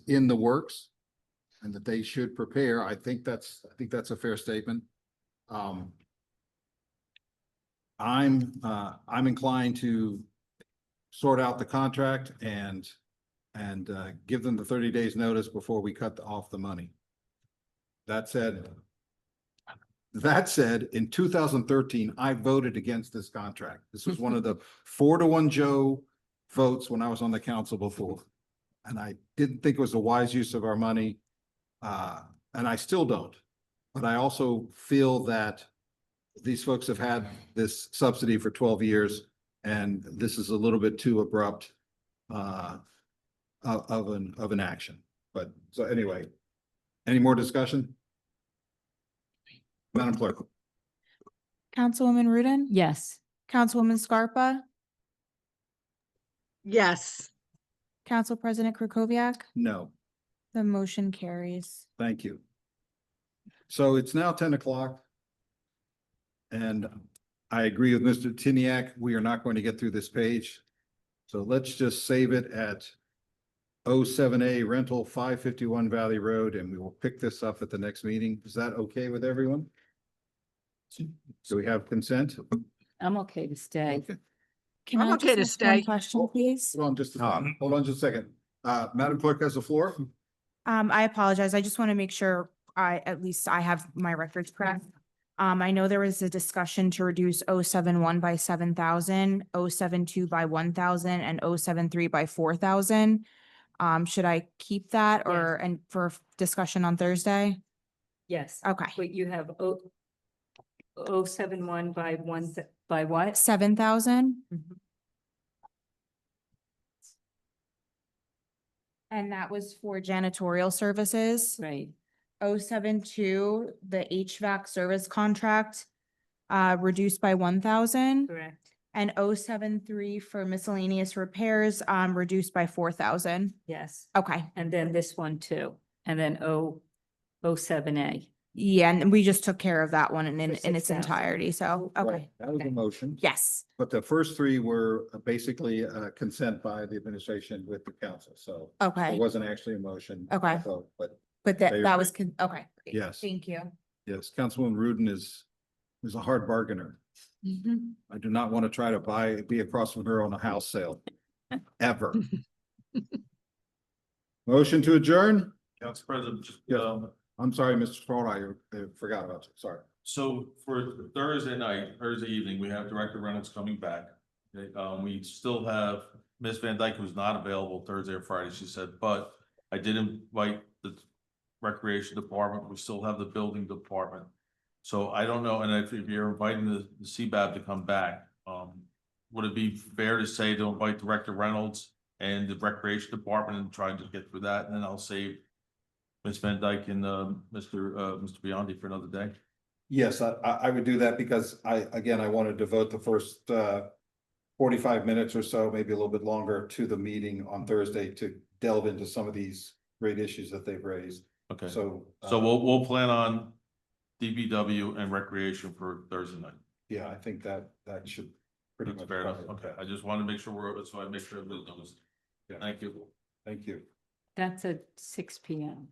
S2: in the works and that they should prepare. I think that's a fair statement. I'm inclined to sort out the contract and give them the 30 days notice before we cut off the money. That said, That said, in 2013, I voted against this contract. This was one of the 4-1 Joe votes when I was on the council before. And I didn't think it was a wise use of our money. And I still don't. But I also feel that these folks have had this subsidy for 12 years, and this is a little bit too abrupt of an action. But so anyway, any more discussion? Madam Clerk.
S3: Councilwoman Rudin?
S12: Yes.
S3: Councilwoman Scarpa?
S11: Yes.
S3: Council President Krokoviac?
S2: No,
S3: The motion carries.
S2: thank you. So it's now 10 o'clock. And I agree with Mr. Tiniak. We are not going to get through this page. So let's just save it at 07A rental 551 Valley Road, and we will pick this up at the next meeting. Is that okay with everyone? So we have consent?
S12: I'm okay to stay.
S2: Okay.
S3: Can
S11: I'm
S3: I
S11: okay
S3: just
S11: to
S3: ask one
S11: stay.
S3: question, please?
S2: Hold on just a second. Hold on just a second. Madam Clerk has the floor.
S3: I apologize. I just want to make sure at least I have my records correct. I know there was a discussion to reduce 071 by 7,000, 072 by 1,000, and 073 by 4,000. Should I keep that or, and for discussion on Thursday?
S12: Yes.
S3: Okay.
S12: But you have 071 by by what?
S3: 7,000?
S12: Mhm.
S3: And that was for janitorial services.
S12: Right.
S3: 072, the HVAC service contract, reduced by 1,000.
S12: Correct.
S3: And 073 for miscellaneous repairs, reduced by 4,000.
S12: Yes.
S3: Okay.
S12: And then this one too. And then 007A.
S3: Yeah, and we just took care of that one in
S12: For
S3: its
S12: 6,000.
S3: entirety, so, okay.
S2: Right, that was a
S12: Okay.
S2: motion.
S3: Yes,
S2: But the first three were basically consent by the administration with the council, so it
S3: okay.
S2: wasn't actually a motion.
S3: Okay.
S2: So, but
S3: But
S2: They
S3: that was,
S2: agree.
S3: okay. great.
S2: Yes.
S3: Thank you.
S2: yes, Councilwoman Rudin is a hard bargainer.
S3: Mhm.
S2: I do not want to try to be across from her on a house sale, ever. Motion to adjourn?
S9: Council President, just,
S2: Yes. I'm sorry, Mr. Stroll, I forgot about you, sorry.
S9: so for Thursday night, Thursday evening, we have Director Reynolds coming back. Okay, we still have Ms. Van Dyke, who's not available Thursday or Friday, she said, but I did invite the Recreation Department, we still have the Building Department. So I don't know, and if you're inviting the CBAB to come back, would it be fair to say to invite Director Reynolds and the Recreation Department and try to get through that, and then I'll save Ms. Van Dyke and Mr. Biondi for another day?
S2: Yes, I would do that because I want to devote the first 45 minutes or so, maybe a little bit longer, to the meeting on Thursday to delve into some of these great issues that they've raised.
S9: Okay,
S2: So.
S9: so we'll plan on DBW and Recreation for Thursday night.
S2: Yeah, I think that should pretty
S9: That's
S2: much.
S9: fair enough.
S2: cover it.
S9: Okay, I just want to make sure so I make sure everybody knows.
S2: Yeah.
S9: Thank you.
S2: Thank you.
S12: That's at 6 p.m.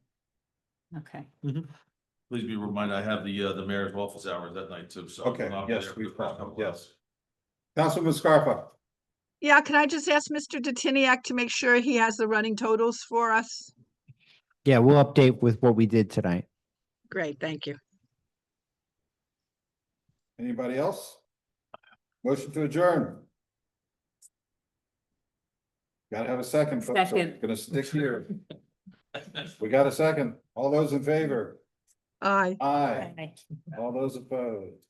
S12: Okay.
S9: Please be reminded, I have the mayor's office hours that night too, so.
S2: Okay,
S9: I'll be
S2: yes,
S9: there
S2: we've
S9: for the first couple
S2: yes. Councilman Scarpa.
S11: Yeah, can I just ask Mr. Detiniak to make sure he has the running totals for us?
S10: Yeah, we'll update with what we did tonight.
S11: Great, thank you.
S2: Anybody else? Motion to adjourn. Gotta have a second. folks, so we're
S12: Second.
S2: Gonna stick here. We got a second. All those in favor?
S11: Aye.
S2: Aye.
S12: Bye.
S2: All those opposed?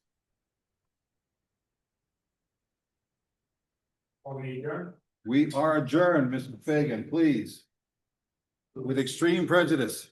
S2: We are adjourned, Mr. Fagan, please. With extreme prejudice.